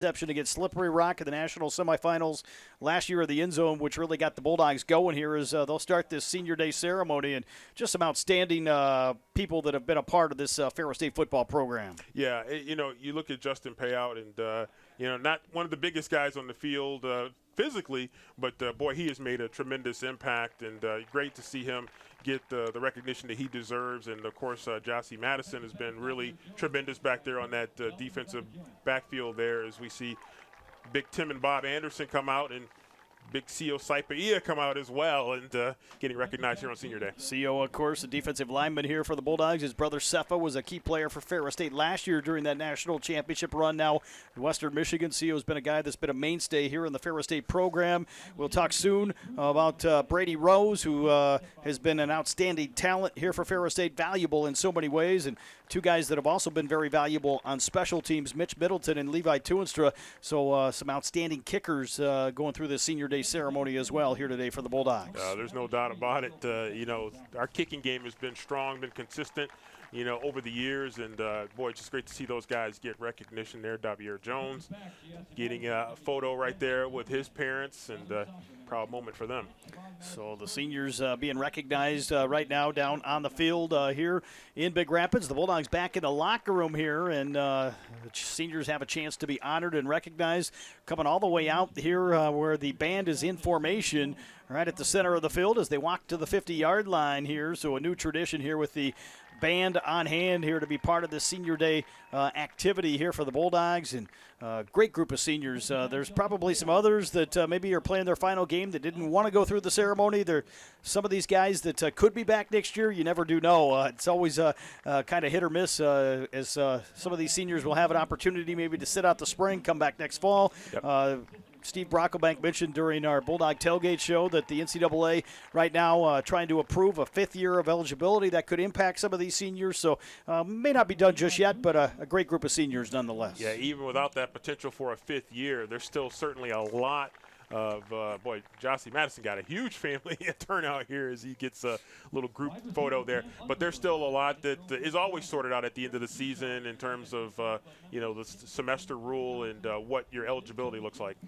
Interception against Slippery Rock in the national semifinals last year in the end zone, which really got the Bulldogs going here as they'll start this senior day ceremony, and just some outstanding people that have been a part of this Ferris State football program. Yeah, you look at Justin Payout and, not one of the biggest guys on the field physically, but, boy, he has made a tremendous impact, and great to see him get the recognition that he deserves. And, of course, Jossie Madison has been really tremendous back there on that defensive backfield there, as we see Big Tim and Bob Anderson come out and Big C.O. Saipaia come out as well, and getting recognized here on Senior Day. C.O., of course, the defensive lineman here for the Bulldogs. His brother Sefa was a key player for Ferris State last year during that national championship run. Now in Western Michigan, C.O. has been a guy that's been a mainstay here in the Ferris State program. We'll talk soon about Brady Rose, who has been an outstanding talent here for Ferris State, valuable in so many ways, and two guys that have also been very valuable on special teams, Mitch Middleton and Levi Tuinstra. So some outstanding kickers going through this Senior Day ceremony as well here today for the Bulldogs. There's no doubt about it. Our kicking game has been strong, been consistent, over the years. And, boy, it's just great to see those guys get recognition there. Davier Jones getting a photo right there with his parents, and proud moment for them. So the seniors being recognized right now down on the field here in Big Rapids. The Bulldogs back in the locker room here, and the seniors have a chance to be honored and recognized. Coming all the way out here where the band is in formation right at the center of the field as they walk to the 50-yard line here. So a new tradition here with the band on hand here to be part of the Senior Day activity here for the Bulldogs, and great group of seniors. There's probably some others that maybe are playing their final game that didn't want to go through the ceremony. There some of these guys that could be back next year. You never do know. It's always kind of hit or miss as some of these seniors will have an opportunity maybe to sit out the spring, come back next fall. Yep. Steve Brocklebank mentioned during our Bulldog Tailgate show that the NCAA right now trying to approve a fifth year of eligibility that could impact some of these seniors. So may not be done just yet, but a great group of seniors nonetheless. Yeah, even without that potential for a fifth year, there's still certainly a lot of, Jossie Madison got a huge family turnout here as he gets a little group photo there. But there's still a lot that is always sorted out at the end of the season in terms of, the semester rule and what your eligibility looks like.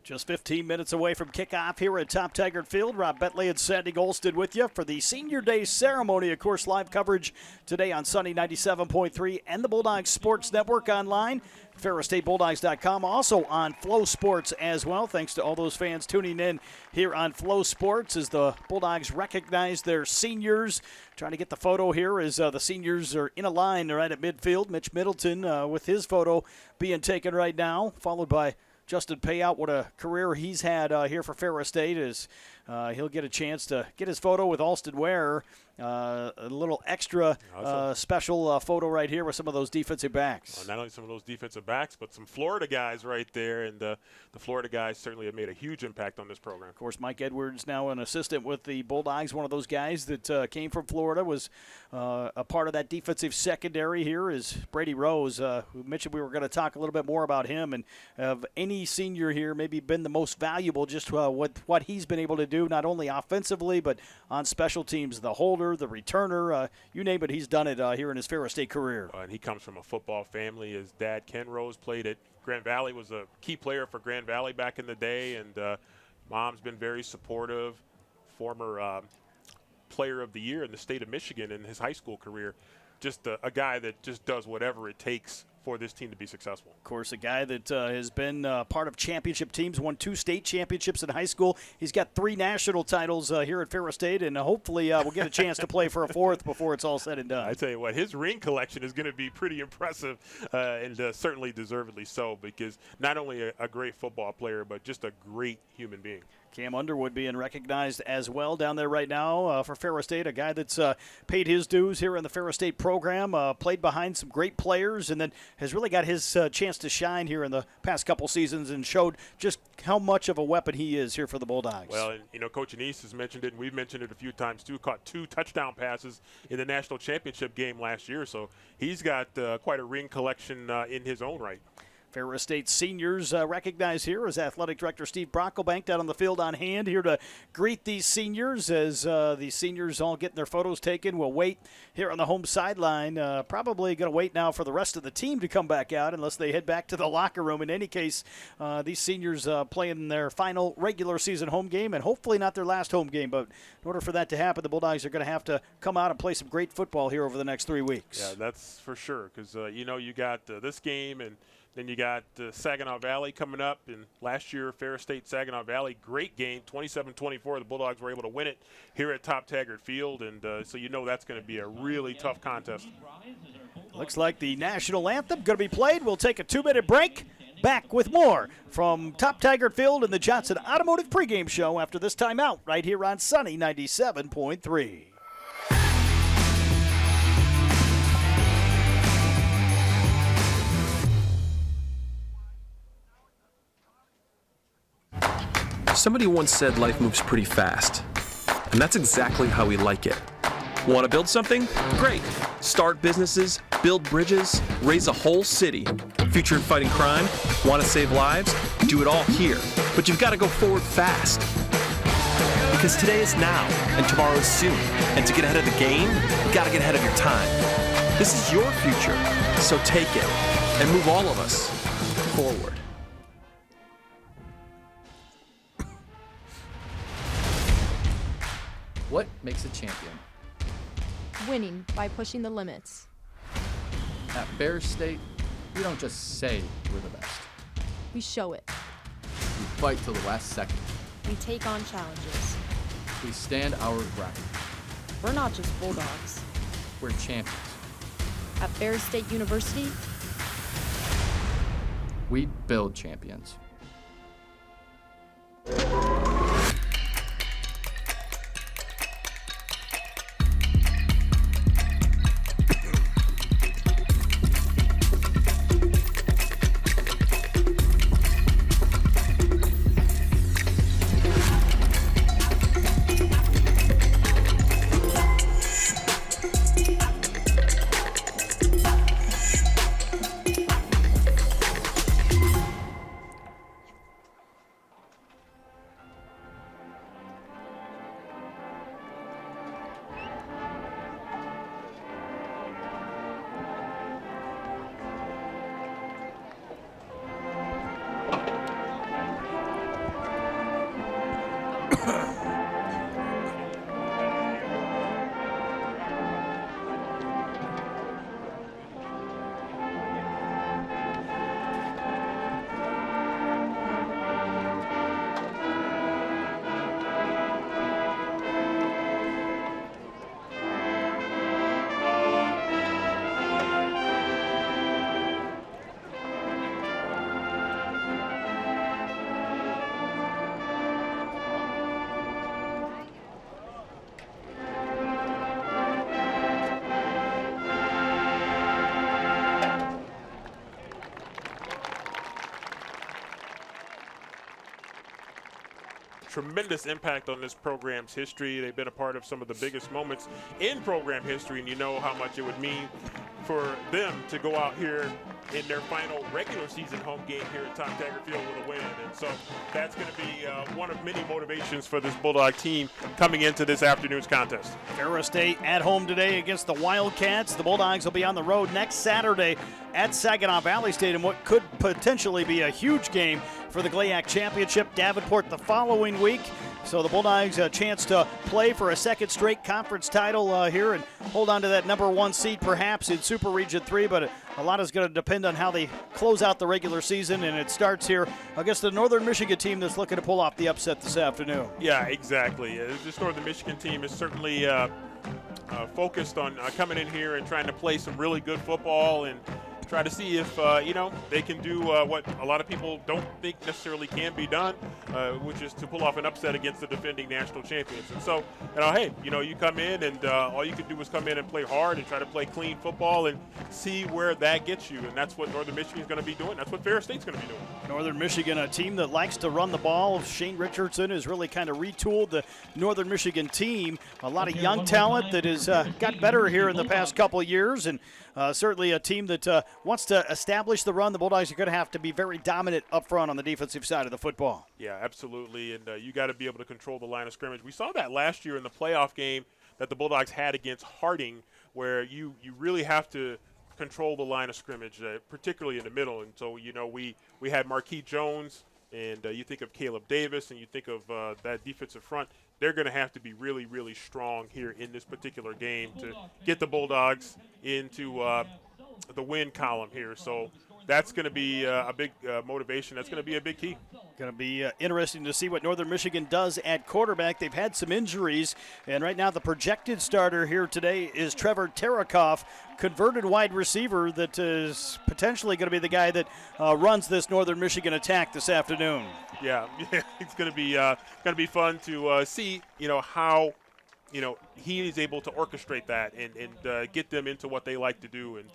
Just 15 minutes away from kickoff here at Top Taggart Field. Rob Bentley and Sandy Golston with you for the Senior Day ceremony. Of course, live coverage today on Sunny 97.3 and the Bulldogs Sports Network online, FerrisStateBulldogs.com, also on Flow Sports as well. Thanks to all those fans tuning in here on Flow Sports as the Bulldogs recognize their seniors. Trying to get the photo here as the seniors are in a line right at midfield. Mitch Middleton with his photo being taken right now, followed by Justin Payout. What a career he's had here for Ferris State as he'll get a chance to get his photo with Alston Ware. A little extra special photo right here with some of those defensive backs. Not only some of those defensive backs, but some Florida guys right there. And the Florida guys certainly have made a huge impact on this program. Of course, Mike Edwards, now an assistant with the Bulldogs, one of those guys that came from Florida, was a part of that defensive secondary here is Brady Rose. We mentioned we were going to talk a little bit more about him, and of any senior here, maybe been the most valuable just what he's been able to do, not only offensively, but on special teams, the holder, the returner, you name it, he's done it here in his Ferris State career. And he comes from a football family. His dad, Ken Rose, played at Grand Valley, was a key player for Grand Valley back in the day, and mom's been very supportive, former player of the year in the state of Michigan in his high school career. Just a guy that just does whatever it takes for this team to be successful. Of course, a guy that has been part of championship teams, won 2 state championships in high school. He's got 3 national titles here at Ferris State, and hopefully we'll get a chance to play for a 4th before it's all said and done. I tell you what, his ring collection is going to be pretty impressive, and certainly deservedly so, because not only a great football player, but just a great human being. Cam Underwood being recognized as well down there right now for Ferris State, a guy that's paid his dues here in the Ferris State program, played behind some great players, and then has really got his chance to shine here in the past couple seasons and showed just how much of a weapon he is here for the Bulldogs. Well, and, Coach Anise has mentioned it, and we've mentioned it a few times too, caught 2 touchdown passes in the national championship game last year, so he's got quite a ring collection in his own right. Ferris State seniors recognized here as Athletic Director Steve Brocklebank down on the field on hand here to greet these seniors as the seniors all getting their photos taken. We'll wait here on the home sideline. Probably going to wait now for the rest of the team to come back out unless they head back to the locker room. In any case, these seniors playing their final regular season home game and hopefully not their last home game. But in order for that to happen, the Bulldogs are going to have to come out and play some great football here over the next 3 weeks. Yeah, that's for sure because, you got this game and then you got Saginaw Valley coming up. And last year, Ferris State, Saginaw Valley, great game, 27-24. The Bulldogs were able to win it here at Top Taggart Field. And so that's going to be a really tough contest. Looks like the national anthem going to be played. We'll take a 2-minute break. Back with more from Top Taggart Field and the Johnson Automotive pregame show after this timeout right here on Sunny 97.3. Somebody once said life moves pretty fast, and that's exactly how we like it. Want to build something? Great. Start businesses, build bridges, raise a whole city. Future in fighting crime? Want to save lives? Do it all here. But you've got to go forward fast. Because today is now, and tomorrow is soon. And to get ahead of the game, you've got to get ahead of your time. This is your future, so take it and move all of us forward. What makes a champion? Winning by pushing the limits. At Ferris State, we don't just say we're the best. We show it. We fight till the last second. We take on challenges. We stand our ground. We're not just Bulldogs. We're champions. At Ferris State University, We build champions. Tremendous impact on this program's history. They've been a part of some of the biggest moments in program history, and you know how much it would mean for them to go out here in their final regular season home game here at Top Taggart Field with a win. And so that's going to be one of many motivations for this Bulldog team coming into this afternoon's contest. Ferris State at home today against the Wildcats. The Bulldogs will be on the road next Saturday at Saginaw Valley Stadium, what could potentially be a huge game for the GLIAC Championship. Davenport the following week. So the Bulldogs a chance to play for a second straight conference title here and hold on to that number one seed perhaps in Super Region 3, but a lot is going to depend on how they close out the regular season, and it starts here against the Northern Michigan team that's looking to pull off the upset this afternoon. Yeah, exactly. This Northern Michigan team is certainly focused on coming in here and trying to play some really good football and try to see if, they can do what a lot of people don't think necessarily can be done, which is to pull off an upset against the defending national champions. And so, hey, you come in and all you can do is come in and play hard and try to play clean football and see where that gets you. And that's what Northern Michigan is going to be doing. That's what Ferris State's going to be doing. Northern Michigan, a team that likes to run the ball. Shane Richardson has really kind of retooled the Northern Michigan team. A lot of young talent that has got better here in the past couple of years. And certainly a team that wants to establish the run. The Bulldogs are going to have to be very dominant up front on the defensive side of the football. Yeah, absolutely, and you got to be able to control the line of scrimmage. We saw that last year in the playoff game that the Bulldogs had against Harding, where you really have to control the line of scrimmage, particularly in the middle. And so, we had Marquis Jones, and you think of Caleb Davis, and you think of that defensive front. They're going to have to be really, really strong here in this particular game to get the Bulldogs into the win column here. So that's going to be a big motivation. That's going to be a big key. Going to be interesting to see what Northern Michigan does at quarterback. They've had some injuries, and right now the projected starter here today is Trevor Tarakoff, converted wide receiver that is potentially going to be the guy that runs this Northern Michigan attack this afternoon. Yeah, it's going to be fun to see, how, he is able to orchestrate that and get them into what they like to do. And,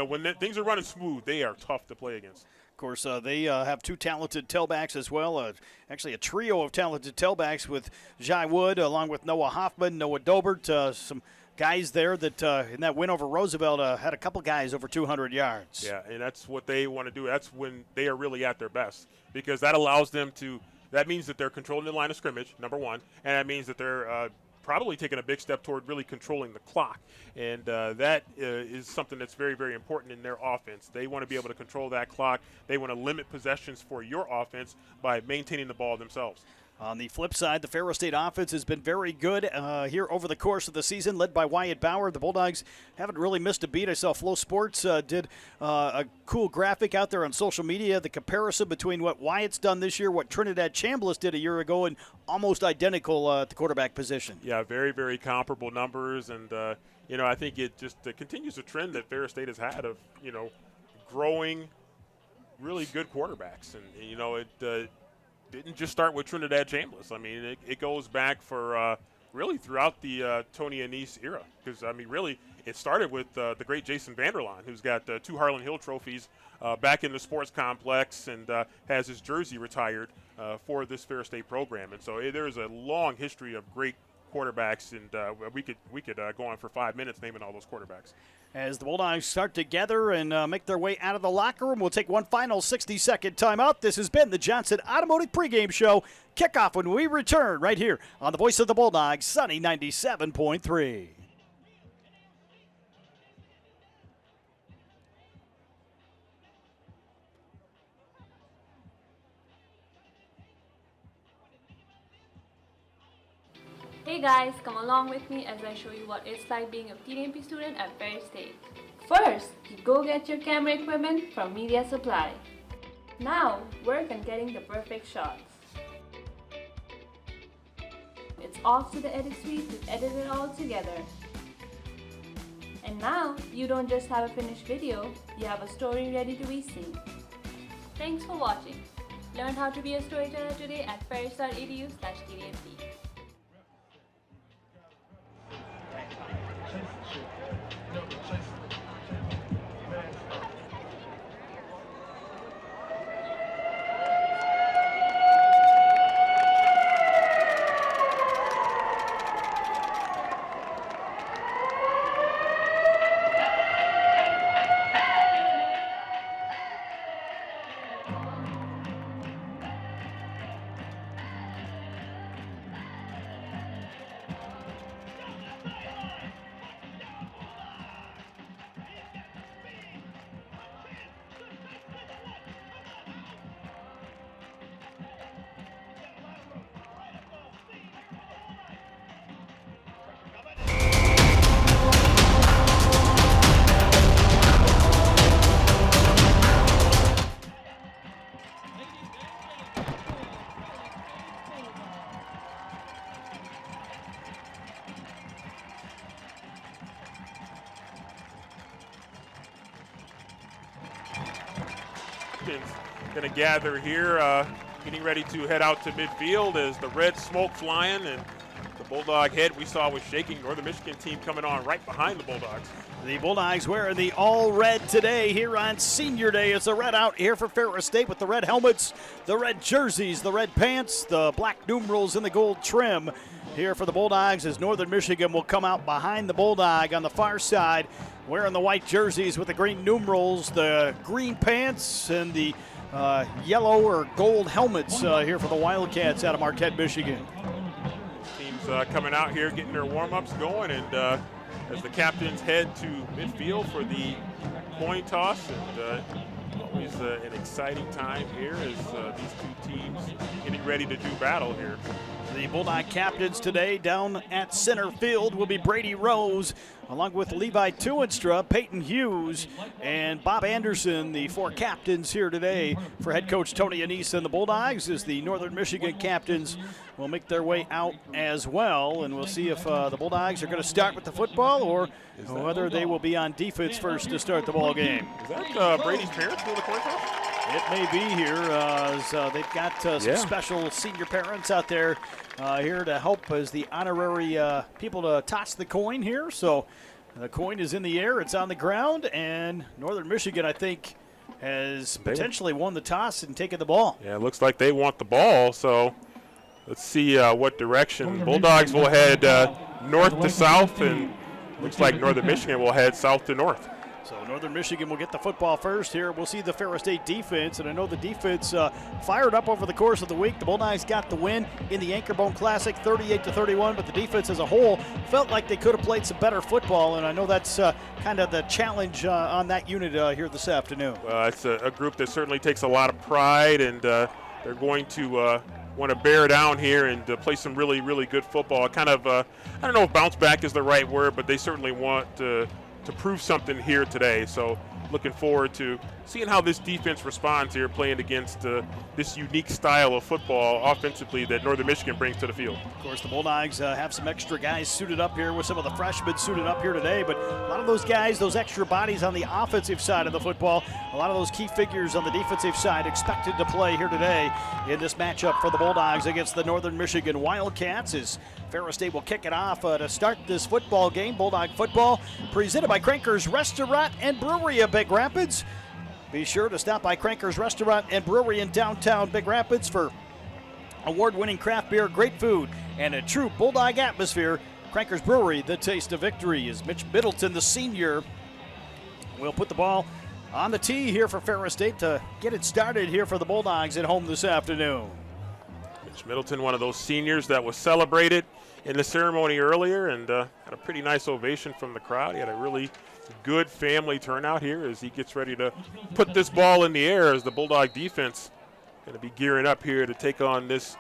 when things are running smooth, they are tough to play against. Of course, they have two talented tailbacks as well. Actually, a trio of talented tailbacks with Jai Wood, along with Noah Hoffman, Noah Dobert, some guys there that in that win over Roosevelt had a couple guys over 200 yards. Yeah, and that's what they want to do. That's when they are really at their best, because that allows them to – that means that they're controlling the line of scrimmage, number one, and that means that they're probably taking a big step toward really controlling the clock. And that is something that's very, very important in their offense. They want to be able to control that clock. They want to limit possessions for your offense by maintaining the ball themselves. On the flip side, the Ferris State offense has been very good here over the course of the season, led by Wyatt Bauer. The Bulldogs haven't really missed a beat. I saw Flo Sports did a cool graphic out there on social media, the comparison between what Wyatt's done this year, what Trinidad Chambliss did a year ago, and almost identical at the quarterback position. Yeah, very, very comparable numbers. And, I think it just continues a trend that Ferris State has had of, growing really good quarterbacks. And, it didn't just start with Trinidad Chambliss. I mean, it goes back for really throughout the Tony Annese era. Because, really, it started with the great Jason Vanderlaan, who's got 2 Harlan Hill trophies back in the sports complex and has his jersey retired for this Ferris State program. And so there's a long history of great quarterbacks, and we could go on for 5 minutes naming all those quarterbacks. As the Bulldogs start to gather and make their way out of the locker room, we'll take one final 60-second timeout. This has been the Johnson Automotive pregame show. Kickoff when we return right here on the voice of the Bulldogs, Sunny 97.3. Hey guys, come along with me as I show you what it's like being a TDMP student at Ferris State. First, you go get your camera equipment from Media Supply. Now, work on getting the perfect shots. It's off to the edit suite to edit it all together. And now, you don't just have a finished video, you have a story ready to be seen. Thanks for watching. Learn how to be a storyteller today at ferris.edu/TDMP. Going to gather here, getting ready to head out to midfield as the red smoke flying, and the Bulldog head we saw was shaking. Northern Michigan team coming on right behind the Bulldogs. The Bulldogs wearing the all-red today here on Senior Day. It's a red out here for Ferris State with the red helmets, the red jerseys, the red pants, the black numerals, and the gold trim. Here for the Bulldogs as Northern Michigan will come out behind the Bulldog on the far side, wearing the white jerseys with the green numerals, the green pants, and the yellow or gold helmets here for the Wildcats out of Marquette, Michigan. Teams coming out here getting their warm-ups going, and as the captains head to midfield for the coin toss, and always an exciting time here as these two teams getting ready to do battle here. The Bulldog captains today down at center field will be Brady Rose, along with Levi Tuinstra, Peyton Hughes, and Bob Anderson, the four captains here today for head coach Tony Anise and the Bulldogs, as the Northern Michigan captains will make their way out as well. And we'll see if the Bulldogs are going to start with the football or whether they will be on defense first to start the ball game. Is that Brady's parents doing the coin toss? It may be here, as they've got some special senior parents out there here to help as the honorary people to toss the coin here. So the coin is in the air, it's on the ground, and Northern Michigan, I think, has potentially won the toss and taken the ball. Yeah, it looks like they want the ball, so let's see what direction. Bulldogs will head north to south, and looks like Northern Michigan will head south to north. So Northern Michigan will get the football first here. We'll see the Ferris State defense, and I know the defense fired up over the course of the week. The Bulldogs got the win in the Anchorbone Classic, 38-31, but the defense as a whole felt like they could have played some better football, and I know that's kind of the challenge on that unit here this afternoon. Well, it's a group that certainly takes a lot of pride, and they're going to want to bear down here and play some really, really good football. Kind of, I don't know if bounce back is the right word, but they certainly want to prove something here today. So looking forward to seeing how this defense responds here playing against this unique style of football offensively that Northern Michigan brings to the field. Of course, the Bulldogs have some extra guys suited up here with some of the freshmen suited up here today, but a lot of those guys, those extra bodies on the offensive side of the football, a lot of those key figures on the defensive side expected to play here today in this matchup for the Bulldogs against the Northern Michigan Wildcats, as Ferris State will kick it off to start this football game. Bulldog football presented by Cranker's Restaurant and Brewery of Big Rapids. Be sure to stop by Cranker's Restaurant and Brewery in downtown Big Rapids for award-winning craft beer, great food, and a true Bulldog atmosphere. Cranker's Brewery, the taste of victory, is Mitch Middleton, the senior. We'll put the ball on the tee here for Ferris State to get it started here for the Bulldogs at home this afternoon. Mitch Middleton, one of those seniors that was celebrated in the ceremony earlier, and had a pretty nice ovation from the crowd. He had a really good family turnout here as he gets ready to put this ball in the air, as the Bulldog defense going to be gearing up here to take on this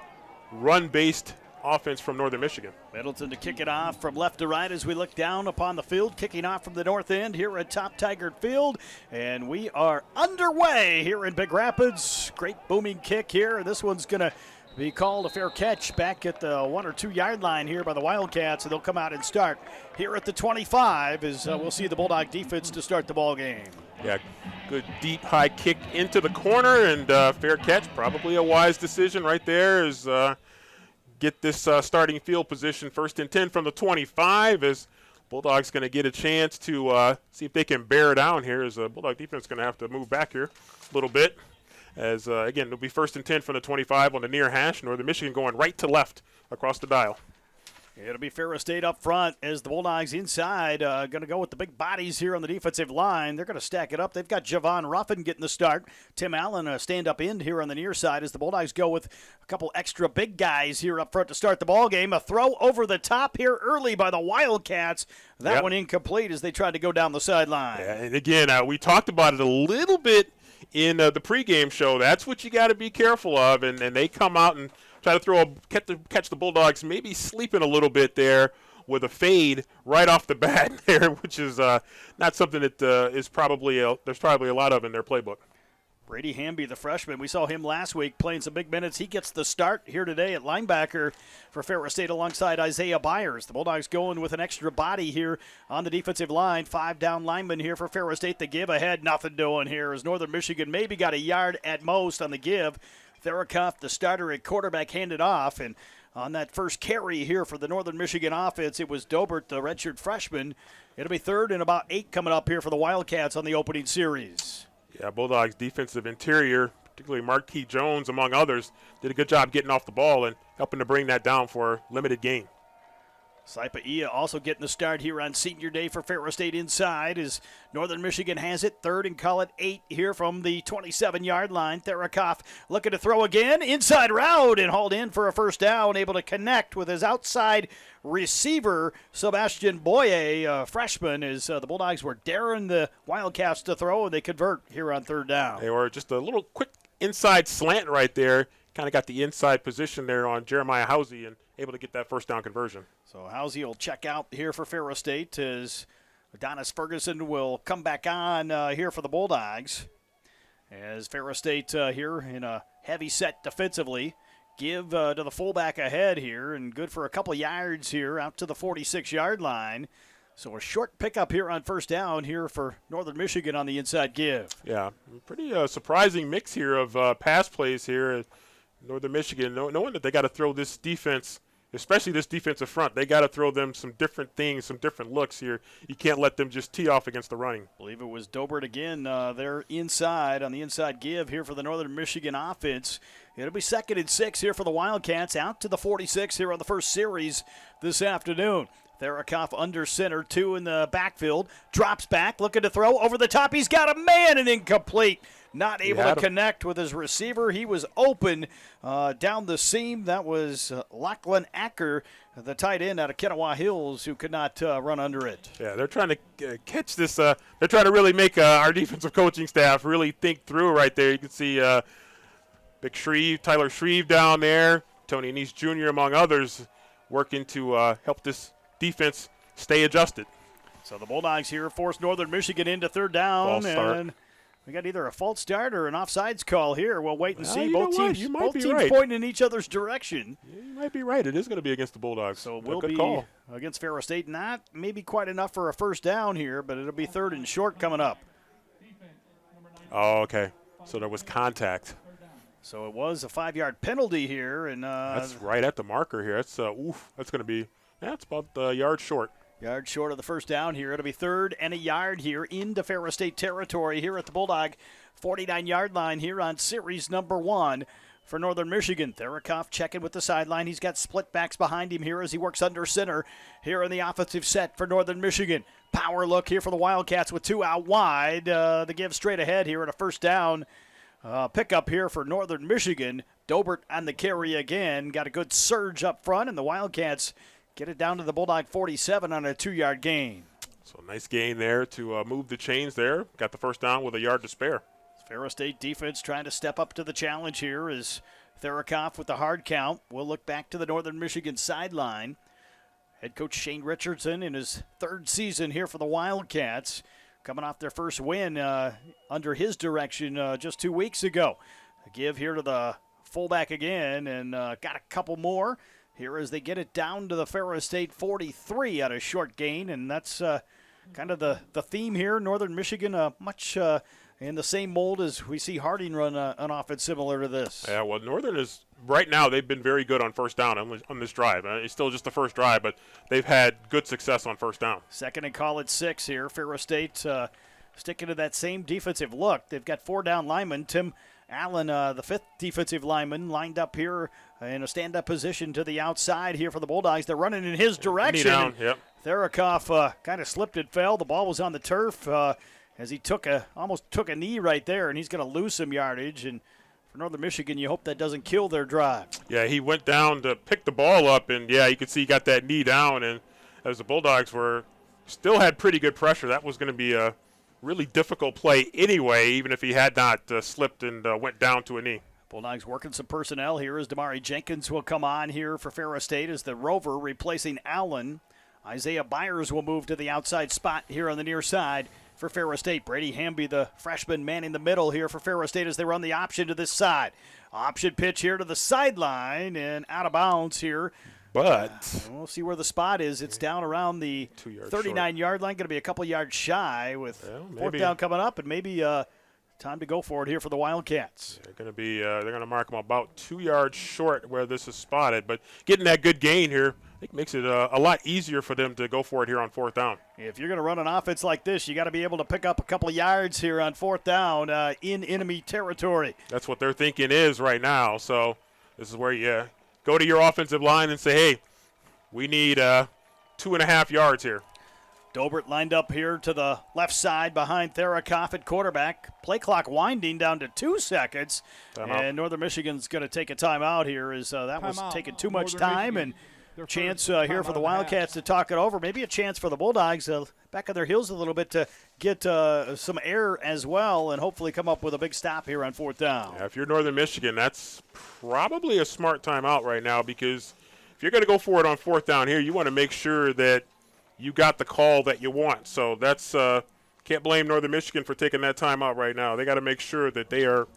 run-based offense from Northern Michigan. Middleton to kick it off from left to right as we look down upon the field, kicking off from the north end here at Top Tiger Field, and we are underway here in Big Rapids. Great booming kick here, and this one's going to be called a fair catch back at the 1 or 2 yard line here by the Wildcats, and they'll come out and start here at the 25 as we'll see the Bulldog defense to start the ball game. Yeah, good deep high kick into the corner, and fair catch. Probably a wise decision right there is get this starting field position 1st and 10 from the 25 as Bulldogs going to get a chance to see if they can bear down here, as the Bulldog defense is going to have to move back here a little bit. As, again, it'll be 1st and 10 from the 25 on the near hash. Northern Michigan going right to left across the dial. It'll be Ferris State up front as the Bulldogs inside. Going to go with the big bodies here on the defensive line. They're going to stack it up. They've got Javon Ruffin getting the start. Tim Allen, a stand-up end here on the near side as the Bulldogs go with a couple extra big guys here up front to start the ball game. A throw over the top here early by the Wildcats. That one incomplete as they tried to go down the sideline. Yeah, and again, we talked about it a little bit in the pregame show. That's what you got to be careful of, and they come out and try to catch the Bulldogs maybe sleeping a little bit there with a fade right off the bat there, which is not something that is probably there's probably a lot of in their playbook. Brady Hamby, the freshman, we saw him last week playing some big minutes. He gets the start here today at linebacker for Ferris State alongside Isaiah Byers. The Bulldogs going with an extra body here on the defensive line. 5 down linemen here for Ferris State. The give ahead, nothing doing here as Northern Michigan maybe got a yard at most on the give. Therakoff, the starter at quarterback, handed off, and on that first carry here for the Northern Michigan offense. It was Dobert, the redshirt freshman. It'll be 3rd and about 8 coming up here for the Wildcats on the opening series. Yeah, Bulldogs defensive interior, particularly Marquis Jones, among others, did a good job getting off the ball and helping to bring that down for a limited gain. Saipaia also getting the start here on senior day for Ferris State inside as Northern Michigan has it 3rd and call it 8 here from the 27-yard line. Therakoff looking to throw again. Inside route and hauled in for a first down, able to connect with his outside receiver, Sebastian Boye, freshman, as the Bulldogs were daring the Wildcats to throw, and they convert here on 3rd down. They were just a little quick inside slant right there. Kind of got the inside position there on Jeremiah Housey and able to get that first down conversion. So Housey will check out here for Ferris State as Adonis Ferguson will come back on here for the Bulldogs. As Ferris State here in a heavy set defensively. Give to the fullback ahead here and good for a couple yards here out to the 46-yard line. So a short pickup here on first down here for Northern Michigan on the inside give. Yeah, pretty surprising mix here of pass plays here. Northern Michigan, knowing that they got to throw this defense, especially this defensive front, they got to throw them some different things, some different looks here. You can't let them just tee off against the running. I believe it was Dobert again there inside on the inside give here for the Northern Michigan offense. It'll be 2nd and 6 here for the Wildcats out to the 46 here on the first series this afternoon. Therakoff under center, 2 in the backfield, drops back, looking to throw over the top. He's got a man and incomplete. Not able to connect with his receiver. He was open down the seam. That was Lachlan Acker, the tight end out of Kennesaw Hills, who could not run under it. Yeah, they're trying to catch this. They're trying to really make our defensive coaching staff really think through right there. You can see Big Shreve, Tyler Shreve down there, Tony Anise Jr., among others, working to help this defense stay adjusted. So the Bulldogs here force Northern Michigan into 3rd down. False start. And we got either a false start or an offsides call here. We'll wait and see. Both Both teams pointing in each other's direction. Yeah, you might be right. It is going to be against the Bulldogs. So it will good be call against Ferris State. Not maybe quite enough for a first down here, but it'll be 3rd and short coming up. Oh, okay. So there was contact. So it was a 5-yard penalty here, and that's right at the marker here. That's that's going to be it's about a yard short. Yard short of the first down here. It'll be 3rd and a yard here into Ferris State territory here at the Bulldog 49-yard line here on series number 1 for Northern Michigan. Therakoff checking with the sideline. He's got split backs behind him here as he works under center here in the offensive set for Northern Michigan. Power look here for the Wildcats with 2 out wide. The give straight ahead here at a first down. Pickup here for Northern Michigan. Dobert on the carry again. Got a good surge up front, and the Wildcats get it down to the Bulldog 47 on a 2-yard gain. So nice gain there to move the chains there. Got the first down with a yard to spare. Ferris State defense trying to step up to the challenge here as Therakoff with the hard count. We'll look back to the Northern Michigan sideline. Head coach Shane Richardson in his 3rd season here for the Wildcats, coming off their first win under his direction just 2 weeks ago. A give here to the fullback again, and got a couple more here as they get it down to the Ferris State 43 at a short gain, and that's kind of the theme here. Northern Michigan much in the same mold as we see Harding run an offense similar to this. Yeah, well, Northern is right now they've been very good on first down on this drive. It's still just the first drive, but they've had good success on first down. 2nd and call it 6 here. Ferris State sticking to that same defensive look. They've got 4 down linemen. Tim Allen, the 5th defensive lineman, lined up here in a stand-up position to the outside here for the Bulldogs. They're running in his direction. Knee down, yep. Therakoff kind of slipped and fell. The ball was on the turf as he almost took a knee right there, and he's going to lose some yardage. And for Northern Michigan, you hope that doesn't kill their drive. Yeah, he went down to pick the ball up, and, yeah, you could see he got that knee down. And as the Bulldogs still had pretty good pressure, that was going to be a really difficult play anyway, even if he had not slipped and went down to a knee. Bulldogs working some personnel here as Damari Jenkins will come on here for Ferris State as the Rover replacing Allen. Isaiah Byers will move to the outside spot here on the near side for Ferris State. Brady Hamby, the freshman, man in the middle here for Ferris State as they run the option to this side. Option pitch here to the sideline and out of bounds here. But we'll see where the spot is. It's down around the 39-yard line. Going to be a couple yards shy with 4th down coming up, and maybe time to go for it here for the Wildcats. They're going to be they're going to mark them about 2 yards short where this is spotted, but getting that good gain here, I think makes it a lot easier for them to go for it here on 4th down. If you're going to run an offense like this, you got to be able to pick up a couple of yards here on 4th down in enemy territory. That's what their thinking is right now. So this is where you go to your offensive line and say, hey, we need 2.5 yards here. Dobert lined up here to the left side behind Therakoff at quarterback. Play clock winding down to 2 seconds. Timeout. And Northern Michigan's going to take a timeout here as that was taking too much time. And chance here for the Wildcats to talk it over. Maybe a chance for the Bulldogs back on their heels a little bit to get some air as well and hopefully come up with a big stop here on 4th down. Yeah, if you're Northern Michigan, that's probably a smart timeout right now, because if you're going to go for it on 4th down here, you want to make sure that you got the call that you want. So that's can't blame Northern Michigan for taking that timeout right now. They got to make sure that they are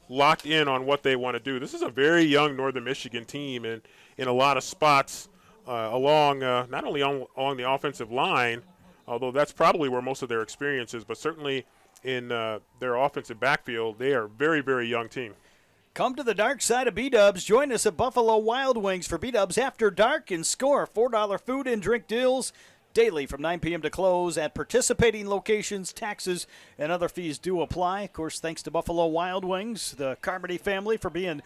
locked in on what they want to do. This is a very young Northern Michigan team, and in a lot of spots along not only along the offensive line, although that's probably where most of their experience is, but certainly in their offensive backfield, they are a very, very young team. Come to the dark side of B-Dubs. Join us at Buffalo Wild Wings for B-Dubs After Dark and score $4 food and drink deals daily from 9 p.m. to close at participating locations. Taxes and other fees do apply. Of course, thanks to Buffalo Wild Wings, the Carmody family, for being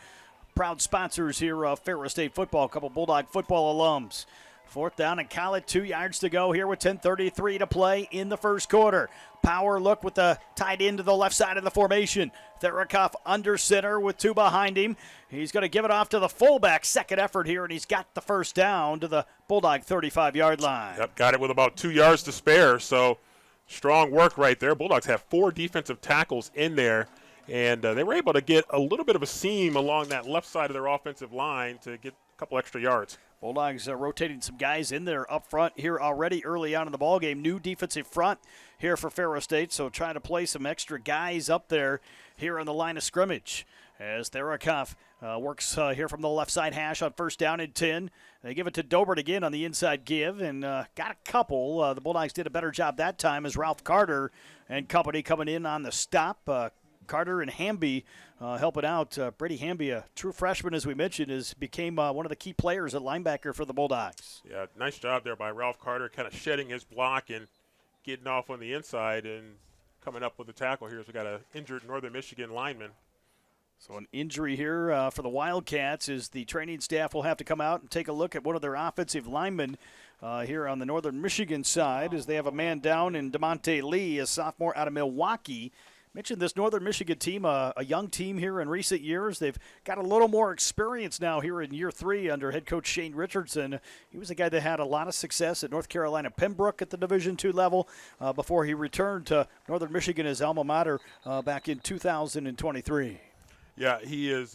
proud sponsors here of Ferris State football. A couple Bulldog football alums. 4th down and College, 2 yards to go here with 10:33 to play in the first quarter. Power look with the tight end to the left side of the formation. Therakoff under center with 2 behind him. He's going to give it off to the fullback. Second effort here, and he's got the first down to the Bulldog 35-yard line. Yep, got it with about 2 yards to spare, so strong work right there. Bulldogs have 4 defensive tackles in there, and they were able to get a little bit of a seam along that left side of their offensive line to get a couple extra yards. Bulldogs rotating some guys in there up front here already early on in the ballgame. New defensive front here for Ferris State, so trying to play some extra guys up there here on the line of scrimmage. As Therakoff works here from the left side hash on 1st down and 10. They give it to Dobert again on the inside give, and got a couple. The Bulldogs did a better job that time as Ralph Carter and company coming in on the stop. Carter and Hamby helping out. Brady Hamby, a true freshman, as we mentioned, became one of the key players at linebacker for the Bulldogs. Yeah, nice job there by Ralph Carter, kind of shedding his block and getting off on the inside and coming up with the tackle here. So we got an injured Northern Michigan lineman. So an injury here for the Wildcats is the training staff will have to come out and take a look at one of their offensive linemen here on the Northern Michigan side, as they have a man down in DeMonte Lee, a sophomore out of Milwaukee. Mentioned this Northern Michigan team, a young team here in recent years. They've got a little more experience now here in year 3 under head coach Shane Richardson. He was a guy that had a lot of success at North Carolina Pembroke at the Division II level before he returned to Northern Michigan, his alma mater, back in 2023. Yeah, he is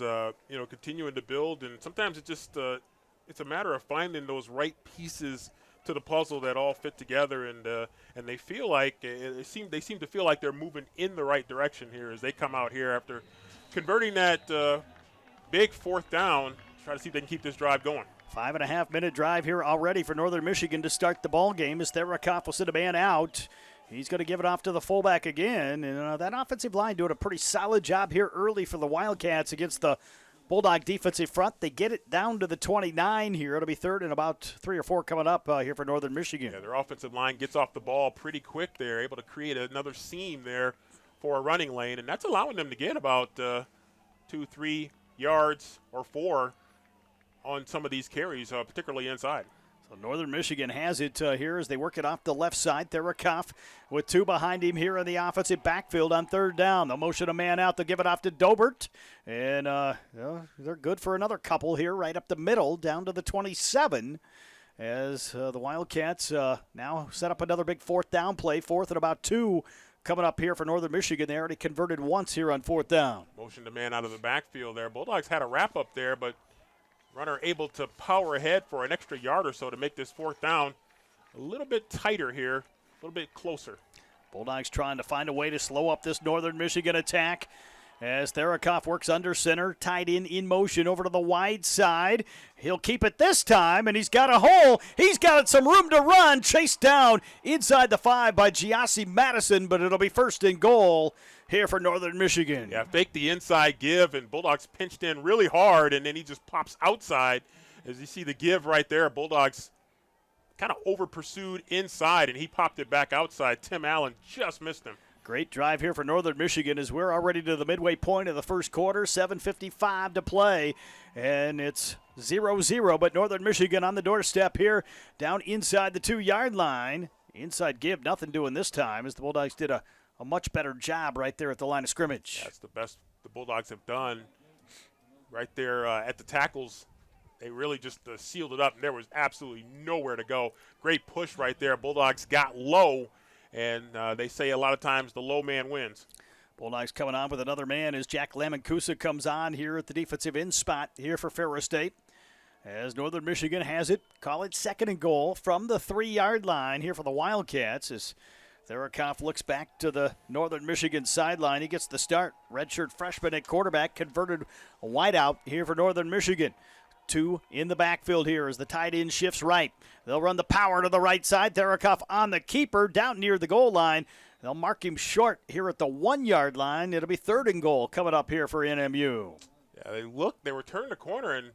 continuing to build, and sometimes it's a matter of finding those right pieces to the puzzle that all fit together, and they feel like they seem to feel like they're moving in the right direction here as they come out here after converting that big 4th down. Try to see if they can keep this drive going. 5.5-minute drive here already for Northern Michigan to start the ball game as Therakoff will sit a man out. He's going to give it off to the fullback again, and that offensive line doing a pretty solid job here early for the Wildcats against the Bulldog defensive front. They get it down to the 29 here. It'll be 3rd and about 3 or 4 coming up here for Northern Michigan. Yeah, their offensive line gets off the ball pretty quick. They're able to create another seam there for a running lane, and that's allowing them to get about 2-3 yards or 4 on some of these carries, particularly inside. So Northern Michigan has it here as they work it off the left side. Therakoff with 2 behind him here in the offensive backfield on 3rd down. They'll motion a man out. They'll give it off to Dobert. And they're good for another couple here right up the middle down to the 27 as the Wildcats now set up another big 4th down play. 4th and about 2 coming up here for Northern Michigan. They already converted once here on 4th down. Motion the man out of the backfield there. Bulldogs had a wrap up there, but runner able to power ahead for an extra yard or so to make this 4th down a little bit tighter here, a little bit closer. Bulldogs trying to find a way to slow up this Northern Michigan attack as Therakoff works under center, tied in motion over to the wide side. He'll keep it this time, and he's got a hole. He's got some room to run. Chased down inside the 5 by Giassi Madison, but it'll be 1st and goal here for Northern Michigan. Yeah, fake the inside give, and Bulldogs pinched in really hard, and then he just pops outside. As you see the give right there, Bulldogs kind of over-pursued inside, and he popped it back outside. Tim Allen just missed him. Great drive here for Northern Michigan as we're already to the midway point of the first quarter, 7:55 to play, and it's 0-0, but Northern Michigan on the doorstep here, down inside the 2-yard line. Inside give, nothing doing this time, as the Bulldogs did a much better job right there at the line of scrimmage. That's the best the Bulldogs have done right there at the tackles. They really just sealed it up, and there was absolutely nowhere to go. Great push right there. Bulldogs got low, and they say a lot of times the low man wins. Bulldogs coming on with another man as Jack Lamancusa comes on here at the defensive end spot here for Ferris State. As Northern Michigan has it, call it 2nd and goal from the 3-yard line here for the Wildcats as Therakoff looks back to the Northern Michigan sideline. He gets the start. Redshirt freshman at quarterback, converted a wideout here for Northern Michigan. 2 in the backfield here as the tight end shifts right. They'll run the power to the right side. Therakoff on the keeper down near the goal line. They'll mark him short here at the 1-yard line. It'll be 3rd and goal coming up here for NMU. Yeah, they were turning the corner, and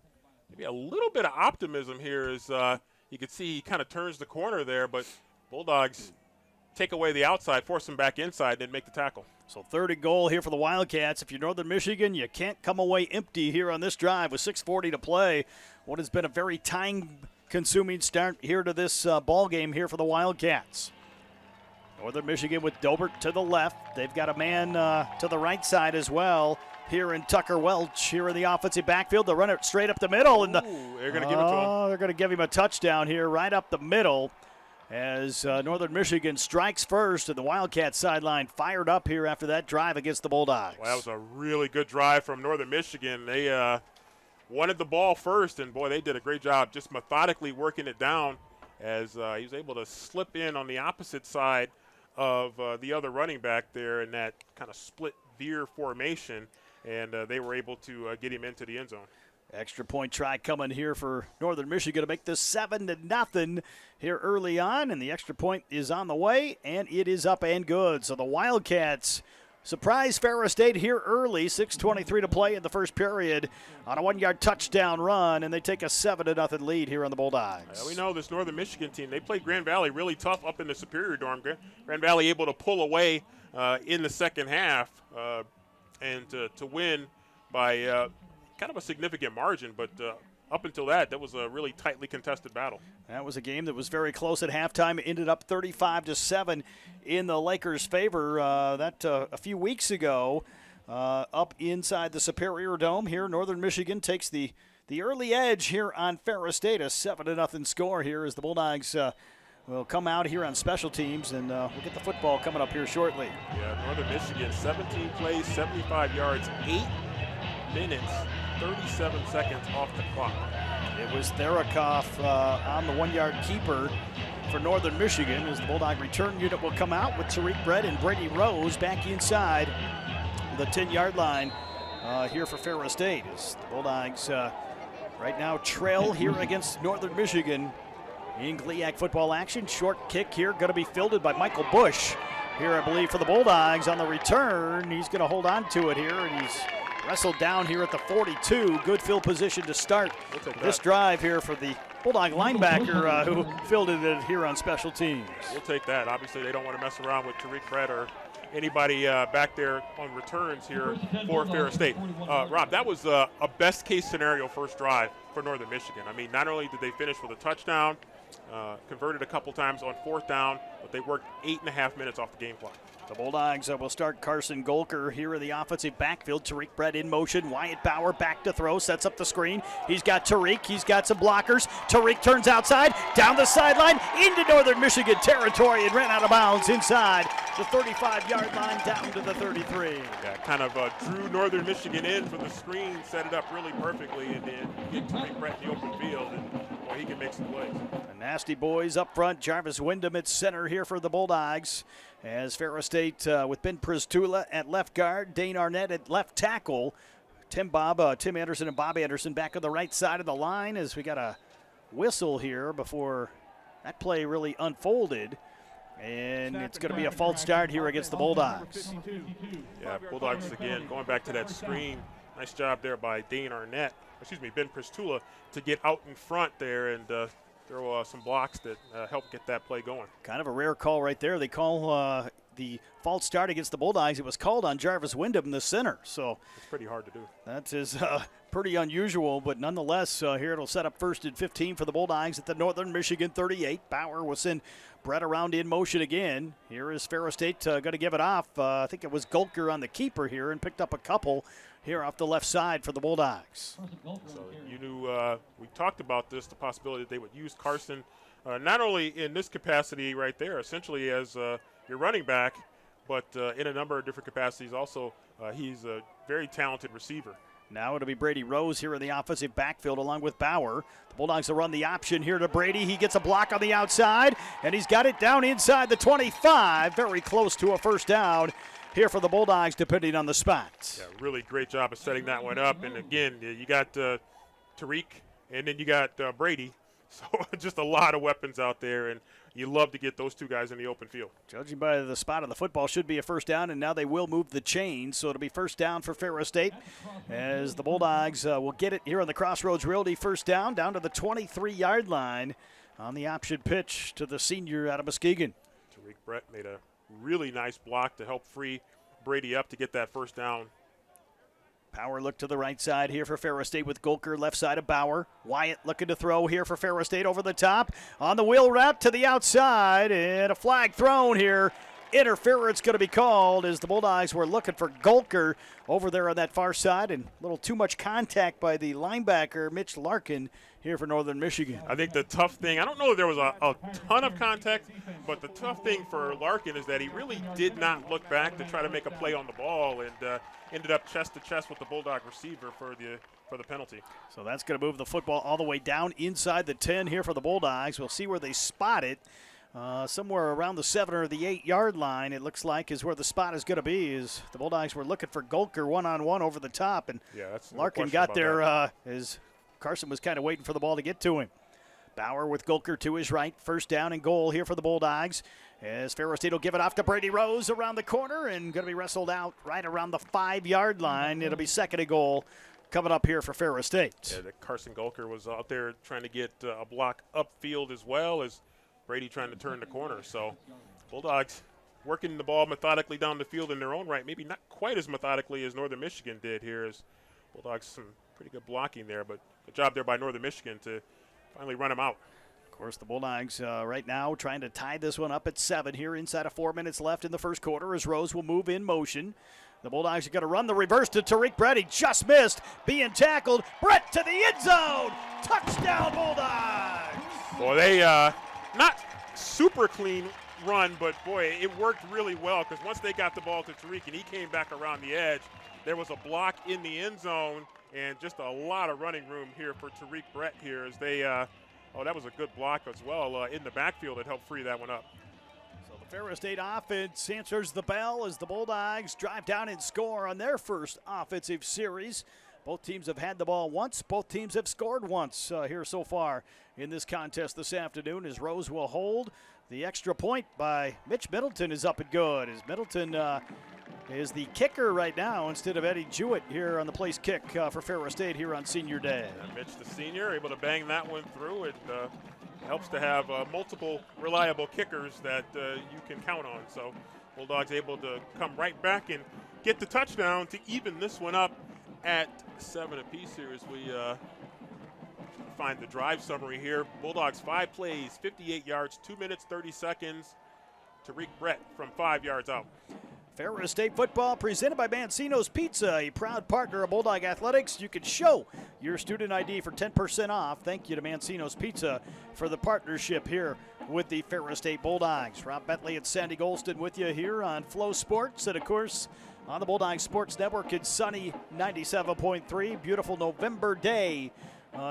maybe a little bit of optimism here as you can see he kind of turns the corner there, but Bulldogs take away the outside, force him back inside, and then make the tackle. So 3rd and goal here for the Wildcats. If you're Northern Michigan, you can't come away empty here on this drive with 6:40 to play. What has been a very time-consuming start here to this ball game here for the Wildcats. Northern Michigan with Dobert to the left. They've got a man to the right side as well. Here in Tucker Welch, here in the offensive backfield. They'll run it straight up the middle. And they're going to give it to him. They're going to give him a touchdown here right up the middle as Northern Michigan strikes first, and the Wildcat sideline fired up here after that drive against the Bulldogs. Well, that was a really good drive from Northern Michigan. They wanted the ball first, and, boy, they did a great job just methodically working it down as he was able to slip in on the opposite side of the other running back there in that kind of split veer formation, and they were able to get him into the end zone. Extra point try coming here for Northern Michigan to make this 7-0 here early on, and the extra point is on the way, and it is up and good. So the Wildcats surprise Ferris State here early, 6:23 to play in the first period on a 1-yard touchdown run, and they take a 7-0 lead here on the Bulldogs. We know this Northern Michigan team, they played Grand Valley really tough up in the Superior Dorm. Grand Valley able to pull away in the second half and to win by kind of a significant margin, but up until that was a really tightly contested battle. That was a game that was very close at halftime. It ended up 35-7 in the Lakers' favor. A few weeks ago, up inside the Superior Dome here, Northern Michigan takes the early edge here on Ferris State. A 7-0 score here as the Bulldogs will come out here on special teams, and we'll get the football coming up here shortly. Yeah, Northern Michigan, 17 plays, 75 yards, 8 minutes, 37 seconds off the clock. It was Therakoff on the 1-yard keeper for Northern Michigan as the Bulldog return unit will come out with Tariq Brett and Brady Rose back inside the 10-yard line here for Ferris State. As the Bulldogs right now trail here against Northern Michigan in GLIAC football action. Short kick here going to be fielded by Michael Bush here, I believe, for the Bulldogs on the return. He's going to hold on to it here, and he's wrestled down here at the 42. Good field position to start this drive here for the Bulldog linebacker who fielded it here on special teams. We'll take that. Obviously, they don't want to mess around with Tariq Brett or anybody back there on returns here for Ferris State. Rob, that was a best-case scenario first drive for Northern Michigan. I mean, not only did they finish with a touchdown, converted a couple times on 4th down, but they worked 8.5 minutes off the game clock. The Bulldogs will start Carson Golker here in the offensive backfield. Tariq Brett in motion. Wyatt Bauer back to throw. Sets up the screen. He's got Tariq. He's got some blockers. Tariq turns outside. Down the sideline. Into Northern Michigan territory and ran out of bounds inside the 35-yard line down to the 33. Yeah, kind of drew Northern Michigan in for the screen. Set it up really perfectly and then get Tariq Brett in the open field. And boy, he can make some plays. The Nasty Boys up front. Jarvis Wyndham at center here for the Bulldogs. As Ferris State with Ben Pristula at left guard, Dane Arnett at left tackle, Tim Anderson and Bob Anderson back on the right side of the line as we got a whistle here before that play really unfolded. And it's going to be a false start here against the Bulldogs. Yeah, Bulldogs again going back to that screen. Nice job there by Ben Pristula to get out in front there and throw some blocks that help get that play going. Kind of a rare call right there. They call the false start against the Bulldogs. It was called on Jarvis Wyndham, the center. So it's pretty hard to do. That is pretty unusual, but nonetheless, here it'll set up 1st and 15 for the Bulldogs at the Northern Michigan 38. Bauer will send Brett around in motion again. Here is Ferris State going to give it off. I think it was Gulker on the keeper here and picked up a couple here off the left side for the Bulldogs. So you knew we talked about this, the possibility that they would use Carson not only in this capacity right there, essentially as your running back, but in a number of different capacities also. He's a very talented receiver. Now it'll be Brady Rose here in the offensive backfield along with Bauer. The Bulldogs will run the option here to Brady. He gets a block on the outside, and he's got it down inside the 25, very close to a first down here for the Bulldogs, depending on the spot. Yeah, really great job of setting that one up. And again, you got Tariq, and then you got Brady. So just a lot of weapons out there, and you love to get those two guys in the open field. Judging by the spot of the football, should be a first down, and now they will move the chain, so it'll be first down for Ferris State as the Bulldogs will get it here on the Crossroads Realty first down to the 23-yard line on the option pitch to the senior out of Muskegon. Tariq Brett made a really nice block to help free Brady up to get that first down. Power look to the right side here for Ferris State with Gulker left side of Bauer. Wyatt looking to throw here for Ferris State over the top. On the wheel route to the outside, and a flag thrown here. Interference going to be called as the Bulldogs were looking for Gulker over there on that far side, and a little too much contact by the linebacker, Mitch Larkin, here for Northern Michigan. I think the tough thing, I don't know if there was a ton of contact, but the tough thing for Larkin is that he really did not look back to try to make a play on the ball and ended up chest to chest with the Bulldog receiver for the penalty. So that's going to move the football all the way down inside the 10 here for the Bulldogs. We'll see where they spot it. Somewhere around the 7 or the 8-yard line, it looks like, is where the spot is going to be. Is the Bulldogs were looking for Gulker one-on-one over the top, and yeah, that's Larkin got there as Carson was kind of waiting for the ball to get to him. Bauer with Gulker to his right. First down and goal here for the Bulldogs as Ferris State will give it off to Brady Rose around the corner and going to be wrestled out right around the 5-yard line. It'll be second and goal coming up here for Ferris State. Yeah, Carson Gulker was out there trying to get a block upfield as well as Brady trying to turn the corner. So Bulldogs working the ball methodically down the field in their own right, maybe not quite as methodically as Northern Michigan did here, as Bulldogs some pretty good blocking there, but good job there by Northern Michigan to finally run them out. Of course, the Bulldogs right now trying to tie this one up at 7 here inside of 4 minutes left in the first quarter as Rose will move in motion. The Bulldogs are going to run the reverse to Tariq Brett. He just missed, being tackled. Brett to the end zone. Touchdown, Bulldogs. Boy, they not super clean run, but boy, it worked really well because once they got the ball to Tariq and he came back around the edge, there was a block in the end zone and just a lot of running room here for Tariq Brett here as they, that was a good block as well in the backfield that helped free that one up. So the Ferris State offense answers the bell as the Bulldogs drive down and score on their first offensive series. Both teams have had the ball once. Both teams have scored once here so far in this contest this afternoon as Rose will hold. The extra point by Mitch Middleton is up and good as Middleton is the kicker right now instead of Eddie Jewett here on the place kick for Ferris State here on senior day. And Mitch the senior able to bang that one through. It helps to have multiple reliable kickers that you can count on. So Bulldogs able to come right back and get the touchdown to even this one up at 7 apiece here as we find the drive summary here. Bulldogs 5 plays, 58 yards, 2 minutes, 30 seconds. Tariq Brett from 5 yards out. Ferris State football presented by Mancino's Pizza, a proud partner of Bulldog Athletics. You can show your student ID for 10% off. Thank you to Mancino's Pizza for the partnership here with the Ferris State Bulldogs. Rob Bentley and Sandy Golston with you here on Flow Sports and, of course, on the Bulldog Sports Network. It's sunny 97.3. Beautiful November day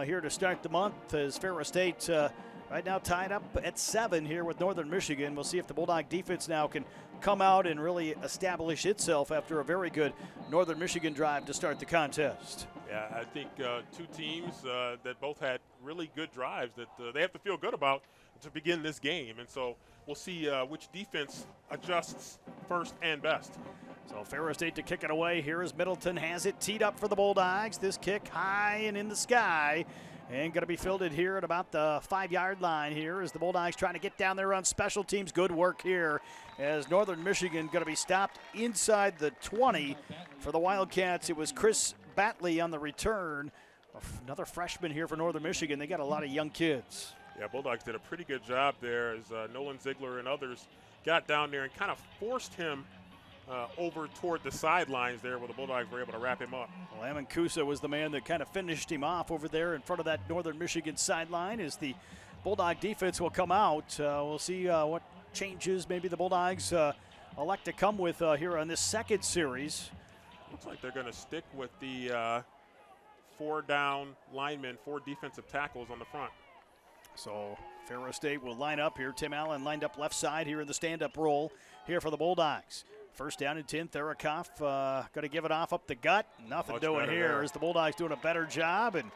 here to start the month as Ferris State Right now tied up at 7 here with Northern Michigan. We'll see if the Bulldog defense now can come out and really establish itself after a very good Northern Michigan drive to start the contest. Yeah, I think two teams that both had really good drives that they have to feel good about to begin this game. And so we'll see which defense adjusts first and best. So Ferris State to kick it away. Here is Middleton, has it teed up for the Bulldogs. This kick high and in the sky. And going to be fielded here at about the 5-yard line here as the Bulldogs trying to get down there on special teams. Good work here as Northern Michigan going to be stopped inside the 20. For the Wildcats, it was Chris Batley on the return. Another freshman here for Northern Michigan. They got a lot of young kids. Yeah, Bulldogs did a pretty good job there as Nolan Ziegler and others got down there and kind of forced him over toward the sidelines there where the Bulldogs were able to wrap him up. Well, Amankusa was the man that kind of finished him off over there in front of that Northern Michigan sideline as the Bulldog defense will come out. We'll see what changes maybe the Bulldogs elect to come with here on this second series. Looks like they're going to stick with the 4 down linemen, 4 defensive tackles on the front. So Ferris State will line up here. Tim Allen lined up left side here in the stand-up role here for the Bulldogs. First down and 10. Therakoff going to give it off up the gut. Nothing Much doing here there. as the Bulldogs doing a better job. And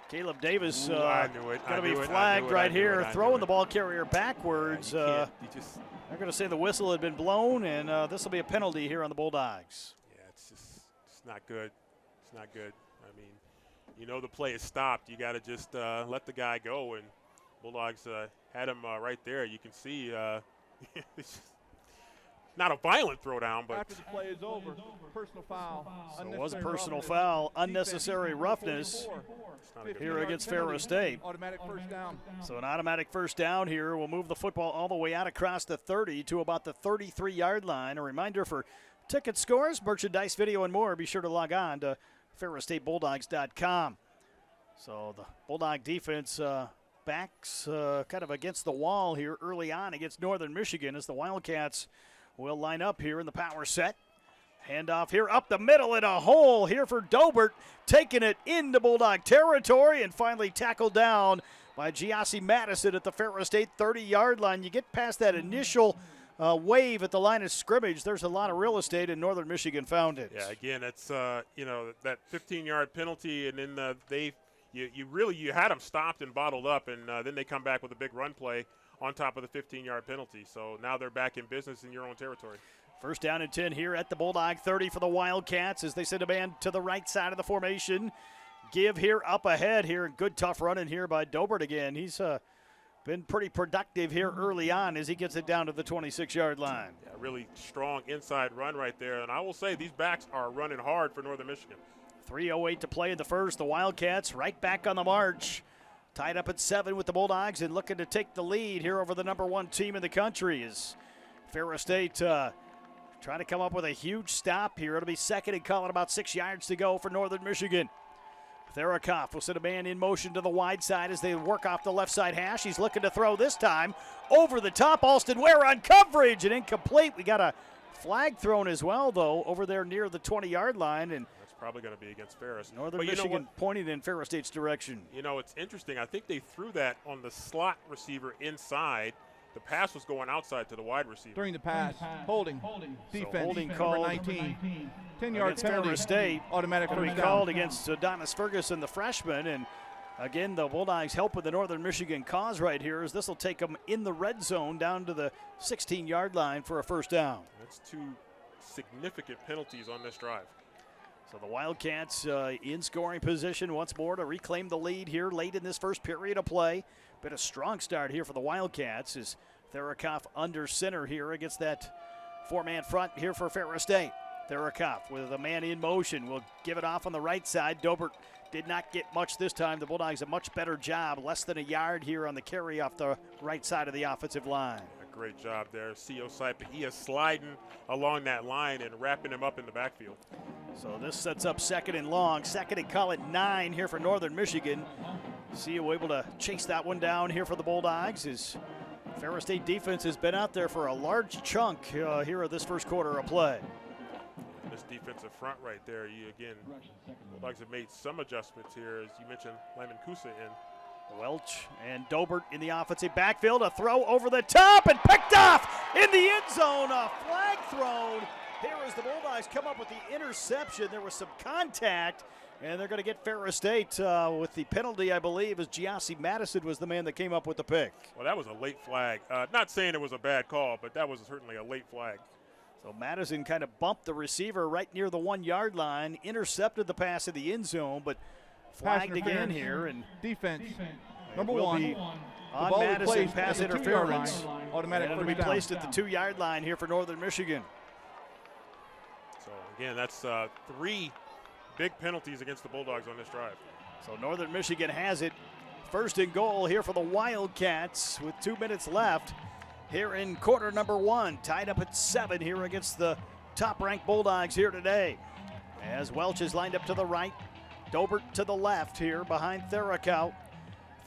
Caleb Davis Ooh, going to be flagged right here, throwing the ball carrier backwards. Yeah, they're going to say the whistle had been blown, and this will be a penalty here on the Bulldogs. yeah, it's not good. It's not good. I mean, you know the play is stopped. You got to just let the guy go, and Bulldogs had him right there. You can see it's not a violent throwdown, but after the play is over, personal foul. So it was a personal foul, unnecessary roughness here against Ferris State. Automatic first down. So an automatic first down here will move the football all the way out across the 30 to about the 33-yard line. A reminder for ticket scores, merchandise, video, and more, be sure to log on to FerrisStateBulldogs.com. So the Bulldog defense backs kind of against the wall here early on against Northern Michigan as the Wildcats will line up here in the power set. Handoff here up the middle in a hole here for Dobert, taking it into Bulldog territory and finally tackled down by Giassi Madison at the Ferris State 30-yard line. You get past that initial wave at the line of scrimmage, there's a lot of real estate, and Northern Michigan found it. yeah, again, it's you know, that 15-yard penalty, and then you had them stopped and bottled up, and then they come back with a big run play on top of the 15-yard penalty. So now they're back in business in your own territory. First down and 10 here at the Bulldog 30 for the Wildcats as they send a man to the right side of the formation. Give here up ahead here. Good tough running here by Dobert again. He's been pretty productive here early on as he gets it down to the 26-yard line. Yeah, really strong inside run right there. And I will say these backs are running hard for Northern Michigan. 3:08 to play in the first. The Wildcats right back on the march. Tied up at 7 with the Bulldogs and looking to take the lead here over the #1 team in the country as Ferris State trying to come up with a huge stop here. It'll be second and call it about 6 yards to go for Northern Michigan. Therakoff will send a man in motion to the wide side as they work off the left side hash. He's looking to throw this time over the top. Alston Ware on coverage and incomplete. We got a flag thrown as well, though, over there near the 20-yard line. And That's probably going to be against Ferris. Northern But you know Michigan what? pointing in Ferris State's direction. You know, it's interesting. I think they threw that on the slot receiver inside. The pass was going outside to the wide receiver. During the pass, holding, defense, holding number called 19. 10-yard against penalty, Ferris State. automatic Going to first be down. called against Adonis Ferguson, the freshman. And again, the Bulldogs help with the Northern Michigan cause right here as this will take them in the red zone down to the 16-yard line for a first down. That's 2 significant penalties on this drive. So the Wildcats in scoring position once more to reclaim the lead here late in this first period of play. Been a strong start here for the Wildcats as Therakoff under center here against that 4-man front here for Ferris State. Therakoff with a man in motion will give it off on the right side. Dobert did not get much this time. The Bulldogs a much better job, less than a yard here on the carry off the right side of the offensive line. A great job there. C.O. Sipek, he is sliding along that line and wrapping him up in the backfield. So this sets up second and long. Second and call it 9 here for Northern Michigan. C.O. able to chase that one down here for the Bulldogs as Ferris State defense has been out there for a large chunk here of this first quarter of play. This defensive front right there, Bulldogs have made some adjustments here, as you mentioned, Lyman Kusa in. Welch and Dobert in the offensive backfield. A throw over the top and picked off in the end zone. A flag thrown. Here as the Bulldogs come up with the interception. There was some contact, and they're going to get Ferris State with the penalty, I believe, as Giassi Madison was the man that came up with the pick. Well, that was a late flag. Not saying it was a bad call, but that was certainly a late flag. So Madison kind of bumped the receiver right near the 1 yard line, intercepted the pass in the end zone, but flagged again here. And defense. Number will one. be The on ball Madison, replaced pass at the 2-yard interference. line. And Automatic it'll be first down. placed at the 2 yard line here for Northern Michigan. So, again, that's 3 big penalties against the Bulldogs on this drive. So Northern Michigan has it. First and goal here for the Wildcats with 2 minutes left here in quarter number 1. Tied up at 7 here against the top-ranked Bulldogs here today. As Welch is lined up to the right. Dobert to the left here behind Therakow.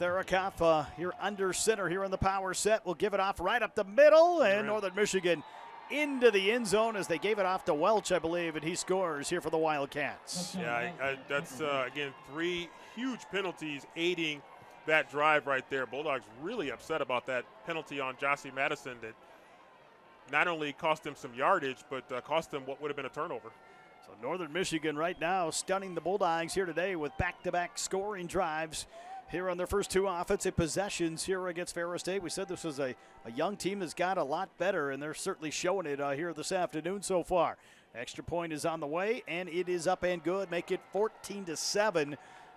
Therakow here under center here in the power set. Will give it off right up the middle, and Northern Michigan into the end zone as they gave it off to Welch, I believe, and he scores here for the Wildcats. Yeah, that's, again, 3 huge penalties aiding that drive right there. Bulldogs really upset about that penalty on Giassi Madison that not only cost them some yardage, but cost them what would have been a turnover. So Northern Michigan right now stunning the Bulldogs here today with back-to-back scoring drives here on their first 2 offensive possessions here against Ferris State. We said this was a young team that's got a lot better, and they're certainly showing it here this afternoon so far. Extra point is on the way, and it is up and good. Make it 14-7.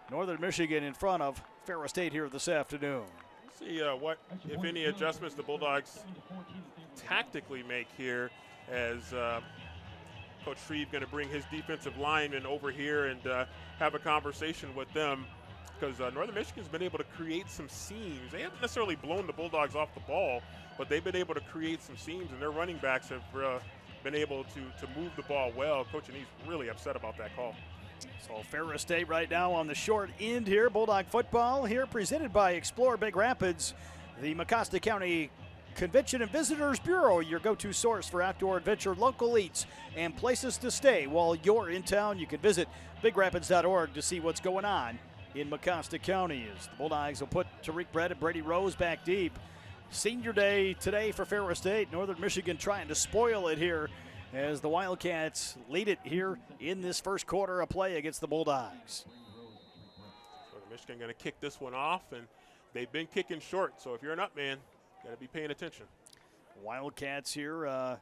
Northern Michigan in front of Ferris State here this afternoon. See what, if any, adjustments the Bulldogs tactically make here as Coach Shreve going to bring his defensive linemen over here and have a conversation with them, because Northern Michigan's been able to create some seams. They haven't necessarily blown the Bulldogs off the ball, but they've been able to create some seams, and their running backs have been able to move the ball well. Coach and he's really upset about that call. So Ferris State right now on the short end here. Bulldog football here presented by Explore Big Rapids, the Mecosta County Convention and Visitors Bureau, your go-to source for outdoor adventure, local eats, and places to stay while you're in town. You can visit bigrapids.org to see what's going on in Mecosta County. As the Bulldogs will put Tariq Brett and Brady Rose back deep. Senior day today for Ferris State. Northern Michigan trying to spoil it here as the Wildcats lead it here in this first quarter of play against the Bulldogs. Northern Michigan going to kick this one off, and they've been kicking short, so if you're an up man, got to be paying attention. Wildcats here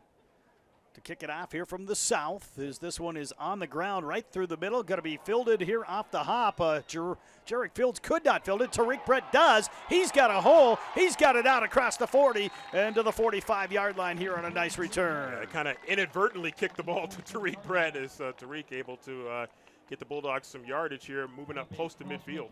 to kick it off here from the south, as this one is on the ground right through the middle. Going to be fielded here off the hop. Jarek Fields could not field it. Tariq Brett does. He's got a hole. He's got it out across the 40 and to the 45-yard line here on a nice return. Yeah, kind of inadvertently kicked the ball to Tariq Brett as Tariq able to get the Bulldogs some yardage here, moving up close to midfield.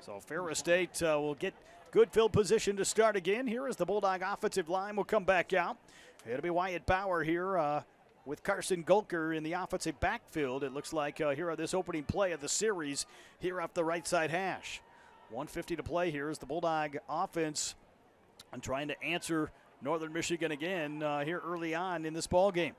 So Ferris State will get good field position to start again here as the Bulldog offensive line will come back out. It'll be Wyatt Bauer here with Carson Gulker in the offensive backfield. It looks like here on this opening play of the series here off the right side hash. 1:50 to play here as the Bulldog offense trying to answer Northern Michigan again here early on in this ball game.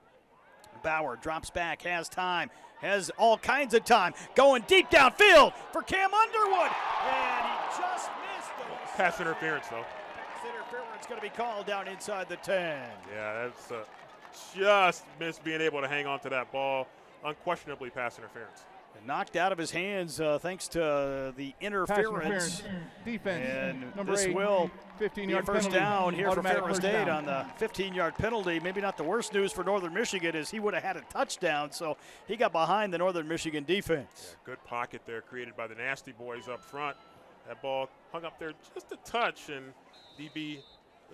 Bauer drops back, has time, has all kinds of time, going deep downfield for Cam Underwood, and he just missed it. Pass interference, though. Pass interference going to be called down inside the 10. Yeah, that's just missed being able to hang on to that ball. Unquestionably pass interference. And knocked out of his hands thanks to the interference. Defense. And number this 8, will 15 be a yard first penalty. down here for Automatic Ferris first State down. on the 15-yard penalty. Maybe not the worst news for Northern Michigan as he would have had a touchdown, so he got behind the Northern Michigan defense. Yeah, good pocket there created by the Nasty Boys up front. That ball hung up there just a touch, and DB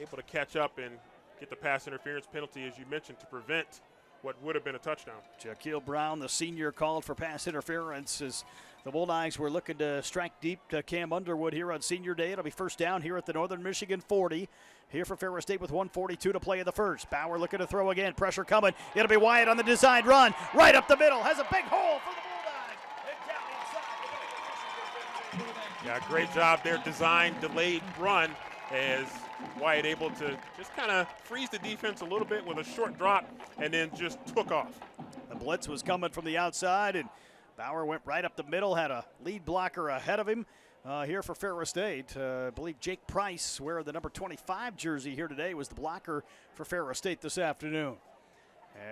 able to catch up and get the pass interference penalty, as you mentioned, to prevent what would have been a touchdown. Jaquil Brown, the senior, called for pass interference as the Bulldogs were looking to strike deep to Cam Underwood here on senior day. It'll be first down here at the Northern Michigan 40. Here for Ferris State with 1:42 to play in the first. Bauer looking to throw again. Pressure coming. It'll be Wyatt on the designed run. Right up the middle. Has a big hole for the Bulldogs. And down inside. Yeah, great job there. Designed, delayed run as Wyatt able to just kind of freeze the defense a little bit with a short drop and then just took off. The blitz was coming from the outside, and Bauer went right up the middle, had a lead blocker ahead of him. here for Ferris State. I believe Jake Price, wearing the number 25 jersey here today, was the blocker for Ferris State this afternoon.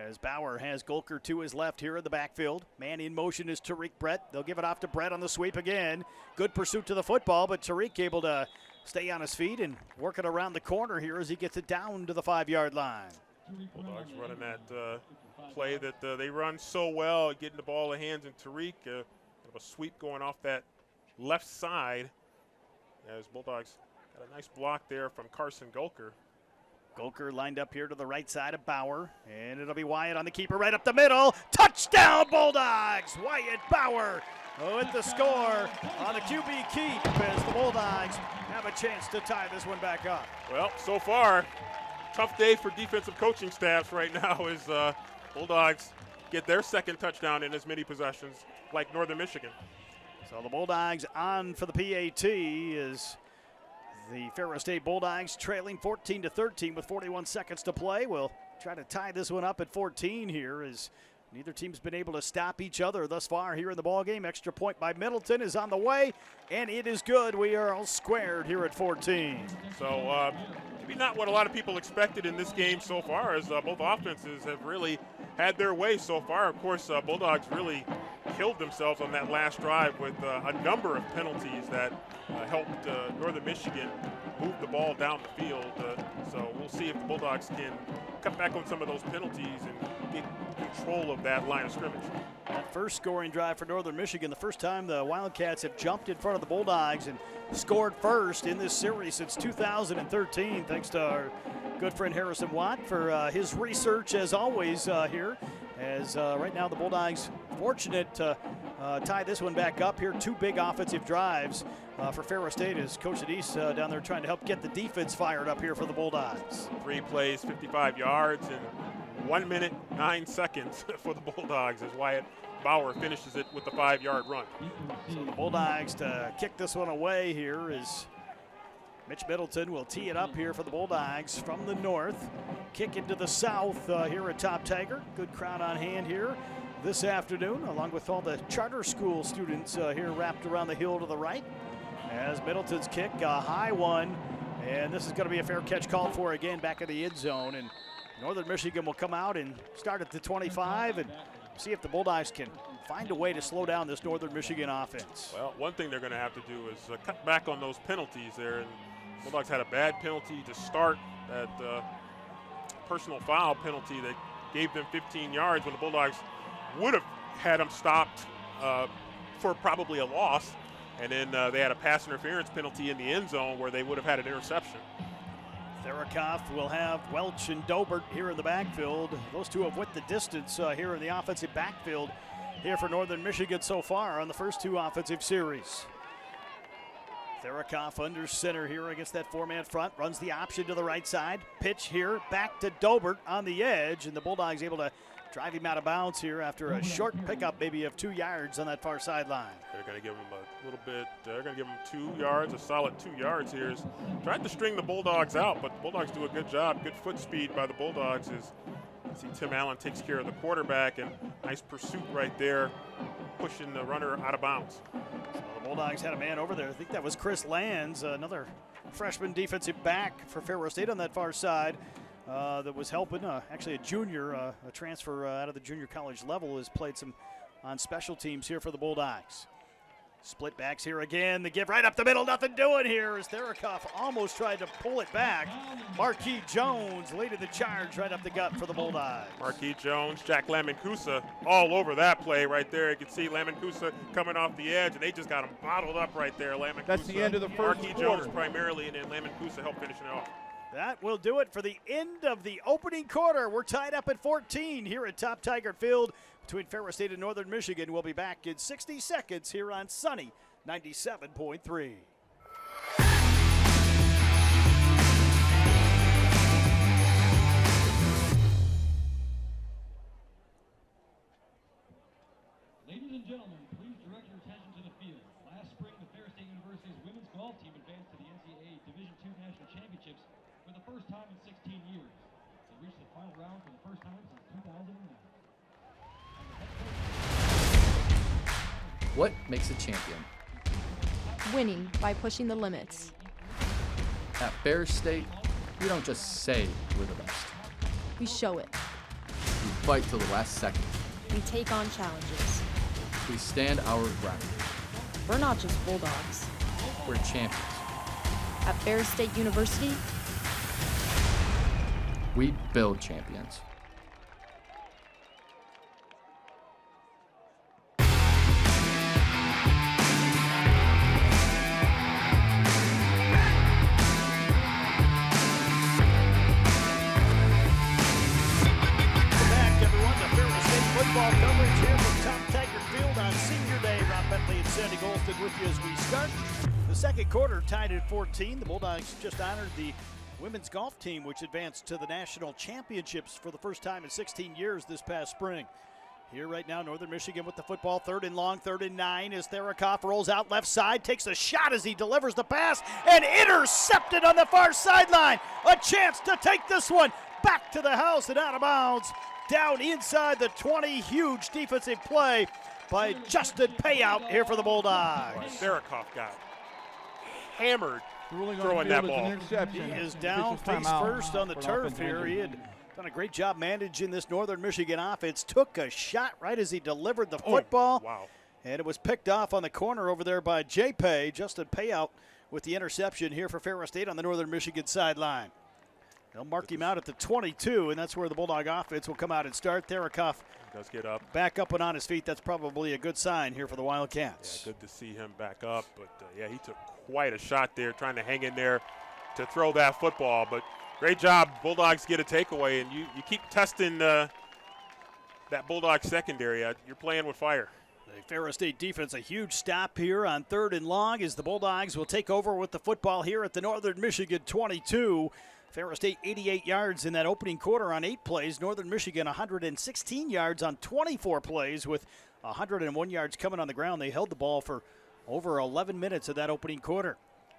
As Bauer has Golker to his left here in the backfield. Man in motion is Tariq Brett. They'll give it off to Brett on the sweep again. Good pursuit to the football, but Tariq able to stay on his feet and work it around the corner here as he gets it down to the 5-yard line. Bulldogs running that play that they run so well, getting the ball in the hands of Tariq. A sweep going off that left side as Bulldogs got a nice block there from Carson Golker. Golker lined up here to the right side of Bauer, and it'll be Wyatt on the keeper right up the middle. Touchdown Bulldogs! Wyatt Bauer with the score on the QB keep as the Bulldogs have a chance to tie this one back up. Well, so far, tough day for defensive coaching staffs right now as Bulldogs get their second touchdown in as many possessions like Northern Michigan. So the Bulldogs on for the PAT is the Ferris State Bulldogs trailing 14-13 with 41 seconds to play. We'll try to tie this one up at 14 here as neither team's been able to stop each other thus far here in the ballgame. Extra point by Middleton is on the way, and it is good. We are all squared here at 14. So maybe not what a lot of people expected in this game so far, as both offenses have really had their way so far. Of course, Bulldogs really killed themselves on that last drive with a number of penalties that helped Northern Michigan move the ball down the field. So we'll see if the Bulldogs can cut back on some of those penalties and get control of that line of scrimmage. That first scoring drive for Northern Michigan, the first time the Wildcats have jumped in front of the Bulldogs and scored first in this series since 2013, thanks to our good friend Harrison Watt for his research as always here. As right now the Bulldogs fortunate to tie this one back up here. Two big offensive drives for Ferris State as Coach Adise down there trying to help get the defense fired up here for the Bulldogs. 3 plays, 55 yards, and 1 minute, 9 seconds for the Bulldogs as Wyatt Bauer finishes it with the 5-yard run. So the Bulldogs to kick this one away here is Mitch Middleton will tee it up here for the Bulldogs from the north. Kick into the south here at Top Tiger. Good crowd on hand here this afternoon, along with all the charter school students here wrapped around the hill to the right. As Middleton's kick, a high one, and this is going to be a fair catch called for again back in the end zone. And Northern Michigan will come out and start at the 25 and see if the Bulldogs can find a way to slow down this Northern Michigan offense. Well, one thing they're going to have to do is cut back on those penalties there. And Bulldogs had a bad penalty to start, that personal foul penalty that gave them 15 yards when the Bulldogs would have had them stopped for probably a loss. And then they had a pass interference penalty in the end zone where they would have had an interception. Therakoff will have Welch and Dobert here in the backfield. Those two have went the distance here in the offensive backfield here for Northern Michigan so far on the first two offensive series. Therakoff under center here against that four-man front, runs the option to the right side. Pitch here back to Dobert on the edge, and the Bulldogs able to drive him out of bounds here after a short pickup maybe of 2 yards on that far sideline. They're going to give him a little bit, they're going to give him 2 yards, a solid 2 yards here. Tried to string the Bulldogs out, but the Bulldogs do a good job. Good foot speed by the Bulldogs as see Tim Allen takes care of the quarterback, and nice pursuit right there, pushing the runner out of bounds. So the Bulldogs had a man over there. I think that was Chris Lands, another freshman defensive back for Ferris State on that far side. That was helping, actually a junior, a transfer out of the junior college level, has played some on special teams here for the Bulldogs. Split backs here again, the give right up the middle, nothing doing here as Therakoff almost tried to pull it back. Marquis Jones leading the charge right up the gut for the Bulldogs. Marquis Jones, Jack Lamancusa all over that play right there. You can see Lamancusa coming off the edge, and they just got him bottled up right there. Lamancusa, That's the end of the first Marquis quarter. Jones primarily, and then Lamancusa helped finish it off. That will do it for the end of the opening quarter. We're tied up at 14 here at Top Tiger Field between Ferris State and Northern Michigan. We'll be back in 60 seconds here on Sunny 97.3. Ladies and gentlemen, please direct your attention to the field. Last spring, the Ferris State University's women's golf team advanced to the NCAA Division II National Championships for the first time in 16 years. They reached the final round for the first time since 2009. What makes a champion? winning by pushing the limits. At Ferris State, we don't just say we're the best. We show it. We fight till the last second. We take on challenges. We stand our ground. We're not just Bulldogs. We're champions. At Ferris State University, We build champions. Back, everyone, to Ferris State football coverage here from Tom Taggart Field on Senior Day. Rob Bentley and Sandy Golston with you as we start. The second quarter tied at 14. The Bulldogs just honored the women's golf team, which advanced to the national championships for the first time in 16 years this past spring. Here right now, Northern Michigan with the football, 3rd and long, 3rd and 9 as Therakoff rolls out left side, takes a shot as he delivers the pass, and intercepted on the far sideline. A chance to take this one back to the house and out of bounds. Down inside the 20, huge defensive play by Justin Payout here for the Bulldogs. Therakoff got hammered Ruling throwing on the that field is an ball. interception. He is down Officials face timeout first on the for turf offensive here. injury. He had done a great job managing this Northern Michigan offense. Took a shot right as he delivered the football. Wow. And it was picked off on the corner over there by J-Pay. Justin Payout with the interception here for Ferris State on the Northern Michigan sideline. They'll mark him out at the 22, and that's where the Bulldog offense will come out and start. Therakoff Does get up. back up and on his feet. That's probably a good sign here for the Wildcats. Yeah, good to see him back up. But, yeah, he took quite a shot there trying to hang in there to throw that football. But great job. Bulldogs get a takeaway, and you keep testing that Bulldog secondary. You're playing with fire. The Ferris State defense, a huge stop here on 3rd and long as the Bulldogs will take over with the football here at the Northern Michigan 22. Ferris State 88 yards in that opening quarter on 8 plays. Northern Michigan 116 yards on 24 plays with 101 yards coming on the ground. They held the ball for over 11 minutes of that opening quarter.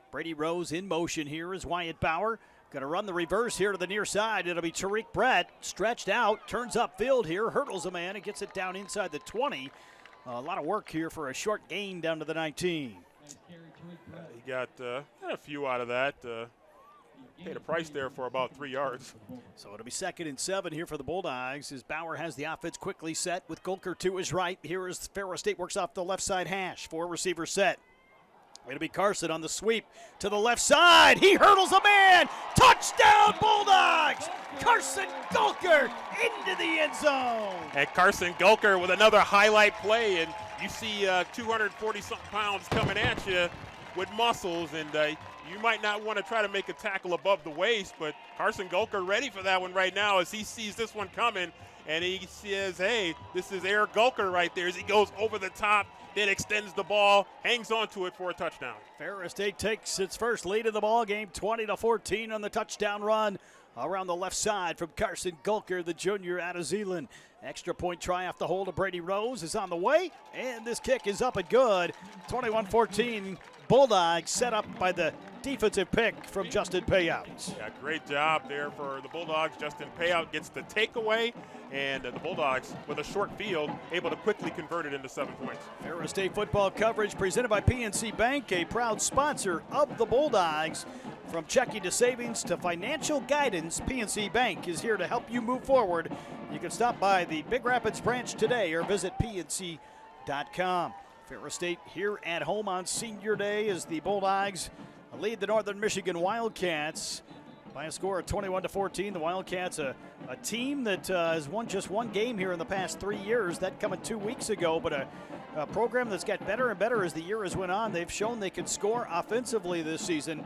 Brady Rose in motion here is Wyatt Bauer. Going to run the reverse here to the near side. It'll be Tariq Brett stretched out, turns upfield here, hurdles a man and gets it down inside the 20. A lot of work here for a short gain down to the 19. He got a few out of that. Paid a price there for about 3 yards. So it'll be 2nd and 7 here for the Bulldogs as Bauer has the offense quickly set with Golker to his right. Here is Ferris State works off the left side hash. 4 receivers set. It'll be Carson on the sweep to the left side. He hurdles a man. Touchdown Bulldogs! Carson Golker into the end zone. And Carson Golker with another highlight play. And you see 240-something pounds coming at you with muscles. And you might not want to try to make a tackle above the waist, but Carson Golker ready for that one right now as he sees this one coming. And he says, hey, this is Eric Golker right there as he goes over the top, then extends the ball, hangs onto it for a touchdown. Ferris State takes its first lead of the ball game, 20-14 on the touchdown run around the left side from Carson Golker, the junior out of Zeeland. Extra point try off the hold of Brady Rose is on the way, and this kick is up and good. 21-14, Bulldogs set up by the defensive pick from Justin Payout. Yeah, great job there for the Bulldogs. Justin Payout gets the takeaway, and the Bulldogs, with a short field, able to quickly convert it into 7 points. Ferris State football coverage presented by PNC Bank, a proud sponsor of the Bulldogs. From checking to savings to financial guidance, PNC Bank is here to help you move forward. You can stop by the Big Rapids branch today or visit pnc.com. Ferris State here at home on Senior Day as the Bulldogs lead the Northern Michigan Wildcats by a score of 21-14. The Wildcats, a team that has won just one game here in the past 3 years. That coming 2 weeks ago, but a program that's got better and better as the year has went on. They've shown they can score offensively this season.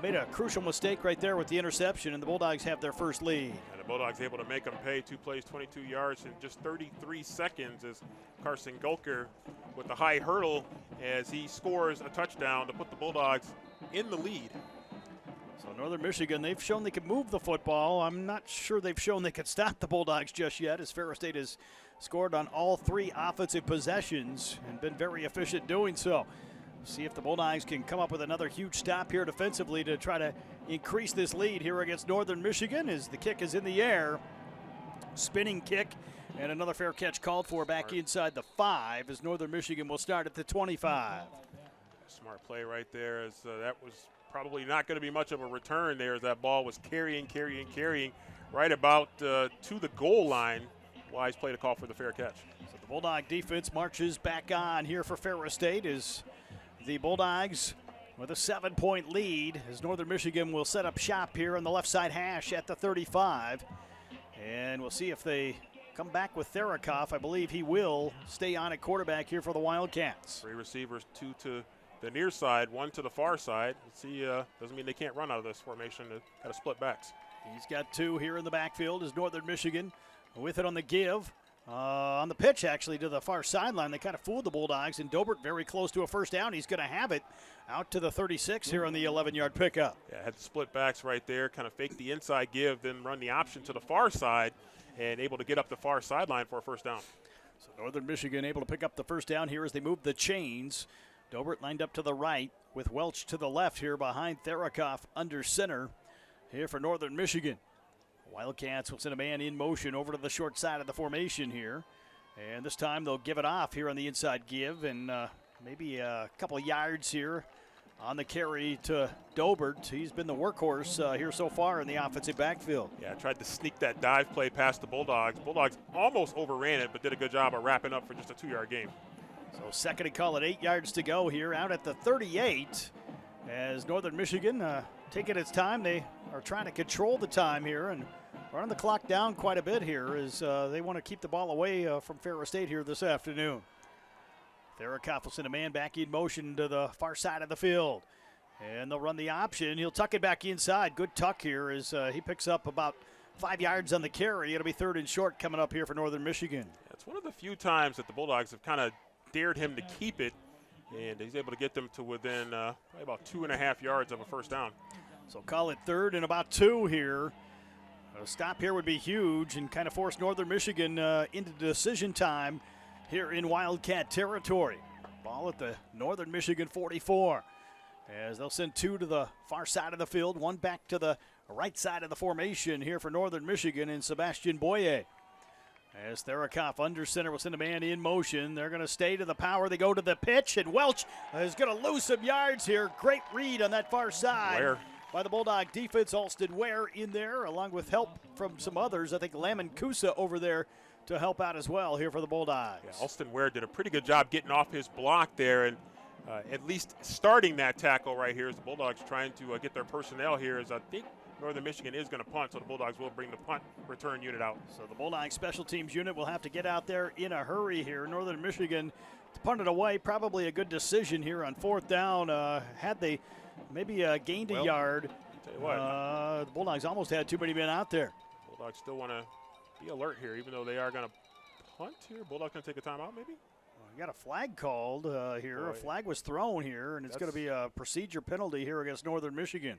Made a crucial mistake right there with the interception, and the Bulldogs have their first lead. And the Bulldogs able to make them pay. 2 plays, 22 yards in just 33 seconds as Carson Golker with the high hurdle as he scores a touchdown to put the Bulldogs in the lead. So Northern Michigan, they've shown they can move the football. I'm not sure they've shown they can stop the Bulldogs just yet, as Ferris State has scored on all 3 offensive possessions and been very efficient doing so. See if the Bulldogs can come up with another huge stop here defensively to try to increase this lead here against Northern Michigan as the kick is in the air. Spinning kick, and another fair catch called for back inside the 5 as Northern Michigan will start at the 25. Smart play right there, as that was probably not going to be much of a return there, as that ball was carrying right about to the goal line. Wise play to call for the fair catch. So the Bulldog defense marches back on here for Ferris State as the Bulldogs with a 7-point lead, as Northern Michigan will set up shop here on the left side hash at the 35. And we'll see if they come back with Therakoff. I believe he will stay on at quarterback here for the Wildcats. 3 receivers, 2 to the near side, 1 to the far side. Let's see, doesn't mean they can't run out of this formation. They've got to split backs. He's got 2 here in the backfield as Northern Michigan with it on the give. On the pitch, actually, to the far sideline. They kind of fooled the Bulldogs, and Dobert very close to a first down. He's going to have it out to the 36 here on the 11-yard pickup. Yeah, had the split backs right there, kind of fake the inside give, then run the option to the far side, and able to get up the far sideline for a first down. So Northern Michigan able to pick up the first down here as they move the chains. Dobert lined up to the right with Welch to the left here behind Therakoff under center here for Northern Michigan. Wildcats will send a man in motion over to the short side of the formation here. And this time they'll give it off here on the inside give, and maybe a couple of yards here on the carry to Dobert. He's been the workhorse here so far in the offensive backfield. Yeah, tried to sneak that dive play past the Bulldogs. Bulldogs almost overran it, but did a good job of wrapping up for just a 2-yard gain. So second and call it, 8 yards to go here out at the 38 as Northern Michigan taking its time. They are trying to control the time here and running the clock down quite a bit here as they want to keep the ball away from Ferris State here this afternoon. Therakoff will send a man back in motion to the far side of the field. And they'll run the option. He'll tuck it back inside. Good tuck here as he picks up about 5 yards on the carry. It'll be 3rd and short coming up here for Northern Michigan. It's one of the few times that the Bulldogs have kind of dared him to keep it, and he's able to get them to within probably about 2.5 yards of a first down. So call it 3rd and about 2 here. A stop here would be huge and kind of force Northern Michigan into decision time here in Wildcat territory. Ball at the Northern Michigan 44 as they'll send 2 to the far side of the field, 1 back to the right side of the formation here for Northern Michigan and Sebastian Boye. As Therakoff under center will send a man in motion. They're going to stay to the power. They go to the pitch, and Welch is going to lose some yards here. Great read on that far side. Ware. By the Bulldog defense. Alston Ware in there, along with help from some others. I think Lamin Kusa over there to help out as well here for the Bulldogs. Yeah, Alston Ware did a pretty good job getting off his block there and at least starting that tackle right here as the Bulldogs trying to get their personnel here, as I think Northern Michigan is going to punt, so the Bulldogs will bring the punt return unit out. So the Bulldogs special teams unit will have to get out there in a hurry here. Northern Michigan to punt it away, probably a good decision here on 4th down. Had they maybe gained a yard, tell you what, the Bulldogs almost had too many men out there. Bulldogs still want to be alert here, even though they are going to punt here. Bulldogs going to take a timeout maybe? We got a flag called here. Boy. A flag was thrown here, and it's going to be a procedure penalty here against Northern Michigan.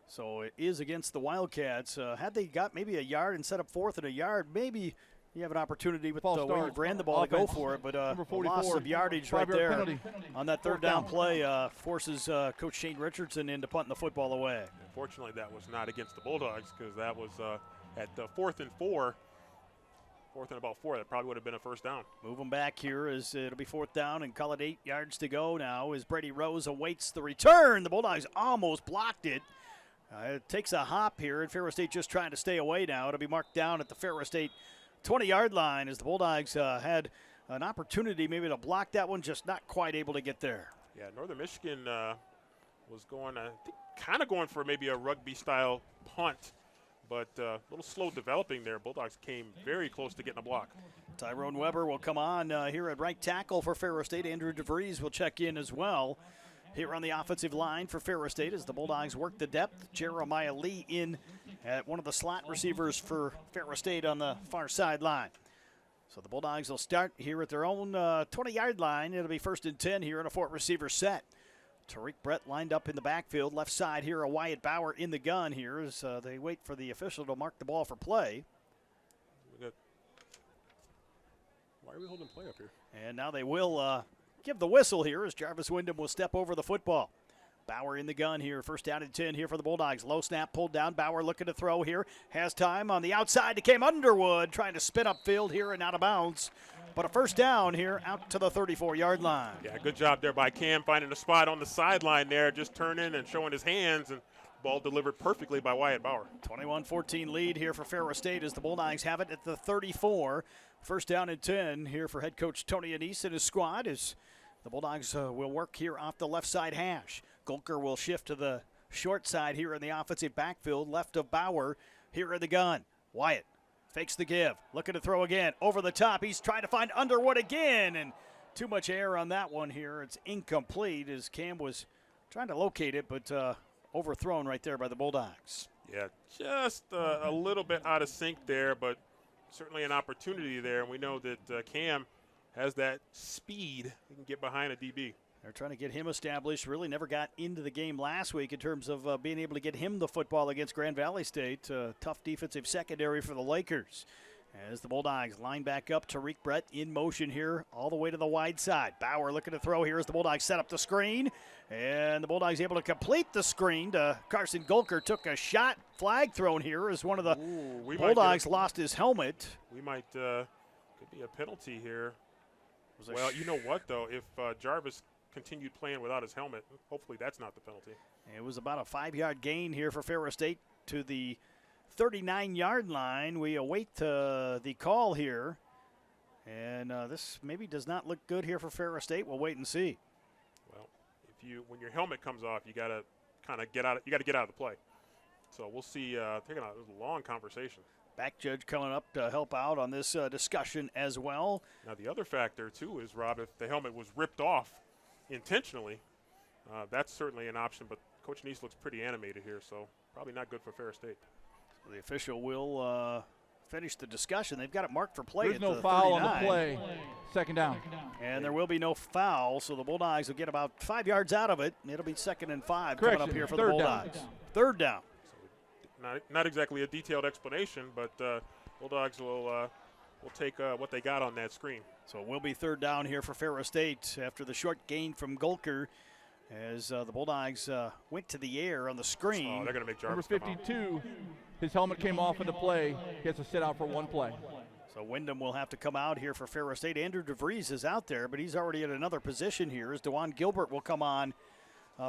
So it is against the Wildcats. Had they got maybe a yard and set up 4th and a yard, maybe you have an opportunity with the way you ran the ball to go for it. But a loss of yardage right there penalty on that 3rd down play forces Coach Shane Richardson into punting the football away. Unfortunately, that was not against the Bulldogs, because that was at the 4th and 4. 4th and about 4. That probably would have been a first down. Move them back here as it'll be 4th down and call it 8 yards to go now as Brady Rose awaits the return. The Bulldogs almost blocked it. It takes a hop here, and Ferris State just trying to stay away now. It'll be marked down at the Ferris State 20-yard line as the Bulldogs had an opportunity maybe to block that one, just not quite able to get there. Yeah, Northern Michigan was going, I think, kind of going for maybe a rugby-style punt, but a little slow developing there. Bulldogs came very close to getting a block. Tyrone Weber will come on here at right tackle for Ferris State. Andrew DeVries will check in as well here on the offensive line for Ferris State as the Bulldogs work the depth. Jeremiah Lee in at one of the slot receivers for Ferris State on the far sideline. So the Bulldogs will start here at their own 20-yard line. It'll be 1st and 10 here in a 4 receiver set. Tariq Brett lined up in the backfield. Left side here, a Wyatt Bauer in the gun here as they wait for the official to mark the ball for play. Why are we holding play up here? And now they will give the whistle here as Jarvis Wyndham will step over the football. Bauer in the gun here. 1st down and 10 here for the Bulldogs. Low snap pulled down. Bauer looking to throw here. Has time on the outside to Cam Underwood trying to spin upfield here and out of bounds. but a first down here out to the 34-yard line. Yeah, good job there by Cam finding a spot on the sideline there, just turning and showing his hands, and ball delivered perfectly by Wyatt Bauer. 21-14 lead here for Ferris State as the Bulldogs have it at the 34. First down and 10 here for head coach Tony Anise and his squad as the Bulldogs will work here off the left side hash. Golker will shift to the short side here in the offensive backfield, left of Bauer here in the gun. Wyatt fakes the give, looking to throw again. Over the top, he's trying to find Underwood again, and too much air on that one here. It's incomplete as Cam was trying to locate it, but overthrown right there by the Bulldogs. Yeah, just a little bit out of sync there, but certainly an opportunity there. And we know that Cam has that speed. He can get behind a DB. They're trying to get him established. Really never got into the game last week in terms of being able to get him the football against Grand Valley State. Tough defensive secondary for the Lakers. As the Bulldogs line back up, Tariq Brett in motion here all the way to the wide side. Bauer looking to throw here as the Bulldogs set up the screen. And the Bulldogs able to complete the screen to Carson Golker. Took a shot, flag thrown here as one of the Bulldogs lost his helmet. We might, could be a penalty here. Well, you know what, though? If Jarvis continued playing without his helmet, hopefully that's not the penalty. It was about a 5-yard gain here for Ferris State to the 39-yard line. We await the call here, and this maybe does not look good here for Ferris State. We'll wait and see. Well, when your helmet comes off, you got to kind of get out. You got to get out of the play. So we'll see. Taking a long conversation. Back judge coming up to help out on this discussion as well. Now the other factor too is, Rob, if the helmet was ripped off intentionally, that's certainly an option. But Coach Neese looks pretty animated here, so probably not good for Ferris State. The official will finish the discussion. They've got it marked for play. There's at no the foul 39. on the play. Second down. And there will be no foul, so the Bulldogs will get about 5 yards out of it. It'll be 2nd and 5 coming up here for the Bulldogs. Third down. So not exactly a detailed explanation, but Bulldogs will take what they got on that screen. So it will be third down here for Ferris State after the short gain from Golker as the Bulldogs went to the air on the screen. Oh, they're going to make Jarvis Number 52, his helmet came off of the play. He has to sit out for one play. So Wyndham will have to come out here for Ferris State. Andrew DeVries is out there, but he's already at another position here as DeJuan Gilbert will come on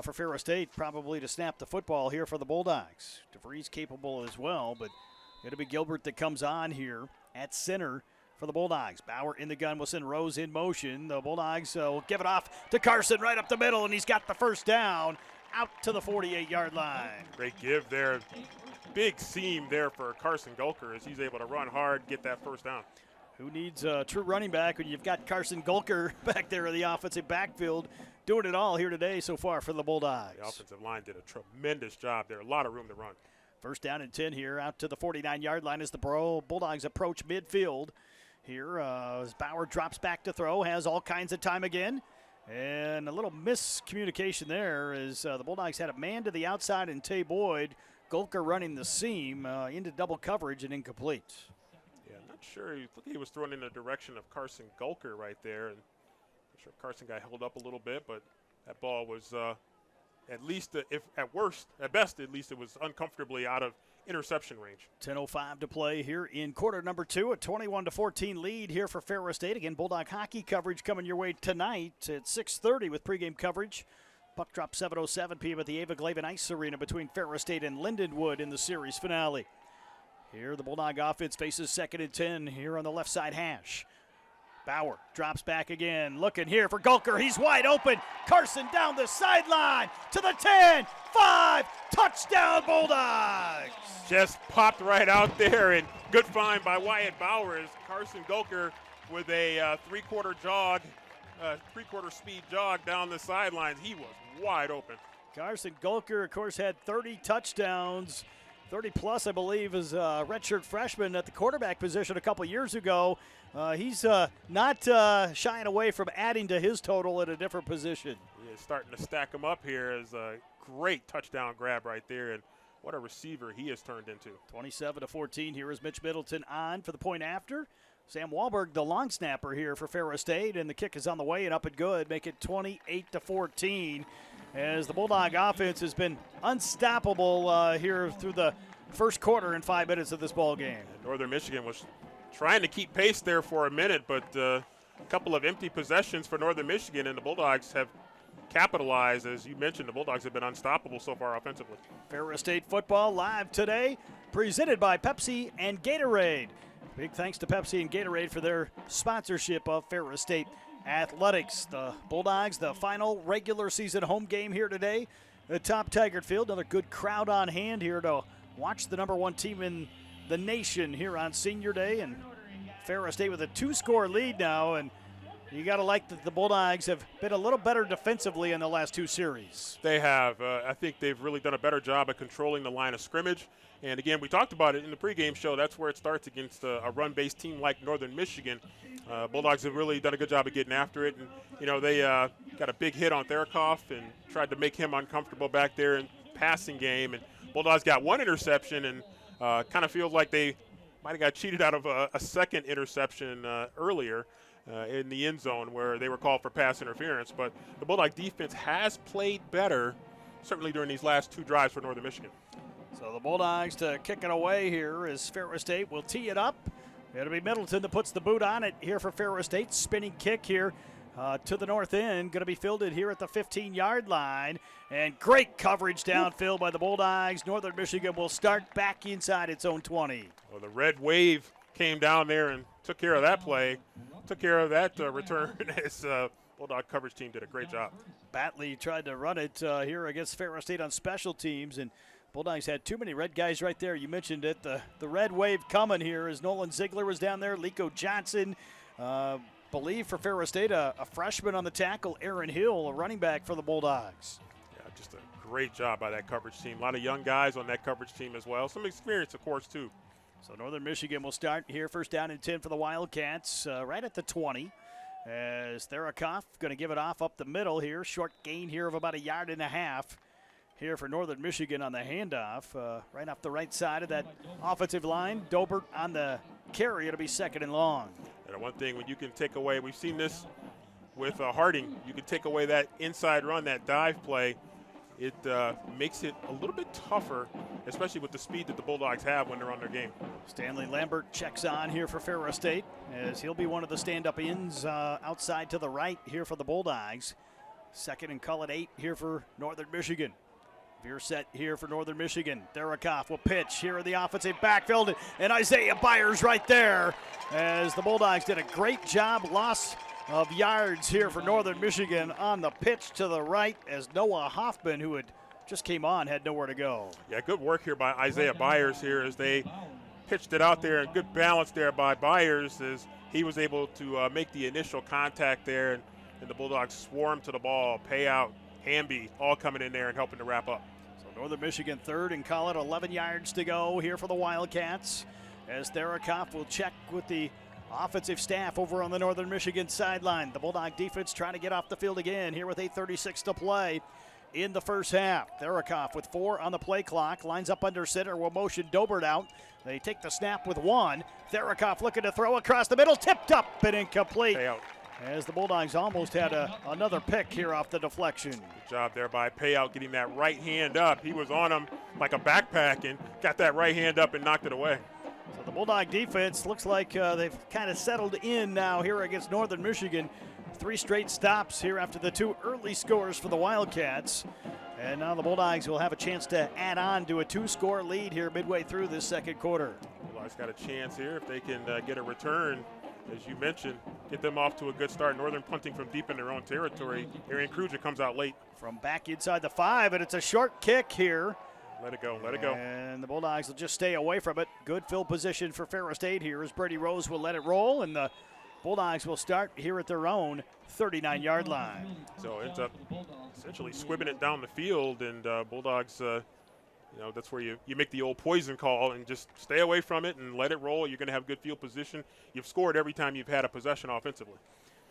for Ferris State, probably to snap the football here for the Bulldogs. DeVries capable as well, but it'll be Gilbert that comes on here at center for the Bulldogs. Bauer in the gun will send Rose in motion. The Bulldogs will give it off to Carson right up the middle, and he's got the first down out to the 48-yard line. Great give there. Big seam there for Carson Golker as he's able to run hard, get that first down. Who needs a true running back when you've got Carson Golker back there in the offensive backfield doing it all here today so far for the Bulldogs. The offensive line did a tremendous job there. A lot of room to run. First down and 10 here out to the 49-yard line as the Bulldogs approach midfield. Here as Bauer drops back to throw, has all kinds of time again. And a little miscommunication there as the Bulldogs had a man to the outside and Tay Boyd. Golker running the seam into double coverage and incomplete. Yeah, not sure. He was thrown in the direction of Carson Golker right there. And I'm sure Carson got held up a little bit, but that ball was at least, if at best, at least it was uncomfortably out of interception range. 10:05 to play here in quarter number 2. A 21-14 lead here for Ferris State. Again, Bulldog hockey coverage coming your way tonight at 6:30 with pregame coverage. Puck drop 7:07 p.m. at the Ava Glavin Ice Arena between Ferris State and Lindenwood in the series finale. Here the Bulldog offense faces 2nd and 10 here on the left side hash. Bauer drops back again, looking here for Golker. He's wide open. Carson down the sideline to the 10, 5, touchdown Bulldogs. Just popped right out there, and good find by Wyatt Bauer as Carson Golker with a three-quarter speed jog down the sidelines. He was wide open. Carson Golker, of course, had 30 touchdowns. 30-plus, I believe, as a redshirt freshman at the quarterback position a couple years ago. He's not shying away from adding to his total at a different position. He is starting to stack him up here as a great touchdown grab right there, and what a receiver he has turned into. 27-14, here is Mitch Middleton on for the point after. Sam Wahlberg, the long snapper here for Ferris State, and the kick is on the way and up and good. Make it 28-14 as the Bulldog offense has been unstoppable here through the first quarter and 5 minutes of this ball game. And Northern Michigan was trying to keep pace there for a minute, but a couple of empty possessions for Northern Michigan, and the Bulldogs have capitalized. As you mentioned, the Bulldogs have been unstoppable so far offensively. Ferris State football live today, presented by Pepsi and Gatorade. Big thanks to Pepsi and Gatorade for their sponsorship of Ferris State athletics. The Bulldogs, the final regular season home game here today at Top Taggart Field. Another good crowd on hand here to watch the #1 team in the nation here on Senior Day. And Ferris State with a 2-score lead now, and you got to like that the Bulldogs have been a little better defensively in the last 2 series. They have. I think they've really done a better job of controlling the line of scrimmage. And again, we talked about it in the pregame show. That's where it starts against a run-based team like Northern Michigan. Bulldogs have really done a good job of getting after it. And, you know, they got a big hit on Therakoff and tried to make him uncomfortable back there in passing game. And Bulldogs got 1 interception and kind of feels like they might have got cheated out of a second interception earlier in the end zone where they were called for pass interference. But the Bulldog defense has played better, certainly during these last 2 drives for Northern Michigan. So the Bulldogs to kick it away here as Ferris State will tee it up. It'll be Middleton that puts the boot on it here for Ferris State. Spinning kick here to the north end. Going to be fielded here at the 15-yard line. And great coverage downfield by the Bulldogs. Northern Michigan will start back inside its own 20. Well, the red wave came down there and took care of that play. Took care of that return as Bulldog coverage team did a great job. Batley tried to run it here against Ferris State on special teams, and Bulldogs had too many red guys right there. You mentioned it, the red wave coming here as Nolan Ziegler was down there, Lico Johnson, believe for Ferris State, a freshman on the tackle, Aaron Hill, a running back for the Bulldogs. Yeah, just a great job by that coverage team. A lot of young guys on that coverage team as well. Some experience, of course, too. So Northern Michigan will start here, first down and 10 for the Wildcats, right at the 20. As Therakoff going to give it off up the middle here. Short gain here of about 1.5 yards here for Northern Michigan on the handoff. Right off the right side of that offensive line. Dobert on the carry. It'll be 2nd and long. And one thing, when you can take away, we've seen this with Harding, you can take away that inside run, that dive play. It makes it a little bit tougher, especially with the speed that the Bulldogs have when they're on their game. Stanley Lambert checks on here for Ferris State, as he'll be one of the stand-up ends outside to the right here for the Bulldogs. 2nd and call it 8 here for Northern Michigan. Veer set here for Northern Michigan. Therakoff will pitch here in the offensive backfield, and Isaiah Byers right there, as the Bulldogs did a great job. Loss of yards here for Northern Michigan on the pitch to the right, as Noah Hoffman, who had just came on, had nowhere to go. Yeah, good work here by Isaiah Byers here as they pitched it out there, and good balance there by Byers as he was able to make the initial contact there, and the Bulldogs swarmed to the ball. Payout, Hamby, all coming in there and helping to wrap up. So Northern Michigan 3rd and call it, 11 yards to go here for the Wildcats, as Therakoff will check with the offensive staff over on the Northern Michigan sideline. The Bulldog defense trying to get off the field again here with 8:36 to play in the first half. Therakoff with 4 on the play clock, lines up under center, will motion Dobert out. They take the snap with 1. Therakoff looking to throw across the middle, tipped up and incomplete. Payout. As the Bulldogs almost had another pick here off the deflection. Good job there by Payout getting that right hand up. He was on him like a backpack and got that right hand up and knocked it away. So the Bulldog defense looks like they've kind of settled in now here against Northern Michigan. 3 straight stops here after the 2 early scores for the Wildcats. And now the Bulldogs will have a chance to add on to a 2-score lead here midway through this second quarter. Bulldogs got a chance here if they can get a return. As you mentioned, get them off to a good start. Northern punting from deep in their own territory. Arian Kruger comes out late. From back inside the 5, and it's a short kick here. Let it go, let it go. And the Bulldogs will just stay away from it. Good field position for Ferris State here as Brady Rose will let it roll, and the Bulldogs will start here at their own 39-yard line. So ends up essentially squibbing it down the field, and Bulldogs, that's where you make the old poison call and just stay away from it and let it roll. You're going to have good field position. You've scored every time you've had a possession offensively.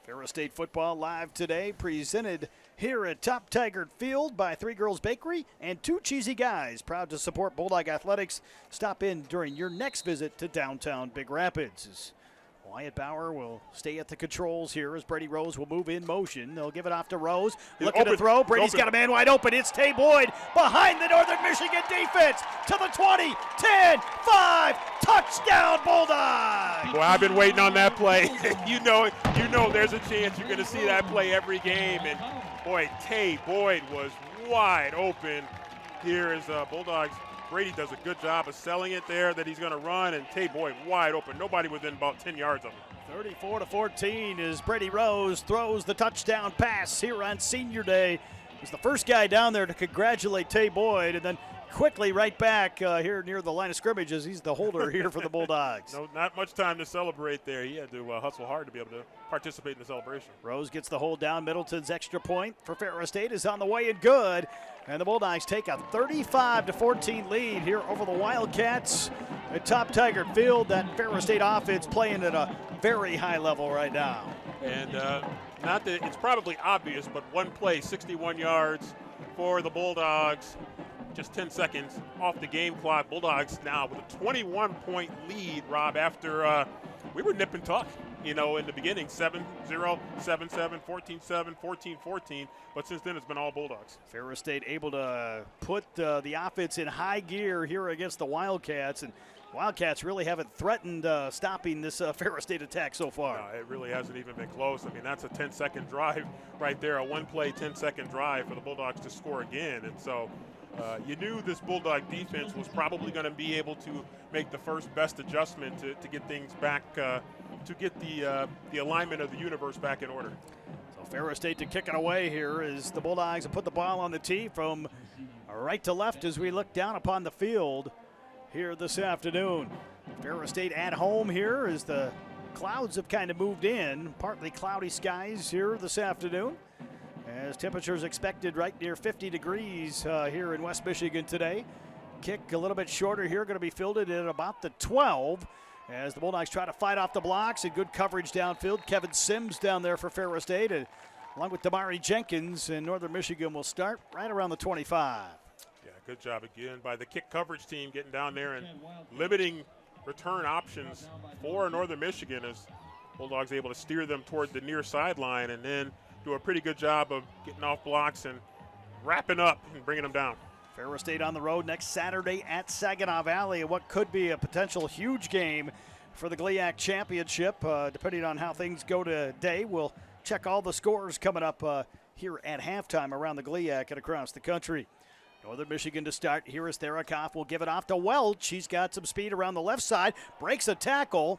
Ferris State football live today, presented here at Top Taggart Field by 3 Girls Bakery and 2 Cheesy Guys. Proud to support Bulldog Athletics. Stop in during your next visit to downtown Big Rapids. Wyatt Bauer will stay at the controls here as Brady Rose will move in motion. They'll give it off to Rose. Looking to throw. Brady's got a man wide open. It's Tay Boyd behind the Northern Michigan defense to the 20, 10, 5. Touchdown Bulldogs! Well, I've been waiting on that play. you know there's a chance you're going to see that play every game. And, boy, Tay Boyd was wide open. Here is Bulldogs. Brady does a good job of selling it there that he's going to run, and Tay Boyd wide open. Nobody within about 10 yards of him. 34-14 as Brady Rose throws the touchdown pass here on Senior Day. He's the first guy down there to congratulate Tay Boyd, and then quickly right back here near the line of scrimmage as he's the holder here for the Bulldogs. No, not much time to celebrate there. He had to hustle hard to be able to participate in the celebration. Rose gets the hold down. Middleton's extra point for Ferris State is on the way and good. And the Bulldogs take a 35-14 lead here over the Wildcats at Top Tiger Field. That Ferris State offense playing at a very high level right now. And not that it's probably obvious, but one play, 61 yards for the Bulldogs. Just 10 seconds off the game clock. Bulldogs now with a 21-point lead, Rob, after we were nip and tuck, in the beginning, 7-0, 7-7, 14-7, 14-14. But since then, it's been all Bulldogs. Ferris State able to put the offense in high gear here against the Wildcats. And Wildcats really haven't threatened stopping this Ferris State attack so far. No, it really hasn't even been close. I mean, that's a 10-second drive right there, a one-play 10-second drive for the Bulldogs to score again. And so you knew this Bulldog defense was probably going to be able to make the first best adjustment to get things back, to get the alignment of the universe back in order. So Ferris State to kick it away here as the Bulldogs have put the ball on the tee from right to left as we look down upon the field here this afternoon. Ferris State at home here as the clouds have kind of moved in. Partly cloudy skies here this afternoon, as temperatures expected right near 50 degrees here in West Michigan today. Kick a little bit shorter here, going to be fielded at about the 12 as the Bulldogs try to fight off the blocks and good coverage downfield. Kevin Sims down there for Ferris State, and along with Damari Jenkins, and Northern Michigan will start right around the 25. Yeah, good job again by the kick coverage team getting down there and limiting return options for Northern Michigan as Bulldogs able to steer them toward the near sideline and then do a pretty good job of getting off blocks and wrapping up and bringing them down. Ferris State on the road next Saturday at Saginaw Valley, what could be a potential huge game for the GLIAC championship. Depending on how things go today, we'll check all the scores coming up here at halftime around the GLIAC and across the country. Northern Michigan to start. Here is Therakoff. Will give it off to Welch. He's got some speed around the left side. Breaks a tackle.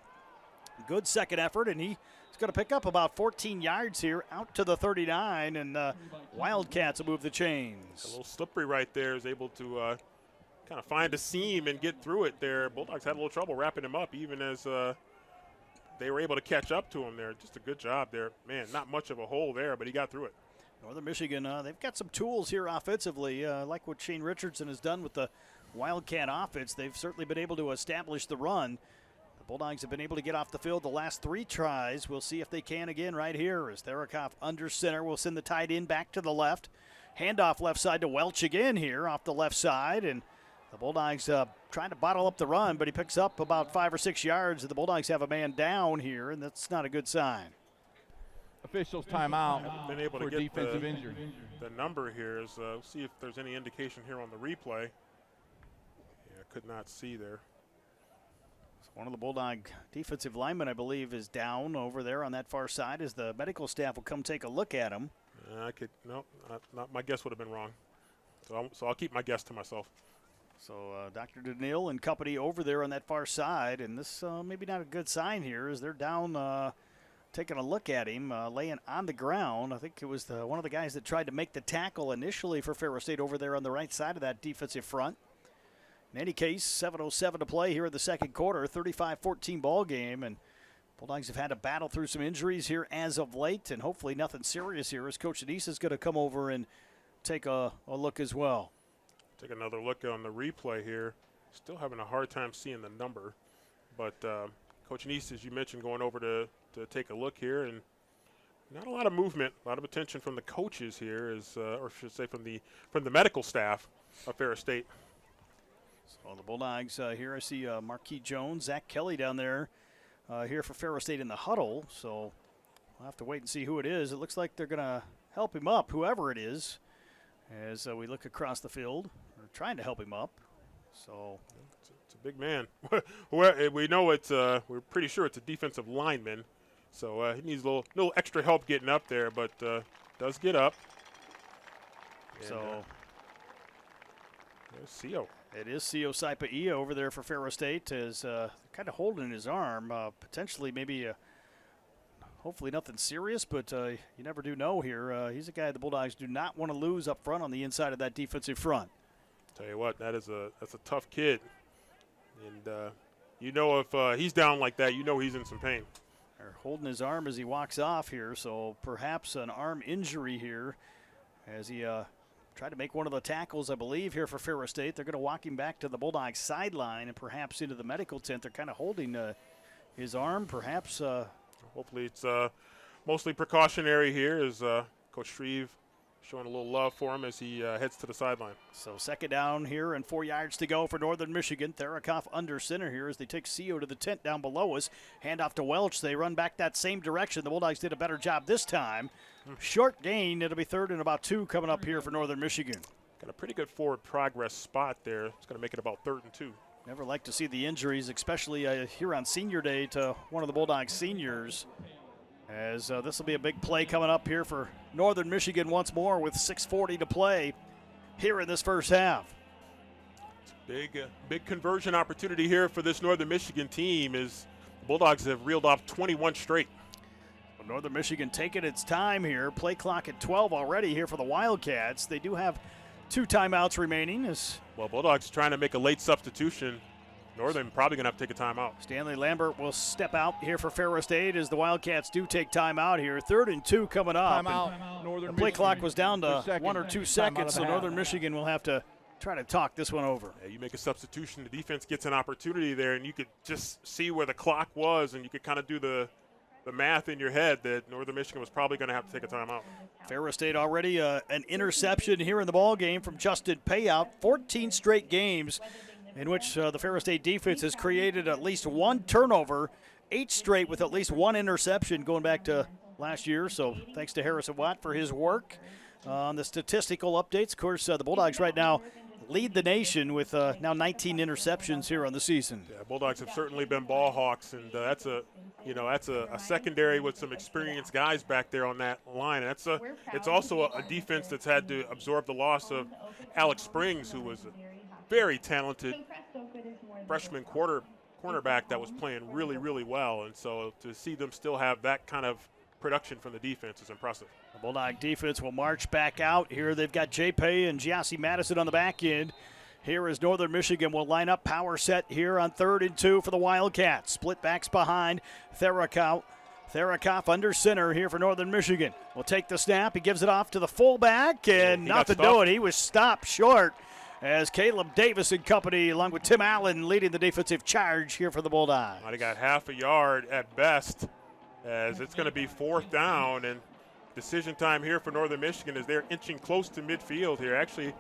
Good second effort, and he's going to pick up about 14 yards here out to the 39, and Wildcats will move the chains. A little slippery right there. Is able to kind of find a seam and get through it there. Bulldogs had a little trouble wrapping him up even as they were able to catch up to him there. Just a good job there. Man, not much of a hole there, but he got through it. Northern Michigan, they've got some tools here offensively, like what Shane Richardson has done with the Wildcat offense. They've certainly been able to establish the run. The Bulldogs have been able to get off the field the last 3 tries. We'll see if they can again right here as Therakoff under center. We'll send the tight end back to the left. Handoff left side to Welch again here off the left side. And the Bulldogs trying to bottle up the run, but he picks up about 5 or 6 yards. The Bulldogs have a man down here, and that's not a good sign. Officials timeout been able to for get defensive injury. The number here is, see if there's any indication here on the replay. Yeah, could not see there. So one of the Bulldog defensive linemen, I believe, is down over there on that far side as the medical staff will come take a look at him. Not my guess would have been wrong. So I'll keep my guess to myself. So Dr. Daniil and company over there on that far side, and this maybe not a good sign here as they're down taking a look at him, laying on the ground. I think it was one of the guys that tried to make the tackle initially for Ferris State over there on the right side of that defensive front. In any case, 7:07 to play here in the second quarter, 35-14 ball game, and Bulldogs have had to battle through some injuries here as of late, and hopefully nothing serious here as Coach Anise is going to come over and take a look as well. Take another look on the replay here. Still having a hard time seeing the number, but Coach Anise, as you mentioned, going over to take a look here, and not a lot of movement, a lot of attention from the coaches here, or should say from the medical staff of Ferris State. So the Bulldogs here, I see Marquis Jones, Zach Kelly down there here for Ferris State in the huddle, so we'll have to wait and see who it is. It looks like they're going to help him up, whoever it is, as we look across the field. They're trying to help him up. So it's a big man. We know it's we're pretty sure it's a defensive lineman, so he needs a little extra help getting up there, but does get up. And, so there's Co. It is Co Saipaia over there for Ferris State, is kind of holding his arm, potentially maybe hopefully nothing serious, but you never do know here. He's a guy the Bulldogs do not want to lose up front on the inside of that defensive front. Tell you what, that's a tough kid, and you know if he's down like that, you know he's in some pain. They're holding his arm as he walks off here, so perhaps an arm injury here as he tried to make one of the tackles, I believe, here for Ferris State. They're going to walk him back to the Bulldogs sideline and perhaps into the medical tent. They're kind of holding his arm, perhaps. Hopefully it's mostly precautionary here as Coach Shreve showing a little love for him as he heads to the sideline. So second down here and 4 yards to go for Northern Michigan. Therakoff under center here as they take CO to the tent down below us. Hand off to Welch. They run back that same direction. The Bulldogs did a better job this time. Short gain. It'll be 3rd and about 2 coming up here for Northern Michigan. Got a pretty good forward progress spot there. It's going to make it about 3rd and 2. Never like to see the injuries, especially here on Senior Day to one of the Bulldogs seniors. As this will be a big play coming up here for Northern Michigan once more with 6:40 to play here in this first half. Big conversion opportunity here for this Northern Michigan team as the Bulldogs have reeled off 21 straight. Well, Northern Michigan taking its time here. Play clock at 12 already here for the Wildcats. They do have 2 timeouts remaining. Well, Bulldogs trying to make a late substitution. Northern probably going to have to take a timeout. Stanley Lambert will step out here for Ferris State as the Wildcats do take timeout here. 3rd and 2 coming up. Timeout. Northern The play Michigan. clock was down to 2 1 or 2 Timeout seconds, of so the half. Northern Michigan will have to try to talk this one over. Yeah, you make a substitution, the defense gets an opportunity there, and you could just see where the clock was, and you could kind of do the math in your head that Northern Michigan was probably going to have to take a timeout. Ferris State already an interception here in the ball game from Justin Payout. 14 straight games in which the Ferris State defense has created at least 1 turnover, 8 straight with at least 1 interception going back to last year. So thanks to Harrison Watt for his work on the statistical updates. Of course, the Bulldogs right now lead the nation with now 19 interceptions here on the season. Yeah, Bulldogs have certainly been ball hawks, and that's a secondary with some experienced guys back there on that line. And it's also a defense that's had to absorb the loss of Alex Springs, who was a very talented freshman cornerback that was playing really, really well. And so to see them still have that kind of production from the defense is impressive. The Bulldog defense will march back out. Here they've got J-Pay and Giassi Madison on the back end. Here is Northern Michigan will line up power set here on 3rd and 2 for the Wildcats. Split backs behind Therakoff under center here for Northern Michigan. Will take the snap. He gives it off to the fullback, and nothing doing. He was stopped short as Caleb Davis and company, along with Tim Allen, leading the defensive charge here for the Bulldogs. Might have got half a yard at best, as it's going to be 4th down, and decision time here for Northern Michigan as they're inching close to midfield here. Actually,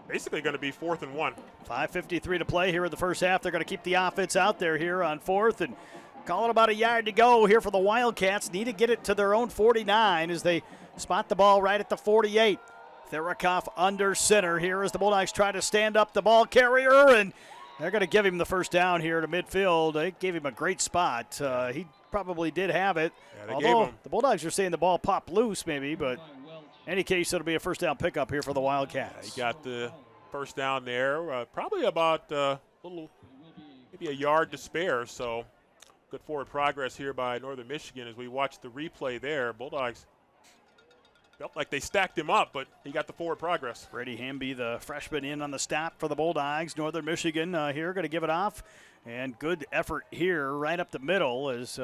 basically going to be 4th and 1. 5:53 to play here in the first half. They're going to keep the offense out there here on 4th and call it about a yard to go here for the Wildcats. Need to get it to their own 49 as they spot the ball right at the 48. Therakoff under center here as the Bulldogs try to stand up the ball carrier, and they're going to give him the first down here to midfield. They gave him a great spot. He probably did have it. Yeah, although the Bulldogs are saying the ball popped loose maybe, but in any case, it'll be a first down pickup here for the Wildcats. He got the first down there, probably about maybe a yard to spare. So good forward progress here by Northern Michigan as we watch the replay there. Bulldogs felt like they stacked him up, but he got the forward progress. Brady Hamby, the freshman, in on the stop for the Bulldogs. Northern Michigan here going to give it off. And good effort here right up the middle as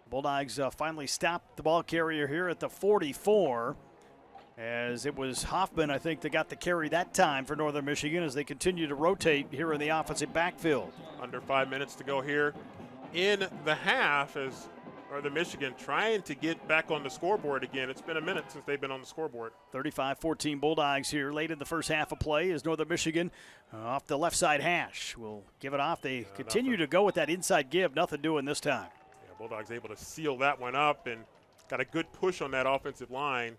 Bulldogs finally stopped the ball carrier here at the 44. As it was Hoffman, I think, that got the carry that time for Northern Michigan as they continue to rotate here in the offensive backfield. Under 5 minutes to go here in the half as Northern Michigan trying to get back on the scoreboard again. It's been a minute since they've been on the scoreboard. 35-14 Bulldogs here late in the first half of play as Northern Michigan off the left side hash will give it off. They continue to go with that inside give. Nothing doing this time. Bulldogs able to seal that one up and got a good push on that offensive line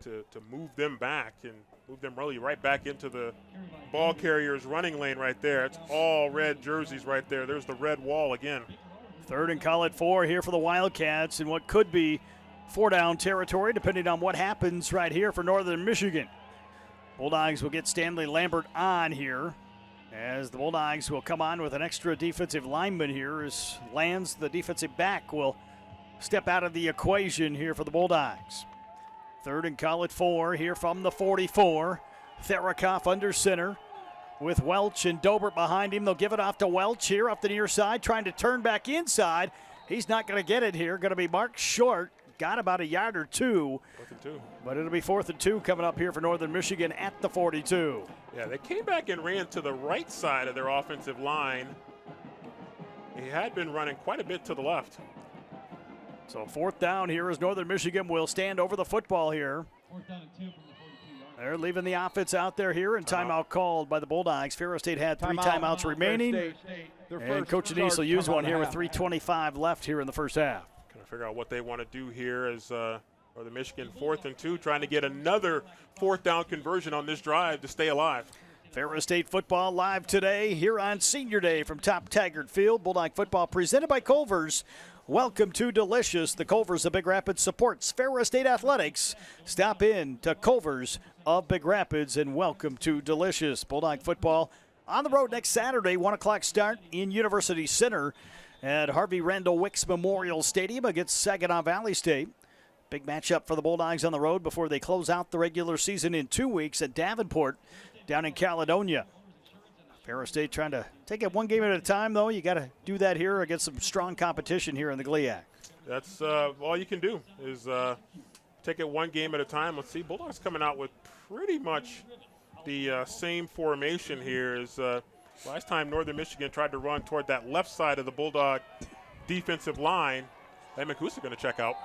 to move them back and move them really right back into the ball carrier's running lane right there. It's all red jerseys right there. There's the red wall again. 3rd and call it 4 here for the Wildcats in what could be 4-down territory, depending on what happens right here for Northern Michigan. Bulldogs will get Stanley Lambert on here, as the Bulldogs will come on with an extra defensive lineman here, as Lands, the defensive back, will step out of the equation here for the Bulldogs. 3rd and call it 4 here from the 44. Therikoff under center with Welch and Dobert behind him. They'll give it off to Welch here off the near side, trying to turn back inside. He's not going to get it here. Going to be marked short. Got about a yard or two. 4th and 2. But it'll be 4th and 2 coming up here for Northern Michigan at the 42. Yeah, they came back and ran to the right side of their offensive line. He had been running quite a bit to the left. So 4th down here as Northern Michigan will stand over the football here. 4th down and 2 from the 42-yard. They're leaving the offense out there here, and timeout called by the Bulldogs. Ferris State had 3 timeouts remaining, and Coach Denise will use one here with 3:25 left here in the first half. Trying to figure out what they want to do here as Northern Michigan 4th and 2, trying to get another 4th down conversion on this drive to stay alive. Ferris State football live today here on Senior Day from Top Taggart Field. Bulldog football presented by Culver's. Welcome to Delicious. The Culver's of Big Rapids supports Ferris State Athletics. Stop in to Culver's of Big Rapids and welcome to Delicious. Bulldog football on the road next Saturday, 1 o'clock start in University Center at Harvey Randall Wicks Memorial Stadium against Saginaw Valley State. Big matchup for the Bulldogs on the road before they close out the regular season in 2 weeks at Davenport down in Caledonia. Ferris State trying to take it one game at a time, though. You got to do that here against some strong competition here in the GLIAC. That's all you can do is take it one game at a time. Let's see, Bulldogs coming out with pretty much the same formation here as last time Northern Michigan tried to run toward that left side of the Bulldog defensive line. Lamancusa going to check out.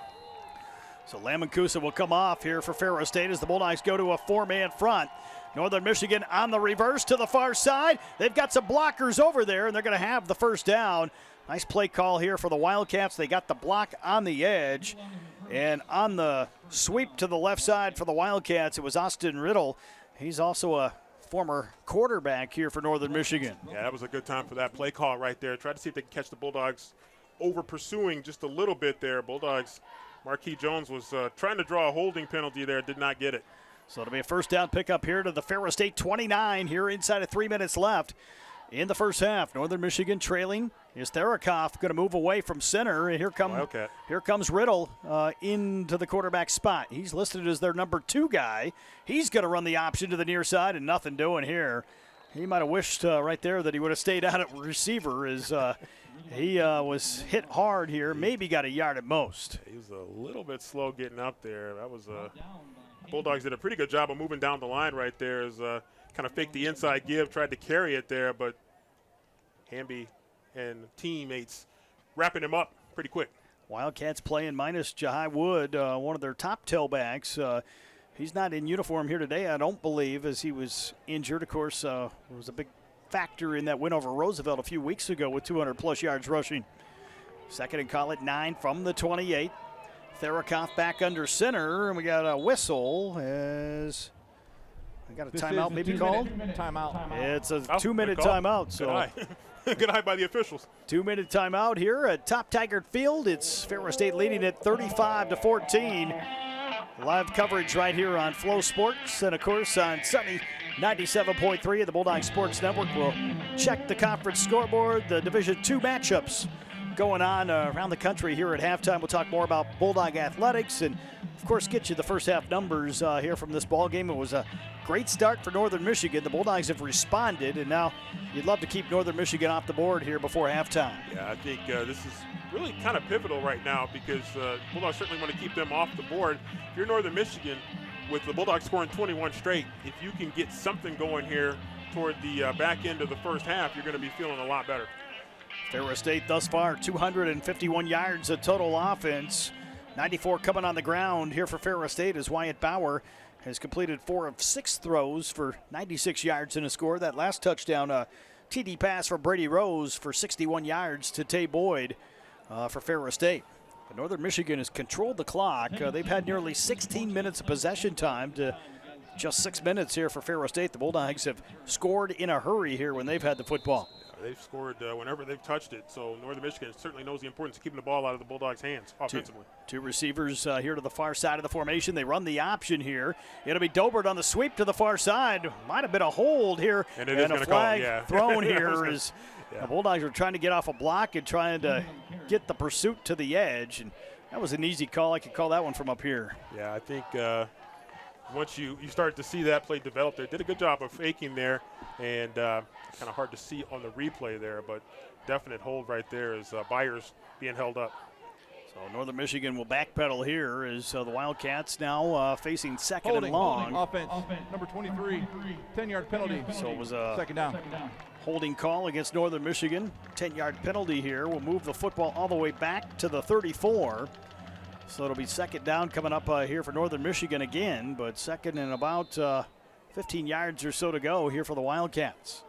So Lamancusa will come off here for Ferris State as the Bulldogs go to a 4-man front. Northern Michigan on the reverse to the far side. They've got some blockers over there, and they're going to have the first down. Nice play call here for the Wildcats. They got the block on the edge. And on the sweep to the left side for the Wildcats, it was Austin Riddle. He's also a former quarterback here for Northern Michigan. Yeah, that was a good time for that play call right there. Try to see if they can catch the Bulldogs over pursuing just a little bit there. Bulldogs, Marquis Jones was trying to draw a holding penalty there, did not get it. So it'll be a first down pickup here to the Ferris State 29 here inside of 3 minutes left in the first half. Northern Michigan trailing. Is Therikoff going to move away from center? And here comes Riddle into the quarterback spot. He's listed as their number 2 guy. He's going to run the option to the near side and nothing doing here. He might have wished right there that he would have stayed out at receiver as he was hit hard here. Maybe got a yard at most. He was a little bit slow getting up there. That was Bulldogs did a pretty good job of moving down the line right there as kind of faked the inside give, tried to carry it there, but Hamby and teammates wrapping him up pretty quick. Wildcats playing minus Jahai Wood, one of their top tailbacks. He's not in uniform here today, I don't believe, as he was injured. Of course, was a big factor in that win over Roosevelt a few weeks ago with 200-plus yards rushing. 2nd and call it 9 from the 28. Therikoff back under center, and we got a whistle as we got a timeout maybe called. Timeout. It's a 2-minute timeout. So good eye. Good eye by the officials. 2-minute timeout here at Top Taggart Field. It's Ferris State leading it 35-14. Live coverage right here on Flow Sports, and of course on Sunny 97.3 of the Bulldog Sports Network. We'll check the conference scoreboard, the Division II matchups going on around the country here at halftime. We'll talk more about Bulldog athletics and, of course, get you the first half numbers here from this ball game. It was a great start for Northern Michigan. The Bulldogs have responded, and now you'd love to keep Northern Michigan off the board here before halftime. Yeah, I think this is really kind of pivotal right now because Bulldogs certainly want to keep them off the board. If you're Northern Michigan, with the Bulldogs scoring 21 straight, if you can get something going here toward the back end of the first half, you're going to be feeling a lot better. Ferris State thus far, 251 yards of total offense. 94 coming on the ground here for Ferris State as Wyatt Bauer has completed 4 of 6 throws for 96 yards in a score. That last touchdown, TD pass for Brady Rose for 61 yards to Tay Boyd for Ferris State. But Northern Michigan has controlled the clock. They've had nearly 16 minutes of possession time to just 6 minutes here for Ferris State. The Bulldogs have scored in a hurry here when they've had the football. They've scored whenever they've touched it, so Northern Michigan certainly knows the importance of keeping the ball out of the Bulldogs' hands offensively. Two receivers here to the far side of the formation. They run the option here. It'll be Dobert on the sweep to the far side. Might have been a hold here, and a flag thrown here as the Bulldogs were trying to get off a block and trying to get the pursuit to the edge, and that was an easy call. I could call that one from up here. Yeah, I think once you start to see that play develop, they did a good job of faking there, and kind of hard to see on the replay there, but definite hold right there as Byers being held up. So Northern Michigan will backpedal here as the Wildcats now facing second and long. Offense, number 23, 10-yard penalty. So it was a second down. Holding call against Northern Michigan. 10-yard penalty here will move the football all the way back to the 34. So it'll be second down coming up here for Northern Michigan again, but second and about 15 yards or so to go here for the Wildcats.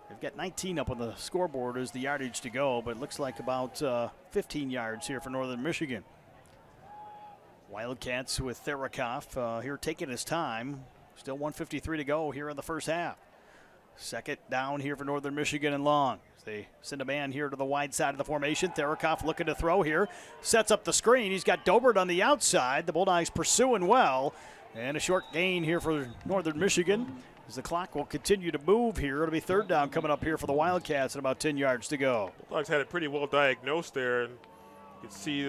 They've got 19 up on the scoreboard as the yardage to go, but it looks like about 15 yards here for Northern Michigan. Wildcats with Therakoff here taking his time. Still 1:53 to go here in the first half. Second down here for Northern Michigan and long. They send a man here to the wide side of the formation. Therakoff looking to throw here. Sets up the screen. He's got Dobert on the outside. The Bulldogs pursuing well. And a short gain here for Northern Michigan as the clock will continue to move here. It'll be third down coming up here for the Wildcats and about 10 yards to go. Bulldogs had it pretty well diagnosed there. And you can see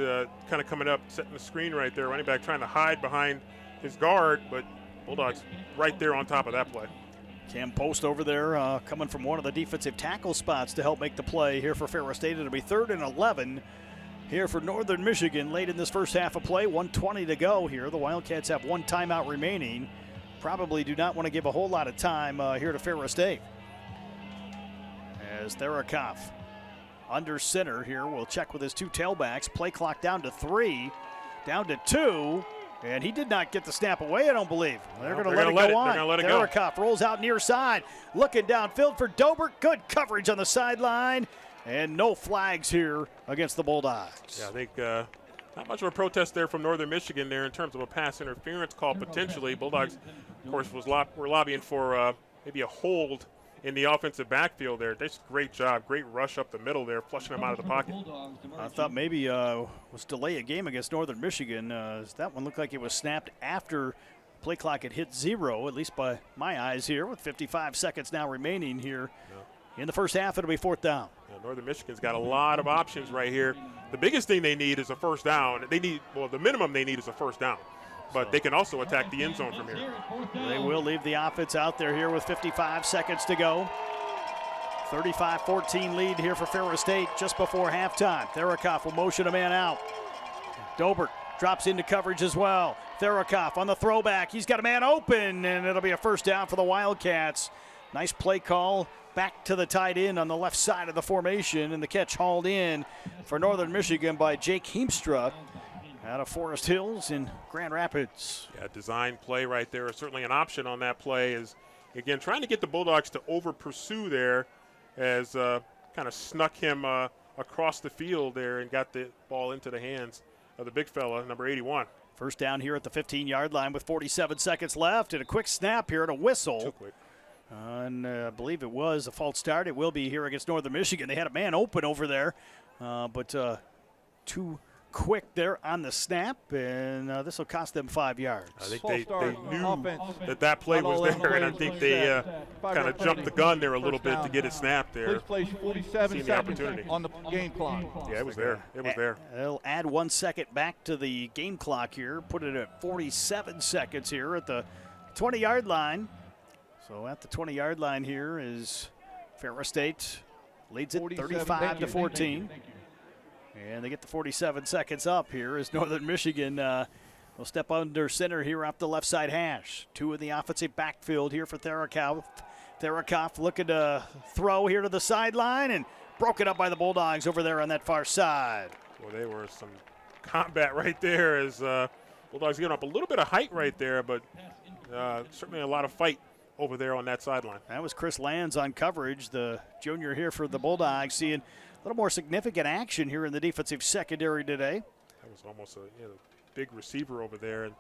kind of coming up, setting the screen right there. Running back trying to hide behind his guard, but Bulldogs right there on top of that play. Cam Post over there coming from one of the defensive tackle spots to help make the play here for Ferris State. It'll be 3rd and 11 here for Northern Michigan late in this first half of play. 1:20 to go here. The Wildcats have one timeout remaining. Probably do not want to give a whole lot of time here to Ferris State. As Therakoff under center here will check with his two tailbacks. Play clock down to 3, down to 2. And he did not get the snap away, I don't believe. They're going to let it go on. They're going to let it go. Therakoff rolls out near side. Looking downfield for Dobert. Good coverage on the sideline. And no flags here against the Bulldogs. Yeah, I think not much of a protest there from Northern Michigan there in terms of a pass interference call potentially. Bulldogs, of course, were lobbying for maybe a hold in the offensive backfield there. That's a great job. Great rush up the middle there, flushing him out of the pocket. I thought maybe was delay a game against Northern Michigan. That one looked like it was snapped after play clock had hit 0, at least by my eyes here, with 55 seconds now remaining here. In the first half, it'll be 4th down. Yeah, Northern Michigan's got a lot of options right here. The biggest thing they need is a first down. The minimum they need is a first down. But they can also attack the end zone from here. They will leave the offense out there here with 55 seconds to go. 35-14 lead here for Ferris State just before halftime. Therakoff will motion a man out. Dobert drops into coverage as well. Therakoff on the throwback. He's got a man open, and it'll be a first down for the Wildcats. Nice play call back to the tight end on the left side of the formation, and the catch hauled in for Northern Michigan by Jake Heemstra out of Forest Hills in Grand Rapids. Yeah, design play right there. Certainly an option on that play is, again, trying to get the Bulldogs to over-pursue there as kind of snuck him across the field there and got the ball into the hands of the big fella, number 81. First down here at the 15-yard line with 47 seconds left, and a quick snap here and a whistle. Too quick. And I believe it was a false start. It will be here against Northern Michigan. They had a man open over there, but too quick there on the snap, and this will cost them 5 yards. I think they knew that play was there, and I think they kind of jumped the gun there a little bit to get it snapped there. Please place 47 seconds on the game clock. Yeah, it was there. It was there. They'll add 1 second back to the game clock here, put it at 47 seconds here at the 20-yard line. So at the 20-yard line here is Ferris State leads it 35-14. And they get the 47 seconds up here as Northern Michigan will step under center here off the left side hash. 2 in the offensive backfield here for Therakoff. Therakoff looking to throw here to the sideline and broken up by the Bulldogs over there on that far side. Well, they were some combat right there as Bulldogs getting up a little bit of height right there, but certainly a lot of fight over there on that sideline. That was Chris Lands on coverage, the junior here for the Bulldogs, seeing a little more significant action here in the defensive secondary today. That was almost a big receiver over there, and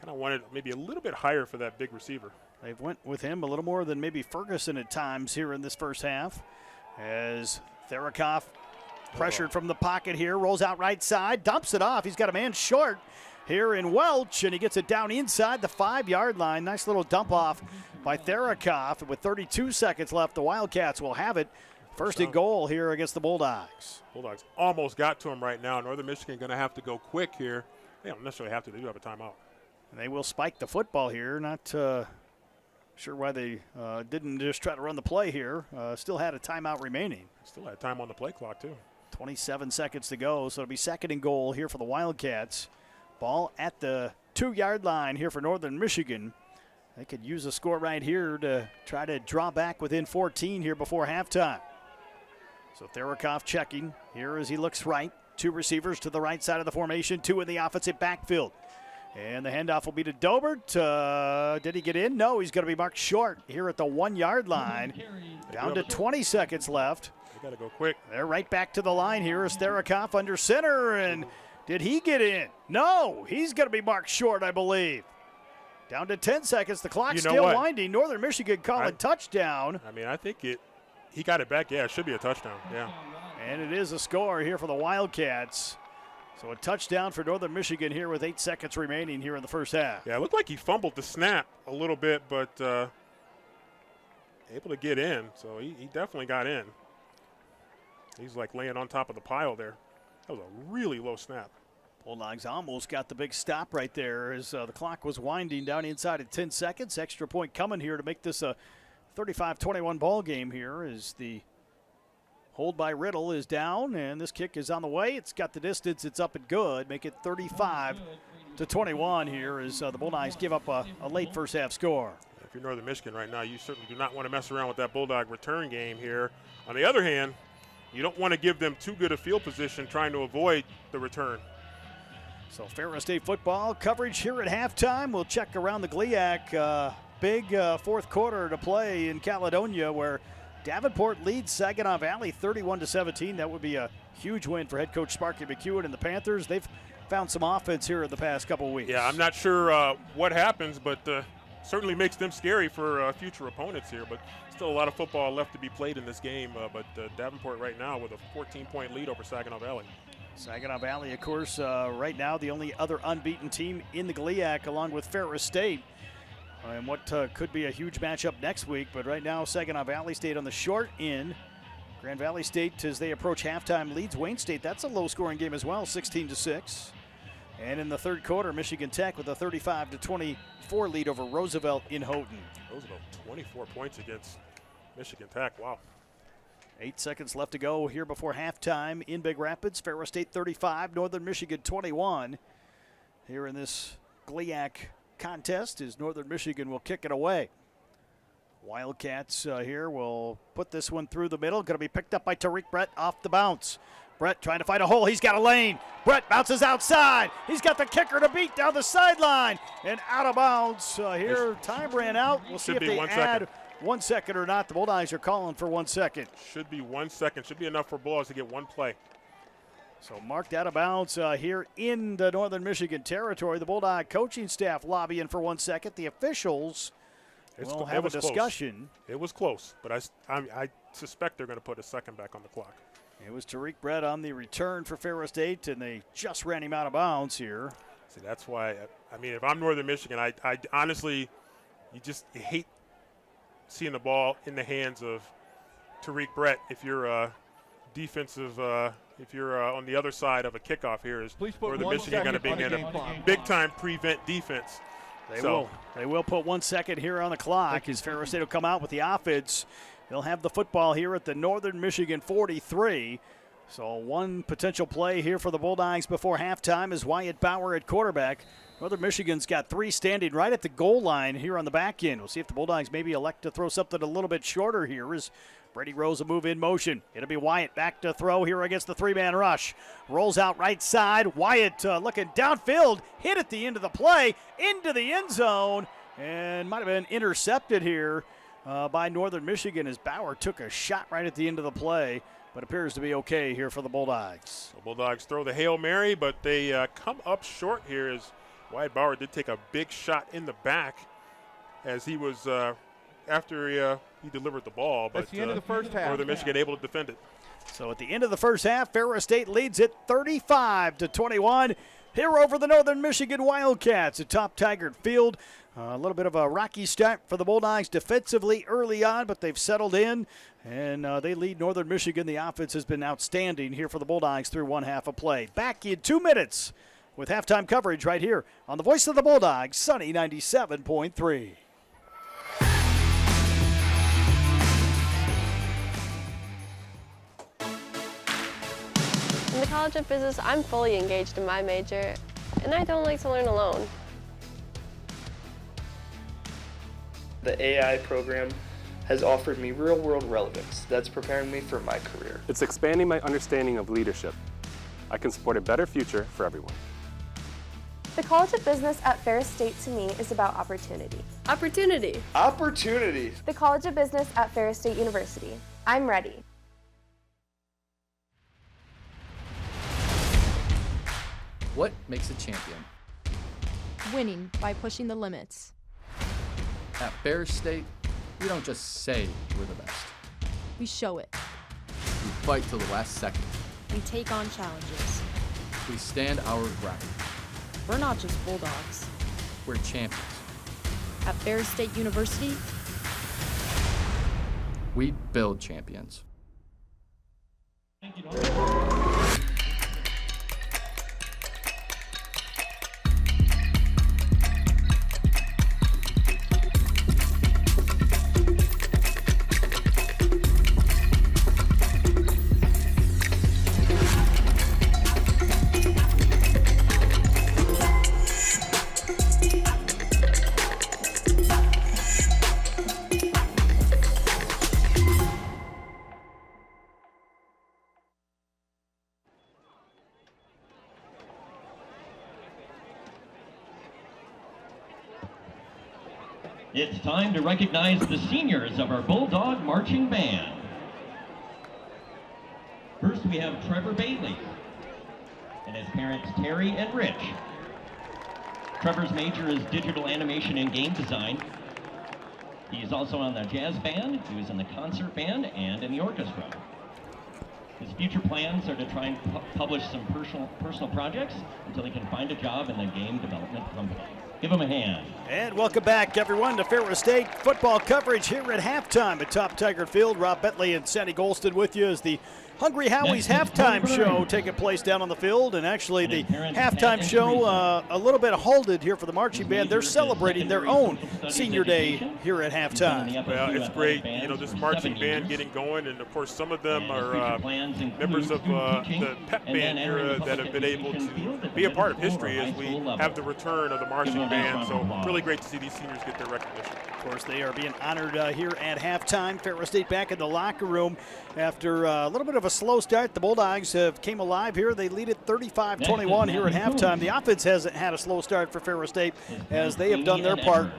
kind of wanted maybe a little bit higher for that big receiver. They've went with him a little more than maybe Ferguson at times here in this first half. As Therakoff pressured from the pocket here, rolls out right side, dumps it off. He's got a man short here in Welch, and he gets it down inside the 5-yard line. Nice little dump off by Therakoff. With 32 seconds left, the Wildcats will have it. First and goal here against the Bulldogs. Bulldogs almost got to him right now. Northern Michigan going to have to go quick here. They don't necessarily have to. They do have a timeout. And they will spike the football here. Not sure why they didn't just try to run the play here. Still had a timeout remaining. Still had time on the play clock, too. 27 seconds to go, so it'll be second and goal here for the Wildcats. Ball at the 2-yard line here for Northern Michigan. They could use a score right here to try to draw back within 14 here before halftime. So Therakoff checking here as he looks right. 2 receivers to the right side of the formation, 2 in the offensive backfield. And the handoff will be to Dobert. Did he get in? No, he's going to be marked short here at the 1-yard line. Down to 20 seconds left. They got to go quick. They're right back to the line here as Therakoff under center. And did he get in? No, he's going to be marked short, I believe. Down to 10 seconds. The clock's still winding. Northern Michigan calling touchdown. I mean, I think he got it back. Yeah, it should be a touchdown. Yeah. And it is a score here for the Wildcats. So a touchdown for Northern Michigan here with 8 seconds remaining here in the first half. Yeah, it looked like he fumbled the snap a little bit, but able to get in. So he definitely got in. He's like laying on top of the pile there. That was a really low snap. Bulldogs almost got the big stop right there as the clock was winding down inside at 10 seconds. Extra point coming here to make this a 35-21 ball game here as the hold by Riddle is down, and this kick is on the way. It's got the distance. It's up and good. Make it 35-21 here as the Bulldogs give up a late first half score. If you're Northern Michigan right now, you certainly do not want to mess around with that Bulldog return game here. On the other hand, you don't want to give them too good a field position trying to avoid the return. So Ferris State football coverage here at halftime. We'll check around the GLIAC. Big fourth quarter to play in Caledonia where Davenport leads Saginaw Valley 31-17. That would be a huge win for head coach Sparky McEwen and the Panthers. They've found some offense here in the past couple weeks. Yeah, I'm not sure what happens, but certainly makes them scary for future opponents here. But still a lot of football left to be played in this game. But Davenport right now with a 14-point lead over Saginaw Valley. Saginaw Valley, of course, right now the only other unbeaten team in the GLIAC along with Ferris State. And what could be a huge matchup next week, but right now Saginaw Valley State on the short end. Grand Valley State, as they approach halftime, leads Wayne State. That's a low-scoring game as well, 16-6. And in the third quarter, Michigan Tech with a 35-24 lead over Roosevelt in Houghton. Roosevelt 24 points against Michigan Tech. Wow. 8 seconds left to go here before halftime in Big Rapids. Ferris State 35, Northern Michigan 21. Here in this GLIAC contest as Northern Michigan will kick it away. Wildcats here will put this one through the middle. Going to be picked up by Tariq Brett off the bounce. Brett trying to find a hole. He's got a lane. Brett bounces outside. He's got the kicker to beat down the sideline. And out of bounds here. Time ran out. We'll see if they add 1 second or not. The Bulldogs are calling for 1 second. Should be 1 second. Should be enough for Bulldogs to get one play. So marked out of bounds here in the Northern Michigan territory. The Bulldog coaching staff lobbying for 1 second. The officials will have a discussion. Close. It was close, but I suspect they're going to put a second back on the clock. It was Tariq Brett on the return for Ferris State, and they just ran him out of bounds here. See, that's why, I mean, if I'm Northern Michigan, I honestly, you hate seeing the ball in the hands of Tariq Brett if you're defensive, if you're on the other side of a kickoff here is where the Michigan going to be in a big-time prevent defense. They will put 1 second here on the clock as Ferris State will come out with the offense. They'll have the football here at the Northern Michigan 43. So one potential play here for the Bulldogs before halftime is Wyatt Bauer at quarterback. Northern Michigan's got 3 standing right at the goal line here on the back end. We'll see if the Bulldogs maybe elect to throw something a little bit shorter here as Brady Rose will move in motion. It'll be Wyatt back to throw here against the 3-man rush. Rolls out right side. Wyatt looking downfield. Hit at the end of the play. Into the end zone. and might have been intercepted here by Northern Michigan as Bauer took a shot right at the end of the play, but appears to be okay here for the Bulldogs. The Bulldogs throw the Hail Mary, but they come up short here as Wyatt Bauer did take a big shot in the back as he was after he delivered the ball. But that's the end of the first half. Northern Michigan able to defend it. So at the end of the first half, Ferris State leads it 35-21 here over the Northern Michigan Wildcats at Top Tiger Field. A little bit of a rocky start for the Bulldogs defensively early on, but they've settled in, and they lead Northern Michigan. The offense has been outstanding here for the Bulldogs through one half of play. Back in 2 minutes with halftime coverage right here on the Voice of the Bulldogs, Sunny 97.3. In the College of Business, I'm fully engaged in my major, and I don't like to learn alone. The AI program has offered me real-world relevance that's preparing me for my career. It's expanding my understanding of leadership. I can support a better future for everyone. The College of Business at Ferris State to me is about opportunity. Opportunity. Opportunity. The College of Business at Ferris State University. I'm ready. What makes a champion? Winning by pushing the limits. At Ferris State, we don't just say we're the best. We show it. We fight till the last second. We take on challenges. We stand our ground. We're not just Bulldogs. We're champions. At Ferris State University, we build champions. Thank you, It's time to recognize the seniors of our Bulldog Marching Band. First, we have Trevor Bailey and his parents Terry and Rich. Trevor's major is digital animation and game design. He is also on the jazz band, he was in the concert band, and in the orchestra. His future plans are to try and publish some personal projects until he can find a job in the game development company. Give him a hand. And welcome back, everyone, to Ferris State football coverage here at halftime at Top Tiger Field. Rob Bentley and Sandy Golston with you as the Hungry Howie's halftime show taking place down on the field. And actually the halftime show a little bit halted here for the marching band. They're celebrating their own senior day here at halftime. Well, it's great, this marching band getting going, and of course some of them are members of the pep band here that have been able to be a part of history as we have the return of the marching band. So really great to see these seniors get their recognition. Of course, they are being honored here at halftime. Ferris State back in the locker room after a little bit of a slow start. The Bulldogs have came alive here. They lead it 35-21 here at halftime. The offense hasn't had a slow start for Ferris State as they have done their part.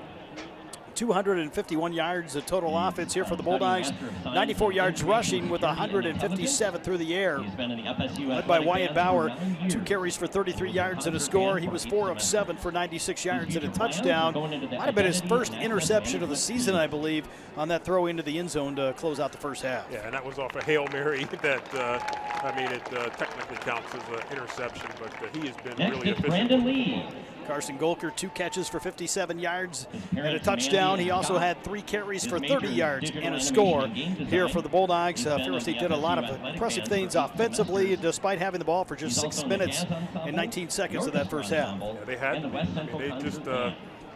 251 yards of total offense here for the Bulldogs. 94 yards rushing with 157 through the air. Led by Wyatt Bauer, 2 carries for 33 yards and a score. He was 4 of 7 for 96 yards and a touchdown. Might have been his first interception of the season, I believe, on that throw into the end zone to close out the first half. Yeah, and that was off a Hail Mary that, it technically counts as an interception, but he has been really efficient. Brandon Lee. Carson Golker, 2 catches for 57 yards and a touchdown. He also had 3 carries for 30 yards and a score here for the Bulldogs. Ferris State did a lot of impressive things offensively, despite having the ball for just 6 minutes and 19 seconds of that first half. Yeah, they had. They just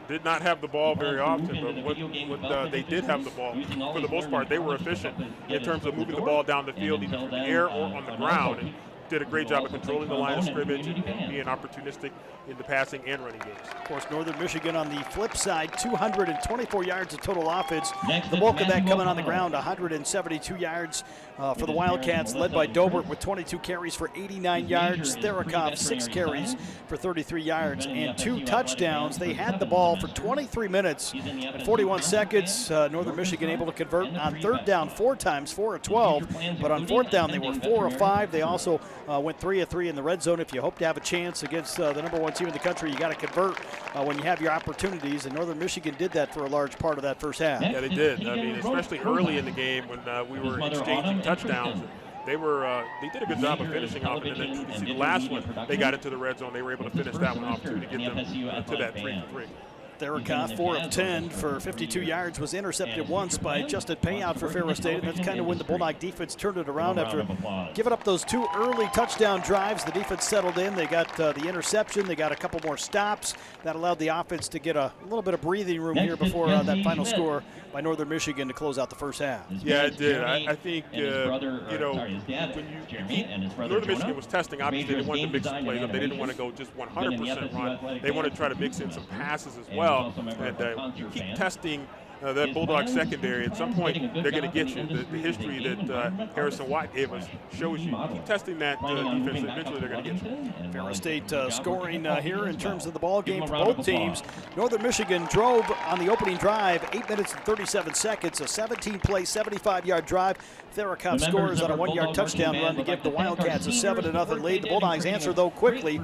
did not have the ball very often, but what they did have the ball, for the most part, they were efficient in terms of moving the ball down the field, either through the air or on the ground. And did a great job of controlling the line of scrimmage and being opportunistic in the passing and running games. Of course, Northern Michigan on the flip side, 224 yards of total offense. The bulk of that coming on the ground, 172 yards for the Wildcats, led by Dobert with 22 carries for 89 yards. Therakoff, 6 carries for 33 yards and 2 touchdowns. They had the ball for 23 minutes and 41 seconds. Northern Michigan able to convert on third down 4 times, 4 of 12. But on fourth down, they were 4 of 5. They also went 3 of 3 in the red zone. If you hope to have a chance against the number 1 team in the country, you got to convert when you have your opportunities. And Northern Michigan did that for a large part of that first half. Yeah, they did. I mean, especially early in the game when we were exchanging touchdowns. They did a good job of finishing off, and then you can see the last one, they got into the red zone. They were able to finish that one off, too, to get them to that 3-for-3. Therakoff, 4 of 10 for 52 yards, was intercepted once by Justin Payout for Ferris State, and that's kind of when the Bulldog defense turned it around after giving up those 2 early touchdown drives. The defense settled in. They got the interception. They got a couple more stops. That allowed the offense to get a little bit of breathing room here before that final score by Northern Michigan to close out the first half. Yeah, it did. I think, when Northern Michigan was testing, obviously they wanted to mix some plays up. They didn't want to go just 100% run. They wanted to try to mix in some passes as well. And you keep testing that Bulldog secondary. At some point, they're going to get you. The history that Harrison Watt gave us shows you. Keep testing that defense, and eventually they're going to get you. Ferris State scoring here in terms of the ball game for both teams. Northern Michigan drove on the opening drive, 8 minutes and 37 seconds, a 17-play, 75-yard drive. Therakoff scores on a 1-yard touchdown run to give the Wildcats a 7-0 lead. The Bulldogs answer, though, quickly.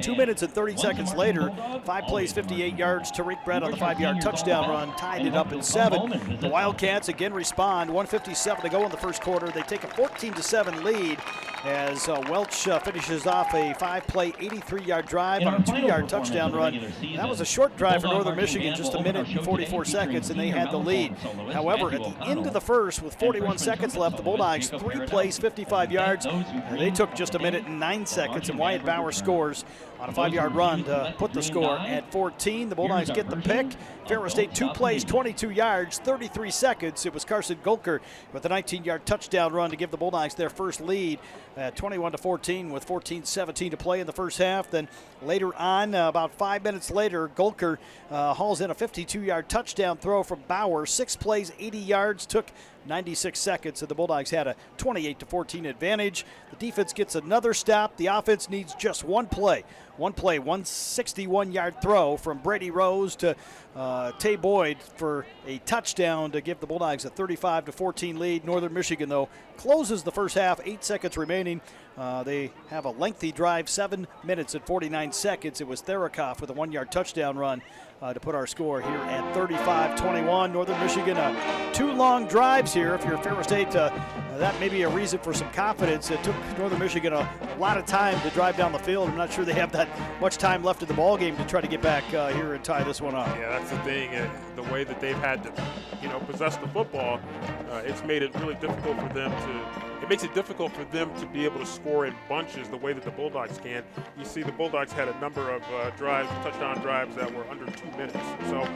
2 minutes and 30 seconds later, 5 plays, 58 yards. Tariq Brett on the 5-yard touchdown run tied it up at 7. The Wildcats again respond. 1:57 to go in the first quarter. They take a 14-7 lead as Welch finishes off a 5-play, 83-yard drive on a 2-yard touchdown run. That was a short drive for Northern Michigan, just 1 minute and 44 seconds, and they had the lead. However, at the end of the first, with 41 seconds left, the Bulldogs 3 plays, 55 yards. And they took just 1 minute and 9 seconds, and Wyatt Bauer scores on a 5-yard run to put the score at 14. The Bulldogs get the pick. Ferris State 2 plays, 22 yards, 33 seconds. It was Carson Gulker with a 19-yard touchdown run to give the Bulldogs their first lead at 21-14 with 14:17 to play in the first half. Then later on, about 5 minutes later, Gulker hauls in a 52-yard touchdown throw from Bauer. 6 plays, 80 yards, took 96 seconds, and the Bulldogs had a 28-14 advantage. The defense gets another stop. The offense needs just one play, 161-yard throw from Brady Rose to Tay Boyd for a touchdown to give the Bulldogs a 35-14 lead. Northern Michigan, though, closes the first half, 8 seconds remaining. They have a lengthy drive, 7 minutes and 49 seconds. It was Therakoff with a 1-yard touchdown run to put our score here at 35-21. Northern Michigan, 2 long drives here. If you're Ferris State, that may be a reason for some confidence. It took Northern Michigan a lot of time to drive down the field. I'm not sure they have that much time left in the ball game to try to get back here and tie this one up. Yeah, that's the thing. The way that they've had to, possess the football, it's made it really difficult for them to. It makes it difficult for them to be able to score in bunches the way that the Bulldogs can. You see, the Bulldogs had a number of touchdown drives that were under 2 minutes, so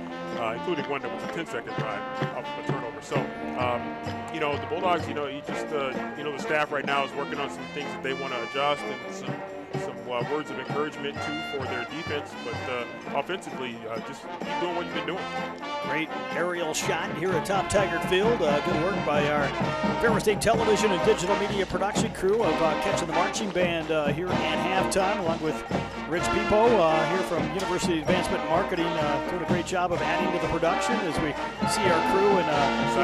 including one that was a 10-second drive off of a turnover. So, the Bulldogs, the staff right now is working on some things that they want to adjust and some words of encouragement, too, for their defense. But offensively, just keep doing what you've been doing. Great aerial shot here at Top Taggart Field. Good work by our Ferris State television and digital media production crew of catching the marching band here at halftime, along with Rich Peepo here from University Advancement Marketing, doing a great job of adding to the production as we see our crew and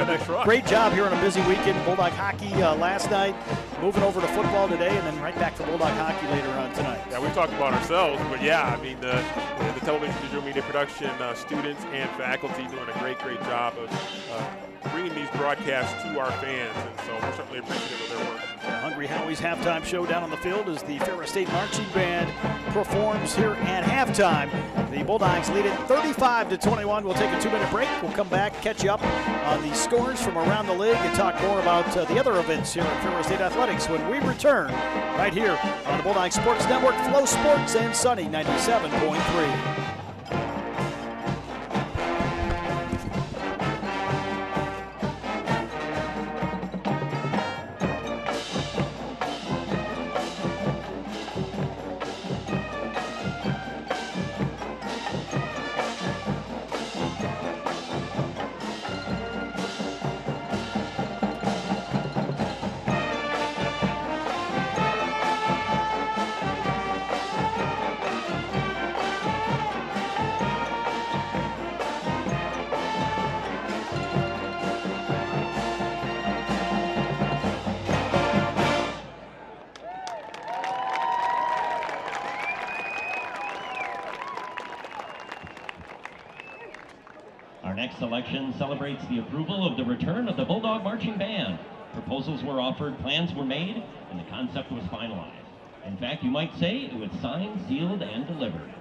doing a great job here on a busy weekend. Bulldog hockey last night, moving over to football today, and then right back to Bulldog hockey later on tonight. Yeah, we talked about ourselves, but yeah, I mean, the television digital media production students and faculty doing a great job of bringing these broadcasts to our fans, and so we're certainly appreciative of their work. Hungry Howie's halftime show down on the field as the Ferris State Marching Band performs here at halftime. The Bulldogs lead it 35-21. We'll take a 2-minute break. We'll come back, catch you up on the scores from around the league, and talk more about the other events here at Ferris State Athletics when we return right here on the Bulldog Sports Network, Flow Sports, and Sunny 97.3. collection celebrates the approval of the return of the Bulldog Marching Band. Proposals were offered, plans were made, and the concept was finalized. In fact, you might say it was signed, sealed, and delivered.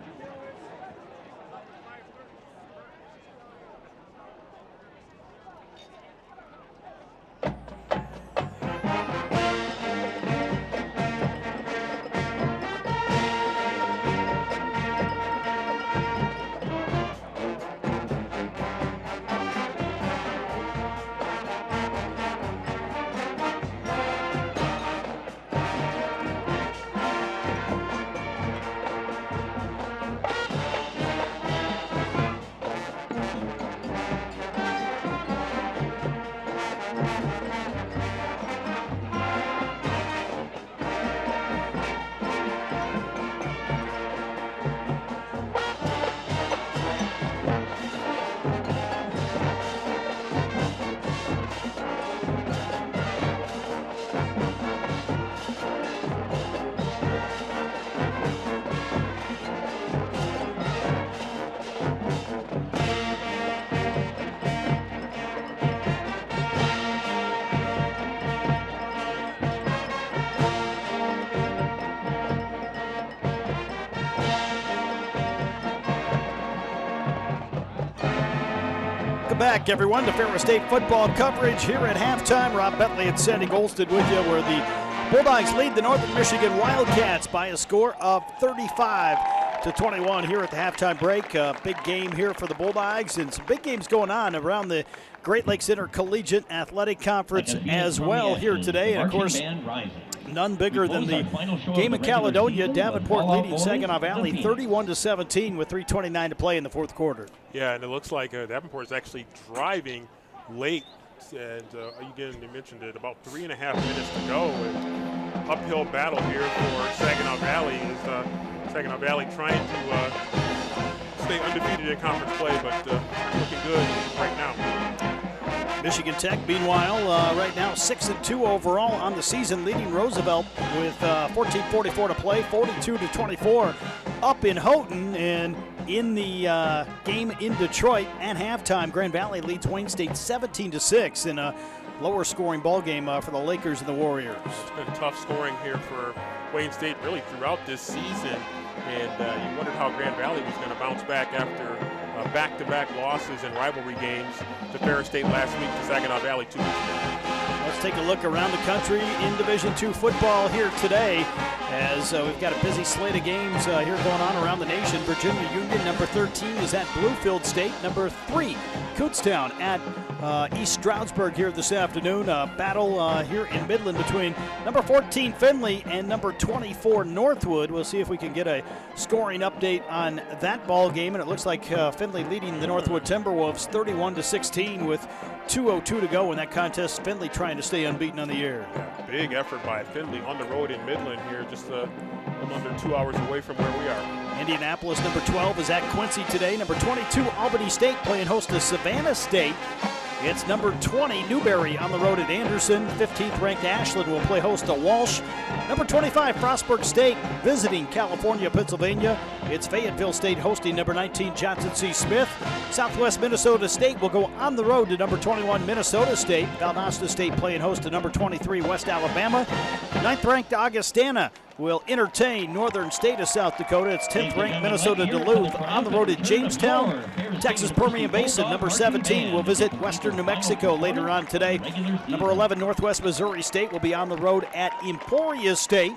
Welcome back, everyone, to Ferris State football coverage here at halftime. Rob Bentley and Sandy Golstead with you, where the Bulldogs lead the Northern Michigan Wildcats by a score of 35-21 here at the halftime break. Big game here for the Bulldogs, and some big games going on around the Great Lakes Intercollegiate Athletic Conference as well here today. And of course, none bigger than the game in Caledonia. Davenport leading Saginaw Valley 31-17 with 3:29 to play in the fourth quarter. Yeah, and it looks like Davenport is actually driving late. And again, you mentioned it, about 3.5 minutes to go. And uphill battle here for Saginaw Valley. Is Saginaw Valley trying to stay undefeated in conference play, but looking good right now. Michigan Tech, meanwhile, right now 6-2 overall on the season, leading Roosevelt with 14:44 to play, 42-24 up in Houghton. And in the game in Detroit at halftime, Grand Valley leads Wayne State 17-6 in a lower scoring ball game for the Lakers and the Warriors. It's been tough scoring here for Wayne State really throughout this season, and you wondered how Grand Valley was going to bounce back after back-to-back losses and rivalry games to Ferris State last week, to Saginaw Valley 2 weeks ago. Let's take a look around the country in Division II football here today, as we've got a busy slate of games here going on around the nation. Virginia Union, number 13, is at Bluefield State. Number 3, Kutztown at East Stroudsburg here this afternoon. A battle here in Midland between number 14, Findlay, and number 24, Northwood. We'll see if we can get a scoring update on that ball game, and it looks like Findlay leading the Northwood Timberwolves 31-16 with 2:02 to go in that contest. Findlay trying to stay unbeaten on the year. Yeah, big effort by Findlay on the road in Midland here, just a little under 2 hours away from where we are. Indianapolis, number 12, is at Quincy today. Number 22, Albany State, playing host to Savannah State. It's number 20, Newberry, on the road at Anderson. 15th ranked Ashland will play host to Walsh. Number 25, Frostburg State, visiting California, Pennsylvania. It's Fayetteville State hosting number 19, Johnson C. Smith. Southwest Minnesota State will go on the road to number 21, Minnesota State. Valdosta State playing host to number 23, West Alabama. 9th ranked Augustana will entertain Northern State of South Dakota. It's 10th ranked Minnesota Duluth on the road at Jamestown. Texas Permian Basin, number 17, will visit Western New Mexico later on today. Number 11, Northwest Missouri State will be on the road at Emporia State.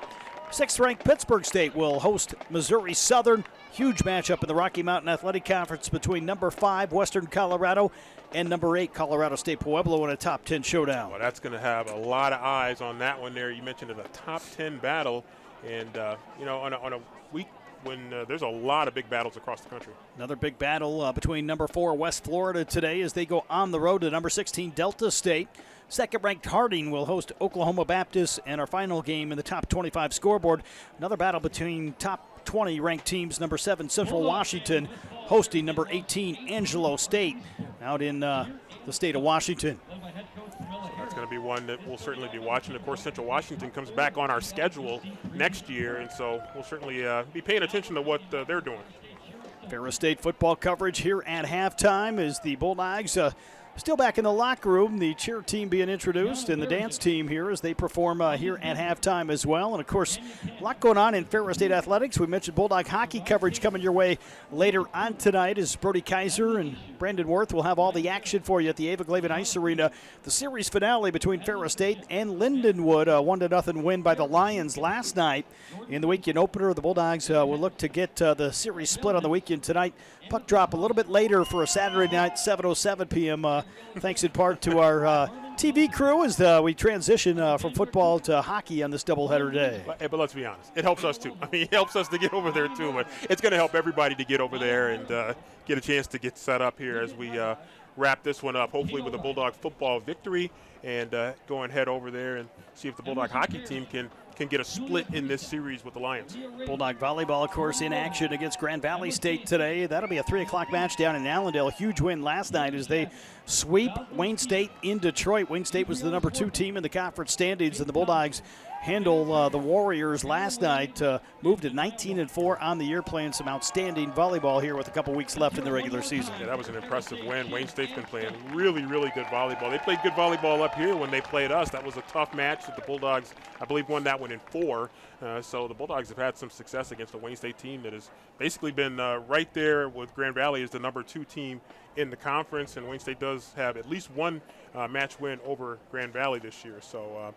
6th ranked Pittsburgh State will host Missouri Southern. Huge matchup in the Rocky Mountain Athletic Conference between number 5, Western Colorado, and number 8, Colorado State Pueblo in a top 10 showdown. Well, that's going to have a lot of eyes on that one there. You mentioned it, a top 10 battle. And, on a week when there's a lot of big battles across the country. Another big battle between number 4, West Florida today as they go on the road to number 16, Delta State. 2nd-ranked Harding will host Oklahoma Baptist, and our final game in the top 25 scoreboard, another battle between top 20 ranked teams. Number 7, Central Washington, hosting number 18, Angelo State, out in the state of Washington. That's going to be one that we'll certainly be watching. Of course, Central Washington comes back on our schedule next year, and so we'll certainly be paying attention to what they're doing. Ferris State football coverage here at halftime as the Bulldogs still back in the locker room. The cheer team being introduced and the dance team here as they perform here at halftime as well. And, of course, a lot going on in Ferris State athletics. We mentioned Bulldog hockey coverage coming your way later on tonight as Brody Kaiser and Brandon Worth will have all the action for you at the Ava Glavin Ice Arena. The series finale between Ferris State and Lindenwood, a 1-0 win by the Lions last night. In the weekend opener, the Bulldogs will look to get the series split on the weekend tonight. Puck drop a little bit later for a Saturday night, 7:07 p.m. Thanks in part to our TV crew as we transition from football to hockey on this doubleheader day. But let's be honest, it helps us too. I mean, it helps us to get over there too, but it's going to help everybody to get over there and get a chance to get set up here as we wrap this one up, hopefully with a Bulldog football victory, and go and head over there and see if the Bulldog hockey team can get a split in this series with the Lions. Bulldog volleyball, of course, in action against Grand Valley State today. That'll be a 3 o'clock match down in Allendale. Huge win last night as they sweep Wayne State in Detroit. Wayne State was the number 2 team in the conference standings, and the Bulldogs handle the Warriors last night. Moved to 19-4 on the year, playing some outstanding volleyball here with a couple weeks left in the regular season. Yeah, that was an impressive win. Wayne State's been playing really, really good volleyball. They played good volleyball up here when they played us. That was a tough match that the Bulldogs, I believe, won that one in 4. So the Bulldogs have had some success against the Wayne State team that has basically been right there with Grand Valley as the number 2 team in the conference. And Wayne State does have at least one match win over Grand Valley this year. So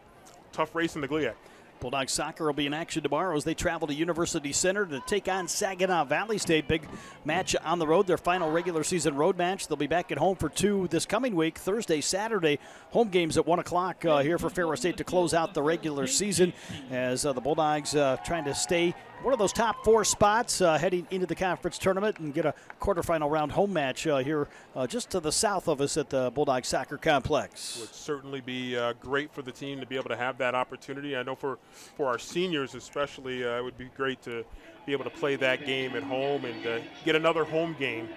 tough race in the GLIAC. Bulldog soccer will be in action tomorrow as they travel to University Center to take on Saginaw Valley State. Big match on the road, their final regular season road match. They'll be back at home for 2 this coming week, Thursday, Saturday. Home games at 1 o'clock here for Ferris State to close out the regular season as the Bulldogs trying to stay one of those top 4 spots heading into the conference tournament and get a quarterfinal round home match here just to the south of us at the Bulldog Soccer Complex. Would certainly be great for the team to be able to have that opportunity. I know for our seniors especially, it would be great to be able to play that game at home and get another home game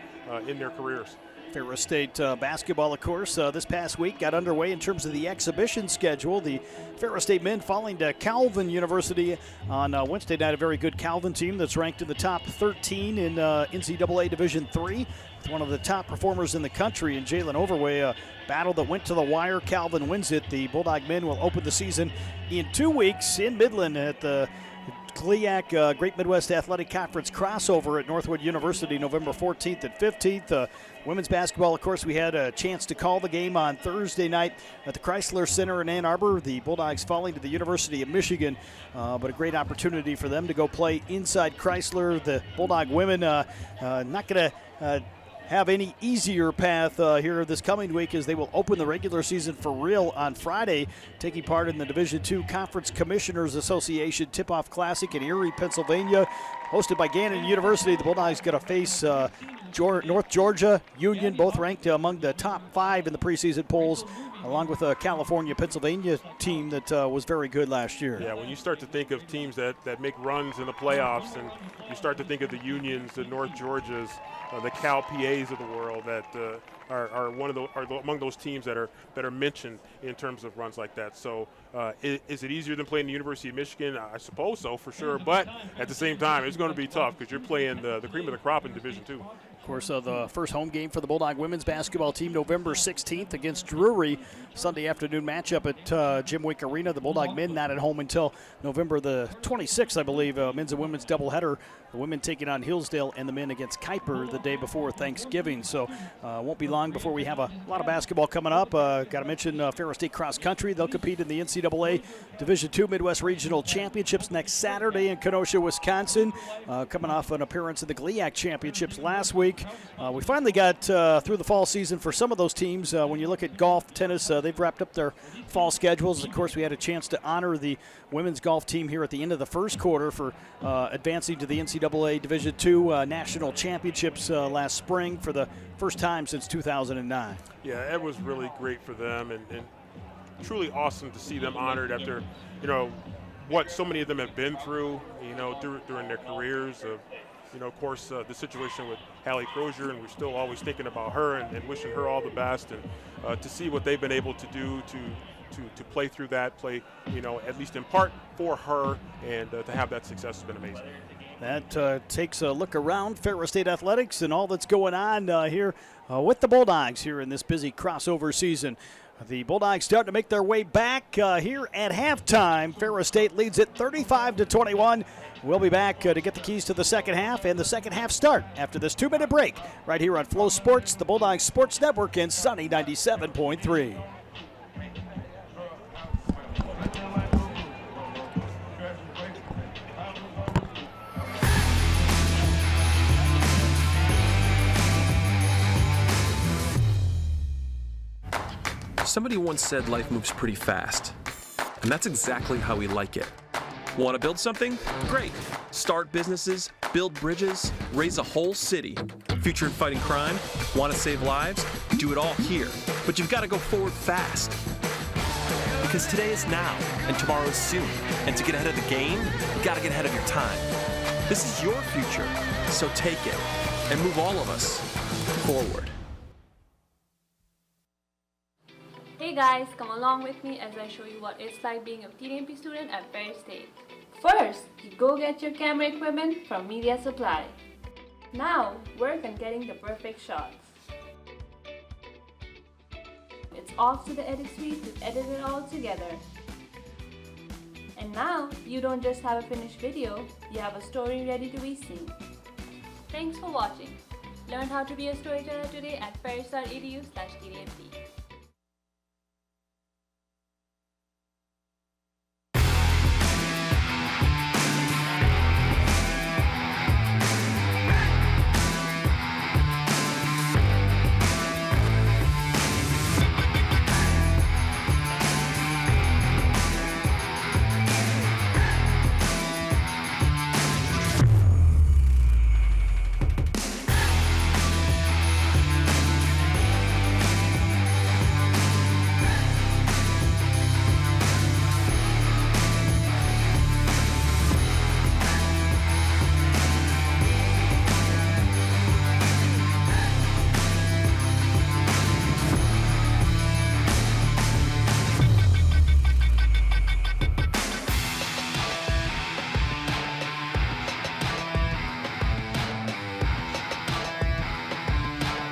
in their careers. Ferris State basketball, of course, this past week got underway in terms of the exhibition schedule. The Ferris State men falling to Calvin University on Wednesday night, a very good Calvin team that's ranked in the top 13 in NCAA Division III. It's one of the top performers in the country, and Jalen Overway, a battle that went to the wire. Calvin wins it. The Bulldog men will open the season in 2 weeks in Midland at the GLIAC Great Midwest Athletic Conference crossover at Northwood University November 14th and 15th. Women's basketball, of course, we had a chance to call the game on Thursday night at the Chrysler Center in Ann Arbor. The Bulldogs falling to the University of Michigan, but a great opportunity for them to go play inside Chrysler. The Bulldog women not going to have any easier path here this coming week as they will open the regular season for real on Friday, taking part in the Division II Conference Commissioners Association Tip-Off Classic in Erie, Pennsylvania. Hosted by Gannon University, the Bulldogs going to face North Georgia, Union, both ranked among the top 5 in the preseason polls, along with a California, Pennsylvania team that was very good last year. Yeah, when you start to think of teams that make runs in the playoffs, and you start to think of the Unions, the North Georgias, the Cal PAs of the world that are among those teams that are mentioned in terms of runs like that. So is it easier than playing the University of Michigan? I suppose so, for sure. But at the same time, it's going to be tough because you're playing the cream of the crop in Division II. Of course, the first home game for the Bulldog women's basketball team, November 16th against Drury. Sunday afternoon matchup at Jim Wink Arena. The Bulldog men not at home until November the 26th, I believe. Men's and women's doubleheader. The women taking on Hillsdale and the men against Kuiper the day before Thanksgiving. So won't be long before we have a lot of basketball coming up. Got to mention Ferris State Cross Country. They'll compete in the NCAA Division II Midwest Regional Championships next Saturday in Kenosha, Wisconsin. Coming off an appearance in the GLIAC Championships last week. We finally got through the fall season for some of those teams. When you look at golf, tennis, they've wrapped up their fall schedules. Of course, we had a chance to honor the women's golf team here at the end of the first quarter for advancing to the NCAA Division II National Championships last spring for the first time since 2009. Yeah, it was really great for them and truly awesome to see them honored after, what so many of them have been through, during their careers. Of course, the situation with Hallie Crozier, and we're still always thinking about her and wishing her all the best. And to see what they've been able to do to play through that, at least in part for her, and to have that success has been amazing. That takes a look around Ferris State Athletics and all that's going on here with the Bulldogs here in this busy crossover season. The Bulldogs starting to make their way back here at halftime. Ferris State leads it 35-21. We'll be back to get the keys to the second half and the second half start after this 2-minute break right here on Flow Sports, the Bulldogs Sports Network, and Sunny 97.3. Somebody once said life moves pretty fast, and that's exactly how we like it. Want to build something? Great. Start businesses, build bridges, raise a whole city. Future in fighting crime? Want to save lives? Do it all here. But you've got to go forward fast. Because today is now, and tomorrow is soon. And to get ahead of the game, you got to get ahead of your time. This is your future, so take it and move all of us forward. Hey guys, come along with me as I show you what it's like being a TNP student at Ferris State. First, you go get your camera equipment from Media Supply. Now, work on getting the perfect shots. It's off to the edit suite to edit it all together. And now, you don't just have a finished video, you have a story ready to be seen. Thanks for watching. Learn how to be a storyteller today at ferris.edu/TNP.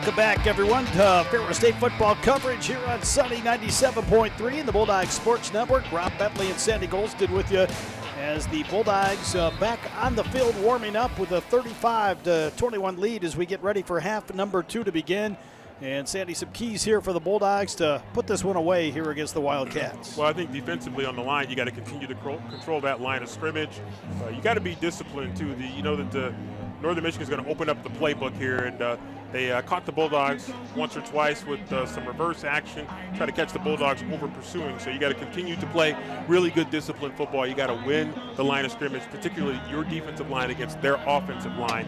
Welcome back, everyone, to Ferris State football coverage here on Sunny 97.3 and the Bulldogs Sports Network. Rob Bentley and Sandy Golston with you as the Bulldogs back on the field warming up with a 35-21 lead as we get ready for half number 2 to begin. And Sandy, some keys here for the Bulldogs to put this one away here against the Wildcats. Well, I think defensively on the line, you got to continue to control that line of scrimmage. You got to be disciplined too. You know that Northern Michigan is going to open up the playbook here, and they caught the Bulldogs once or twice with some reverse action, try to catch the Bulldogs over pursuing. So you got to continue to play really good disciplined football. You got to win the line of scrimmage, particularly your defensive line against their offensive line.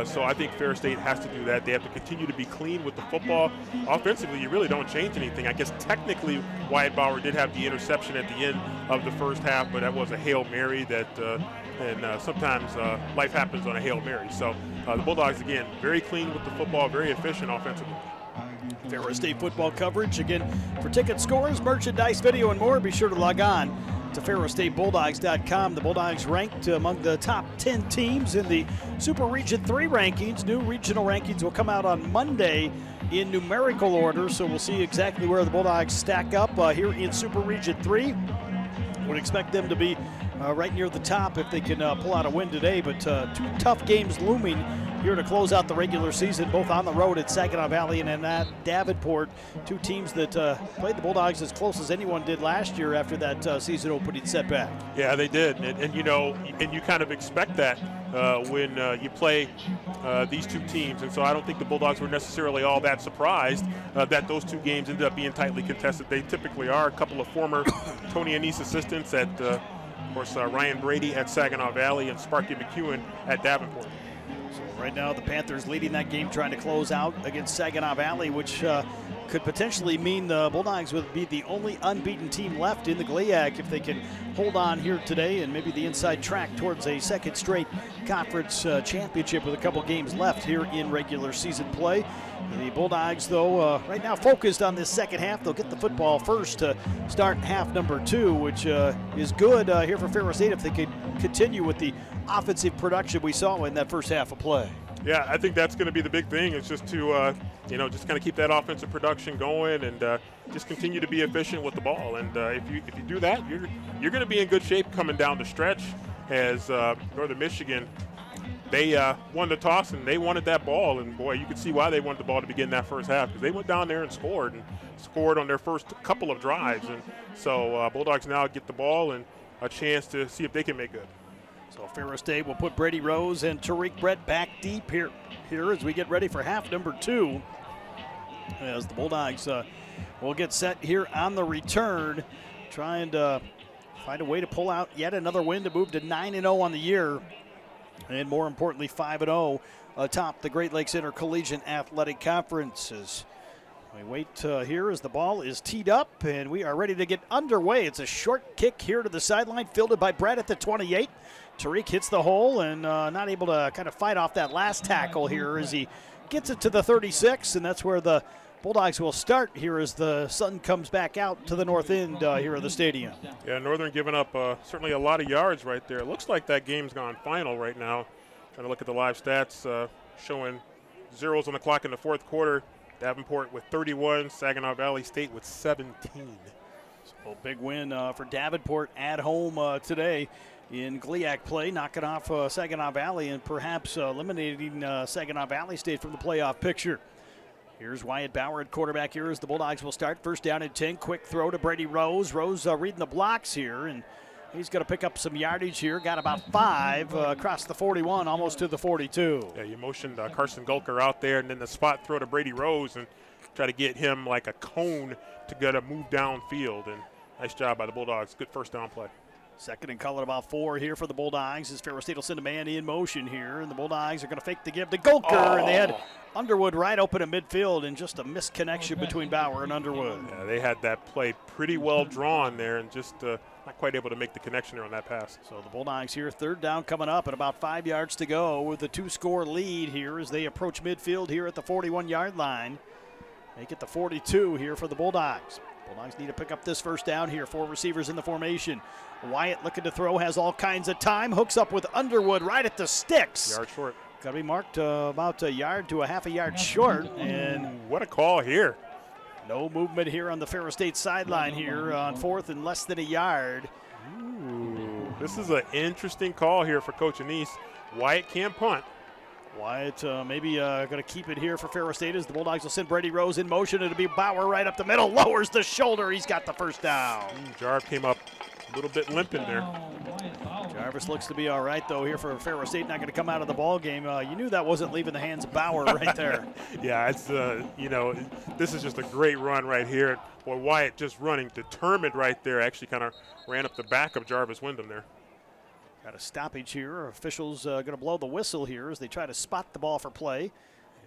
So I think Ferris State has to do that. They have to continue to be clean with the football. Offensively, you really don't change anything. I guess technically Wyatt Bauer did have the interception at the end of the first half, but that was a Hail Mary that and sometimes life happens on a Hail Mary. So the Bulldogs, again, very clean with the football, very efficient offensively. Ferris State football coverage. Again, for ticket scores, merchandise, video, and more, be sure to log on to FerrisStateBulldogs.com. The Bulldogs ranked among the top 10 teams in the Super Region 3 rankings. New regional rankings will come out on Monday in numerical order, so we'll see exactly where the Bulldogs stack up here in Super Region 3. Would expect them to be right near the top if they can pull out a win today, but 2 tough games looming here to close out the regular season, both on the road at Saginaw Valley and at Davenport. 2 teams that played the Bulldogs as close as anyone did last year after that season opening setback. Yeah, they did, and you know, and you kind of expect that when you play these 2 teams, and so I don't think the Bulldogs were necessarily all that surprised that those 2 games ended up being tightly contested. They typically are. A couple of former Tony Annese assistants at, of course, Ryan Brady at Saginaw Valley and Sparky McEwen at Davenport. So right now the Panthers leading that game, trying to close out against Saginaw Valley, which could potentially mean the Bulldogs would be the only unbeaten team left in the GLIAC if they can hold on here today and maybe the inside track towards a second straight conference championship with a couple games left here in regular season play. The Bulldogs, though, right now focused on this second half. They'll get the football first to start half number 2, which is good here for Ferris State if they could continue with the offensive production we saw in that first half of play. Yeah, I think that's going to be the big thing. It's just to, just kind of keep that offensive production going and just continue to be efficient with the ball. And if you do that, you're going to be in good shape coming down the stretch. As Northern Michigan, they won the toss and they wanted that ball. And boy, you could see why they wanted the ball to begin that first half, because they went down there and scored on their first couple of drives. And so Bulldogs now get the ball and a chance to see if they can make good. So Ferris State will put Brady Rose and Tariq Brett back deep here as we get ready for half number 2. As the Bulldogs will get set here on the return, trying to find a way to pull out yet another win to move to 9-0 on the year. And more importantly, 5-0 atop the Great Lakes Intercollegiate Athletic Conference. As we wait here as the ball is teed up and we are ready to get underway. It's a short kick here to the sideline, fielded by Brett at the 28. Tariq hits the hole and not able to kind of fight off that last tackle here as he gets it to the 36, and that's where the Bulldogs will start here as the sun comes back out to the north end here of the stadium. Yeah, Northern giving up certainly a lot of yards right there. It looks like that game's gone final right now. Trying to look at the live stats showing zeros on the clock in the fourth quarter. Davenport with 31, Saginaw Valley State with 17. So big win for Davenport at home today in GLIAC play, knocking off Saginaw Valley and perhaps eliminating Saginaw Valley State from the playoff picture. Here's Wyatt Bauer at quarterback here as the Bulldogs will start. First down and 10, quick throw to Brady Rose. Rose reading the blocks here, and he's going to pick up some yardage here. Got about 5 across the 41, almost to the 42. Yeah, you motioned Carson Gulker out there, and then the spot throw to Brady Rose and try to get him like a cone to get a move downfield. And nice job by the Bulldogs. Good first down play. Second and call at about 4 here for the Bulldogs as Ferris State will send a man in motion here, and the Bulldogs are going to fake the give to Gulker, and they had Underwood right open in midfield, and just a misconnection between Bauer and Underwood. Yeah, they had that play pretty well drawn there and just not quite able to make the connection there on that pass. So the Bulldogs here, third down coming up and about 5 yards to go with a 2-score lead here as they approach midfield here at the 41-yard line. Make it the 42 here for the Bulldogs. Bulldogs need to pick up this first down here. 4 receivers in the formation. Wyatt looking to throw, has all kinds of time. Hooks up with Underwood right at the sticks. Yard short. Got to be marked about a yard to a half a yard short. And what a call here. No movement here on the Ferris State sideline here on 4th and less than a yard. Ooh, this is an interesting call here for Coach Anise. Wyatt can punt. Wyatt maybe going to keep it here for Ferris State as the Bulldogs will send Brady Rose in motion. It'll be Bauer right up the middle, lowers the shoulder. He's got the first down. Jarv came up a little bit limping there. Jarvis looks to be all right, though, here for Ferris State. Not going to come out of the ball game. You knew that wasn't leaving the hands of Bauer right there. Yeah, it's this is just a great run right here. Boy, Wyatt just running determined right there. Actually kind of ran up the back of Jarvis Wyndham there. Got a stoppage here. Officials going to blow the whistle here as they try to spot the ball for play.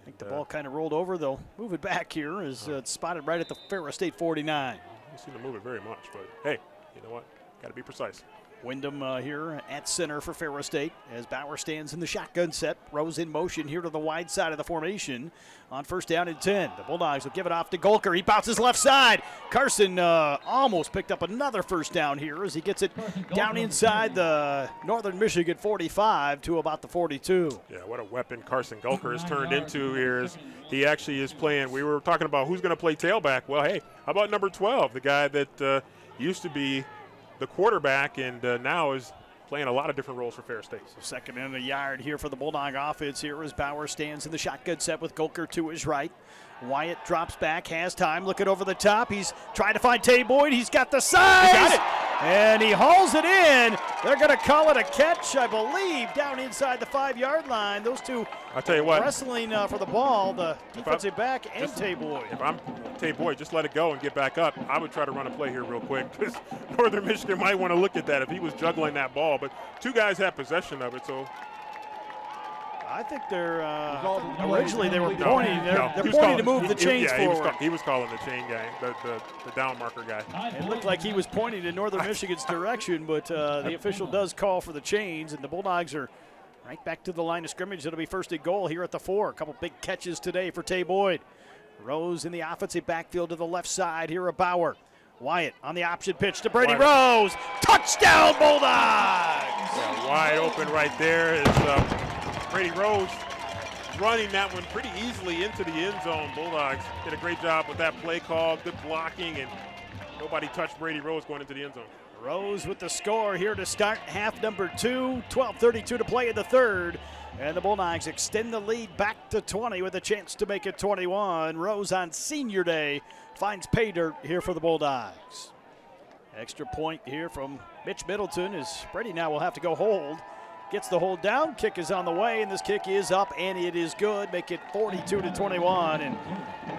I think the ball kind of rolled over. They'll move it back here as it's spotted right at the Ferris State 49. I don't seem to move it very much, but hey, you know what? Got to be precise. Wyndham here at center for Ferris State as Bauer stands in the shotgun set. Rose in motion here to the wide side of the formation on first down and 10. The Bulldogs will give it off to Gulker. He bounces left side. Carson almost picked up another first down here as he gets it down inside the Northern Michigan 45 to about the 42. Yeah, what a weapon Carson Gulker has turned into here. Is he actually is playing. We were talking about who's going to play tailback. Well, hey, how about number 12, the guy that used to be the quarterback and now is playing a lot of different roles for Ferris State. So second and a yard here for the Bulldog offense here as Bauer stands in the shotgun set with Gulker to his right. Wyatt drops back, has time, looking over the top. He's trying to find Tay Boyd. He's got the size. He got it. And he hauls it in. They're going to call it a catch, I believe, down inside the 5-yard line. Those two I'll tell you what, wrestling for the ball, the defensive back and Tay Boyd. If I'm Tay Boyd, just let it go and get back up. I would try to run a play here real quick because Northern Michigan might want to look at that if he was juggling that ball. But two guys have possession of it, so. I think they're originally they were pointing. They're he was pointing calling, to move the chains forward. He was calling the chain guy, the down marker guy. It looked like he was pointing in Northern Michigan's direction, but the official does call for the chains, and the Bulldogs are right back to the line of scrimmage. It'll be first and goal here at the 4. A couple big catches today for Tay Boyd. Rose in the offensive backfield to the left side. Here at Bauer. Wyatt on the option pitch to Brady Rose. Touchdown, Bulldogs! Yeah, wide open right there is Brady Rose running that one pretty easily into the end zone. Bulldogs did a great job with that play call, good blocking, and nobody touched Brady Rose going into the end zone. Rose with the score here to start half number 2. 12:32 to play in the third. And the Bulldogs extend the lead back to 20 with a chance to make it 21. Rose on senior day finds pay dirt here for the Bulldogs. Extra point here from Mitch Middleton as Brady now will have to go hold. Gets the hold down, kick is on the way, and this kick is up, and it is good. Make it 42-21, and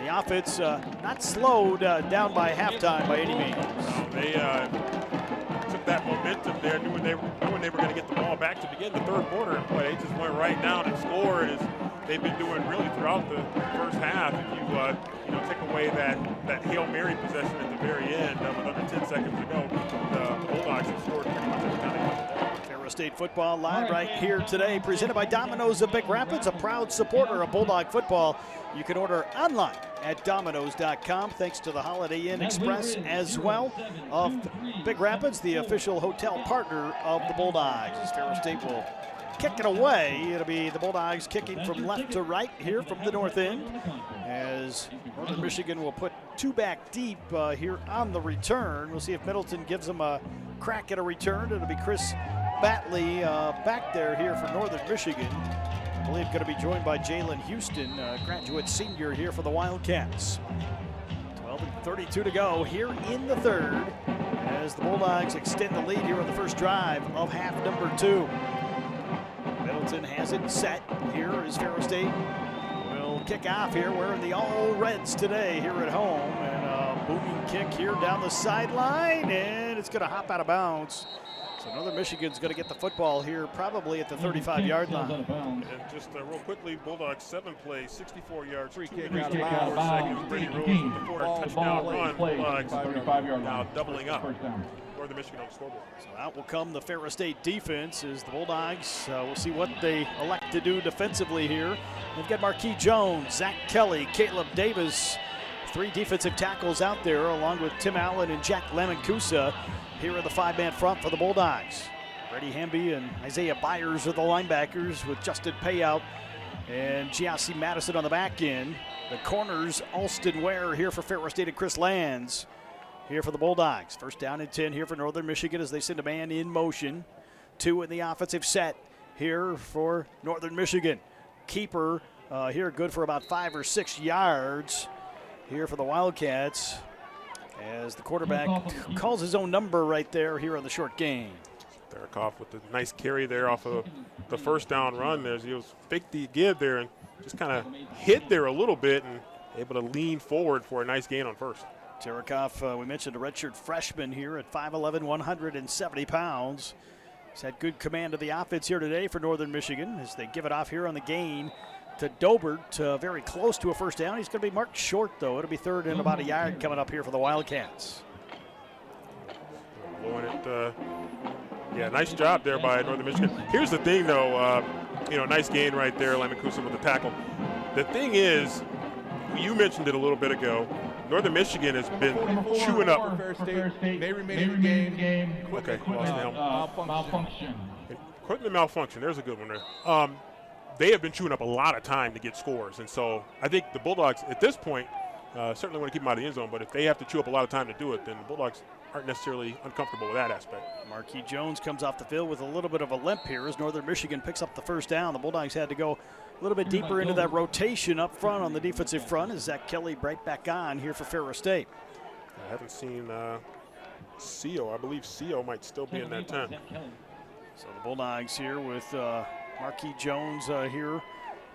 the offense not slowed down by halftime by any means. They took that momentum there, knowing they were going to get the ball back to begin the third quarter, and boy, they just went right down and scored as they've been doing really throughout the first half. If you take away that Hail Mary possession at the very end with under 10 seconds to go, the Bulldogs have scored pretty much every time they got there. Ferris State football live right here today, presented by Domino's of Big Rapids, a proud supporter of Bulldog football. You can order online at Domino's.com, thanks to the Holiday Inn Express as well of Big Rapids, the official hotel partner of the Bulldogs. As Ferris State will kick it away, it'll be the Bulldogs kicking from left to right here from the north end, as Northern Michigan will put 2 back deep here on the return. We'll see if Middleton gives them a crack at a return. It'll be Chris Batley back there here for Northern Michigan. I believe going to be joined by Jalen Houston, graduate senior here for the Wildcats. 12:32 to go here in the third as the Bulldogs extend the lead here on the first drive of half number 2. Middleton has it set here as Ferris State will kick off here. Wearing the all reds today here at home, and a booming kick here down the sideline, and it's going to hop out of bounds. So Northern Michigan's going to get the football here probably at the 35-yard line. And just real quickly, Bulldogs 7 plays, 64 yards, Free 2 kick minutes, out of 24 bounds. seconds. Brady Rose with the 4 touchdown run. Bulldogs now doubling up. Northern Michigan on the scoreboard. So out will come the Ferris State defense as the Bulldogs will see what they elect to do defensively here. They've got Marquis Jones, Zach Kelly, Caleb Davis, 3 defensive tackles out there, along with Tim Allen and Jack Lamancusa. Here are the 5-man front for the Bulldogs. Brady Hamby and Isaiah Byers are the linebackers, with Justin Payout and Giassi Madison on the back end. The corners, Alston Ware here for Ferris State and Chris Lands here for the Bulldogs. First down and 10 here for Northern Michigan as they send a man in motion. 2 in the offensive set here for Northern Michigan. Keeper here good for about 5 or 6 yards here for the Wildcats, as the quarterback calls his own number right there here on the short game. Derrickoff with the nice carry there off of the first down run. He was fake the give there and just kind of hid there a little bit and able to lean forward for a nice gain on first. Derrickoff, we mentioned a redshirt freshman here at 5'11", 170 pounds. He's had good command of the offense here today for Northern Michigan as they give it off here on the gain to Dobert, very close to a first down. He's going to be marked short, though. It'll be third and about a yard coming up here for the Wildcats. Blowing it, yeah, nice job there by Northern Michigan. Here's the thing, though, nice gain right there, Lamancusa with the tackle. The thing is, you mentioned it a little bit ago, Northern Michigan has been chewing up. They remain in the game. Okay, lost the helmet. Malfunction. Equipment malfunction, there's a good one there. They have been chewing up a lot of time to get scores, and so I think the Bulldogs at this point certainly want to keep them out of the end zone, but if they have to chew up a lot of time to do it, then the Bulldogs aren't necessarily uncomfortable with that aspect. Marquis Jones comes off the field with a little bit of a limp here as Northern Michigan picks up the first down. The Bulldogs had to go a little bit deeper into that rotation up front on the defensive front as Zach Kelly right back on here for Ferris State. I haven't seen Seo. I believe Seo might still be in that 10. So the Bulldogs here with Marquis Jones here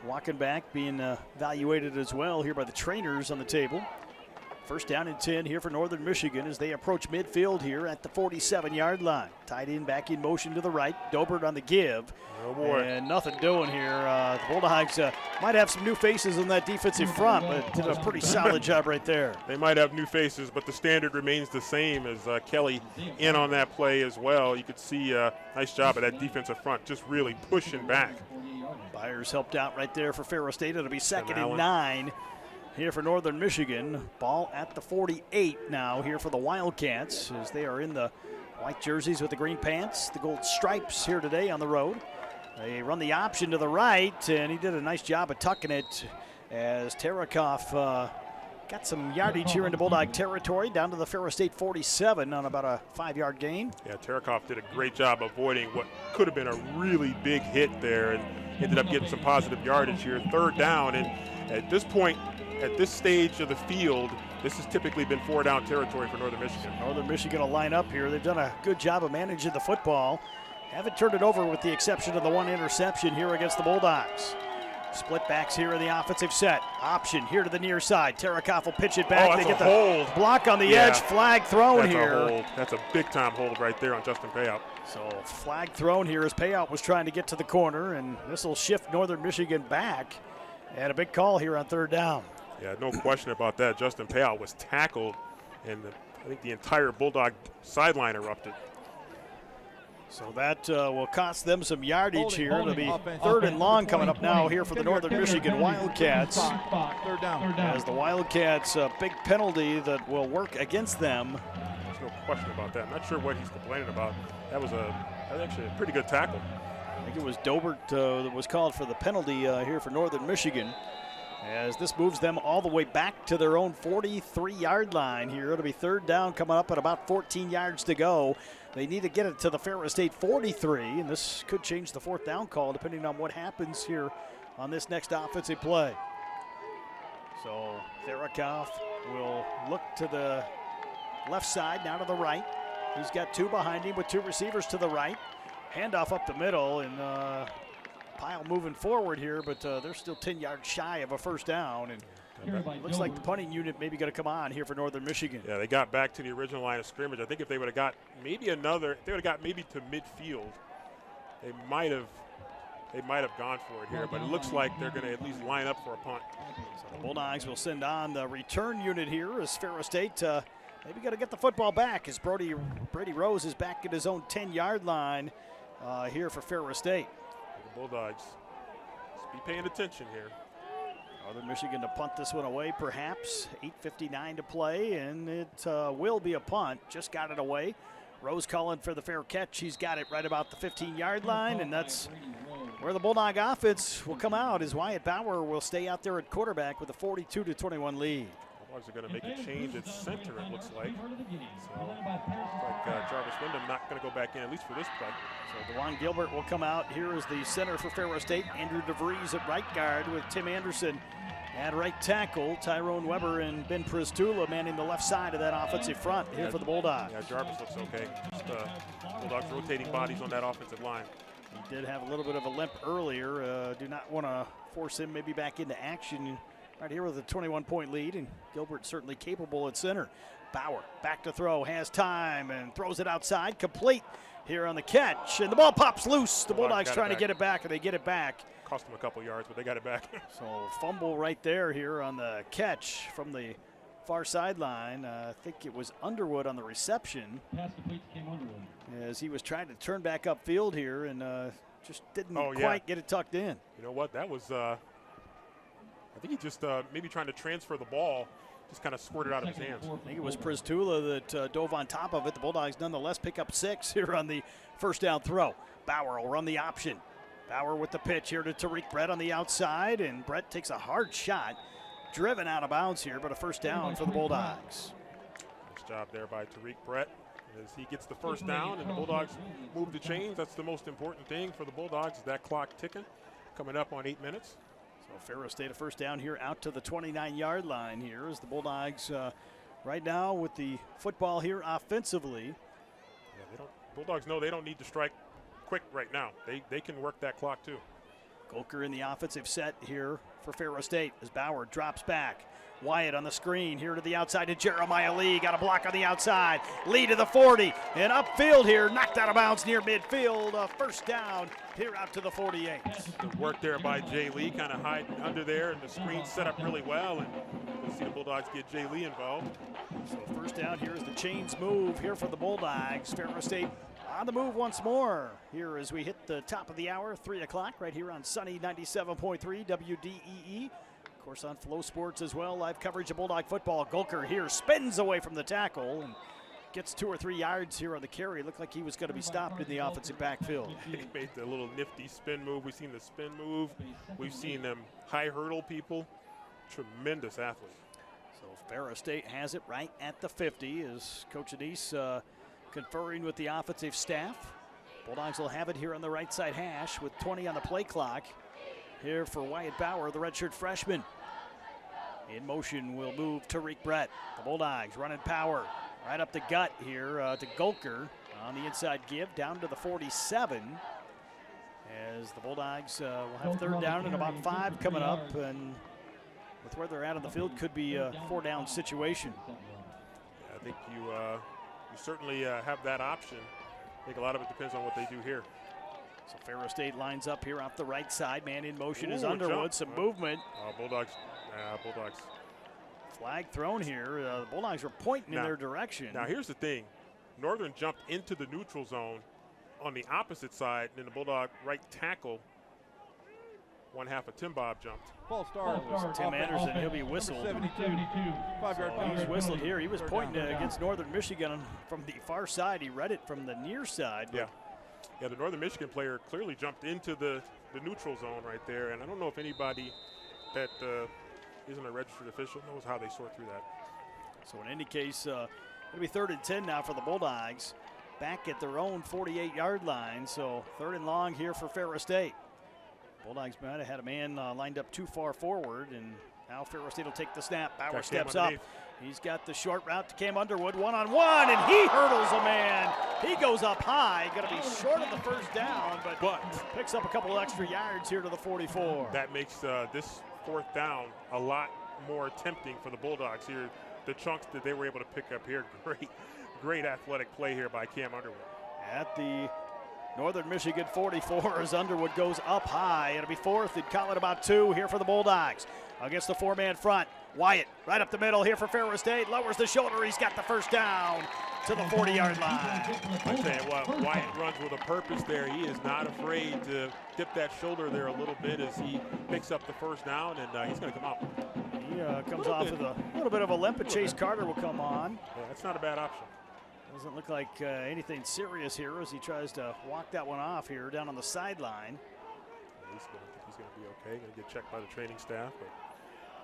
walking back, being evaluated as well here by the trainers on the table. First down and 10 here for Northern Michigan as they approach midfield here at the 47-yard line. Tight end back in motion to the right. Dobert on the give. Oh, boy. And nothing doing here. The Bulldogs might have some new faces on that defensive front, but did a pretty solid job right there. They might have new faces, but the standard remains the same as Kelly in on that play as well. You could see a nice job of that defensive front, just really pushing back. Byers helped out right there for Ferris State. It'll be 2nd and 9 here for Northern Michigan. Ball at the 48 now here for the Wildcats as they are in the white jerseys with the green pants, the gold stripes here today on the road. They run the option to the right, and he did a nice job of tucking it as Tarakoff got some yardage here into Bulldog territory down to the Ferris State 47 on about a 5-yard gain. Yeah, Tarakoff did a great job avoiding what could have been a really big hit there and ended up getting some positive yardage here. 3rd down, and at this point, at this stage of the field, this has typically been 4-down territory for Northern Michigan. Northern Michigan will line up here. They've done a good job of managing the football. Haven't turned it over with the exception of the 1 interception here against the Bulldogs. Split backs here in the offensive set. Option here to the near side. Tarakoff will pitch it back. They get the hold. Block on the edge. Flag thrown here. That's a hold. That's a big-time hold right there on Justin Payout. So flag thrown here as Payout was trying to get to the corner, and this will shift Northern Michigan back. And a big call here on 3rd down. Yeah, no question about that. Justin Payout was tackled, and I think the entire Bulldog sideline erupted. So that will cost them some yardage here. It'll be 3rd and long coming up now here for the Northern Michigan Wildcats. 3rd down. As the Wildcats, a big penalty that will work against them. There's no question about that. I'm not sure what he's complaining about. That was actually a pretty good tackle. I think it was Dobert that was called for the penalty here for Northern Michigan. As this moves them all the way back to their own 43-yard line here. It'll be 3rd down coming up at about 14 yards to go. They need to get it to the Ferris State 43, and this could change the 4th down call depending on what happens here on this next offensive play. So Tarakoff will look to the left side, now to the right. He's got 2 behind him with 2 receivers to the right. Handoff up the middle, and Pile moving forward here, but they're still 10 yards shy of a 1st down. And looks like the punting unit maybe going to come on here for Northern Michigan. Yeah, they got back to the original line of scrimmage. I think if they would have got maybe to midfield, they might have gone for it here. But it looks like they're going to at least line up for a punt. So the Bulldogs will send on the return unit here as Ferris State maybe got to get the football back as Brady Rose is back at his own 10-yard line here for Ferris State. The Bulldogs, just be paying attention here. Northern Michigan to punt this one away, perhaps. 8:59 to play, and it will be a punt. Just got it away. Rose calling for the fair catch. He's got it right about the 15-yard line, and that's where the Bulldog offense will come out as Wyatt Bauer will stay out there at quarterback with a 42-21 lead. Bulldogs are going to make a change at center, it looks like. So, like Jarvis Wyndham not going to go back in, at least for this play. So DeJuan Gilbert will come out here as the center for Ferris State. Andrew DeVries at right guard with Tim Anderson at right tackle. Tyrone Weber and Ben Pristula manning the left side of that offensive front here for the Bulldogs. Yeah, Jarvis looks okay. Just Bulldogs rotating bodies on that offensive line. He did have a little bit of a limp earlier. Do not want to force him maybe back into action right here with a 21-point lead, and Gilbert certainly capable at center. Bauer back to throw, has time, and throws it outside, complete here on the catch, and the ball pops loose. The Bulldogs trying to get it back, and they get it back. Cost them a couple yards, but they got it back. So fumble right there here on the catch from the far sideline. I think it was Underwood on the reception as he was trying to turn back upfield here and just didn't quite get it tucked in. You know what? That was, I think he just maybe trying to transfer the ball, just kind of squirted out of his hands. I think it was Pristula that dove on top of it. The Bulldogs nonetheless pick up 6 here on the 1st down throw. Bauer will run the option. Bauer with the pitch here to Tariq Brett on the outside, and Brett takes a hard shot, driven out of bounds here, but a 1st down for the Bulldogs. Nice job there by Tariq Brett as he gets the 1st down, and the Bulldogs move the chains. That's the most important thing for the Bulldogs, is that clock ticking, coming up on 8 minutes. So Ferris State a 1st down here out to the 29-yard line here as the Bulldogs right now with the football here offensively. Yeah, Bulldogs know they don't need to strike quick right now. They can work that clock too. Golker in the offensive set here for Ferris State as Bauer drops back. Wyatt on the screen here to the outside to Jeremiah Lee. Got a block on the outside. Lee to the 40 and upfield here. Knocked out of bounds near midfield. First down here out to the 48. The work there by Jay Lee, kind of hiding under there, and the screen set up really well. And we'll see the Bulldogs get Jay Lee involved. So first down here is the chains move here for the Bulldogs. Ferris State on the move once more here as we hit the top of the hour, 3 o'clock, right here on Sunny 97.3 WDEE. Of course, on Flow Sports as well, live coverage of Bulldog football. Golker here spins away from the tackle and gets 2 or 3 yards here on the carry. Looked like he was going to be stopped in the offensive backfield. He made the little nifty spin move. We've seen the spin move. We've seen them high hurdle people. Tremendous athlete. So Ferris State has it right at the 50 as Coach Anise conferring with the offensive staff. Bulldogs will have it here on the right side hash with 20 on the play clock. Here for Wyatt Bauer, the redshirt freshman. In motion will move Tariq Brett. The Bulldogs running power right up the gut here to Golker on the inside give down to the 47. As the Bulldogs will have third down and about 5 coming up, and with where they're at on the field, could be a 4-down situation. Yeah, I think you certainly have that option. I think a lot of it depends on what they do here. So Ferris State lines up here off the right side. Man in motion is Underwood. Some movement. Bulldogs. Flag thrown here. The Bulldogs are pointing in their direction. Now here's the thing. Northern jumped into the neutral zone on the opposite side, and then the Bulldog right tackle, one half of Tim Bob jumped. False start. Tim Anderson, he'll be whistled. 72. 5-yard penalty. He's whistled here. He was pointing against Northern Michigan from the far side. He read it from the near side. Yeah, the Northern Michigan player clearly jumped into the neutral zone right there, and I don't know if anybody that isn't a registered official knows how they sort through that. So in any case, it'll be 3rd and 10 now for the Bulldogs, back at their own 48-yard line. So 3rd and long here for Ferris State. Bulldogs might have had a man lined up too far forward, and now Ferris State will take the snap. Bauer steps up. He's got the short route to Cam Underwood, one-on-one, and he hurdles a man. He goes up high, going to be short of the first down, but picks up a couple of extra yards here to the 44. That makes this 4th down a lot more tempting for the Bulldogs here. The chunks that they were able to pick up here, great athletic play here by Cam Underwood. At the Northern Michigan 44 as Underwood goes up high. It'll be 4th and call it about 2 here for the Bulldogs. Against the 4-man front. Wyatt right up the middle here for Ferris State. Lowers the shoulder. He's got the first down to the 40-yard line. I tell you what, Wyatt runs with a purpose there. He is not afraid to dip that shoulder there a little bit as he picks up the first down, and he's going to come out. He comes off with a little bit of a limp, but Chase Carter will come on. Yeah, that's not a bad option. Doesn't look like anything serious here as he tries to walk that one off here down on the sideline. I think he's going to be okay. Going to get checked by the training staff, but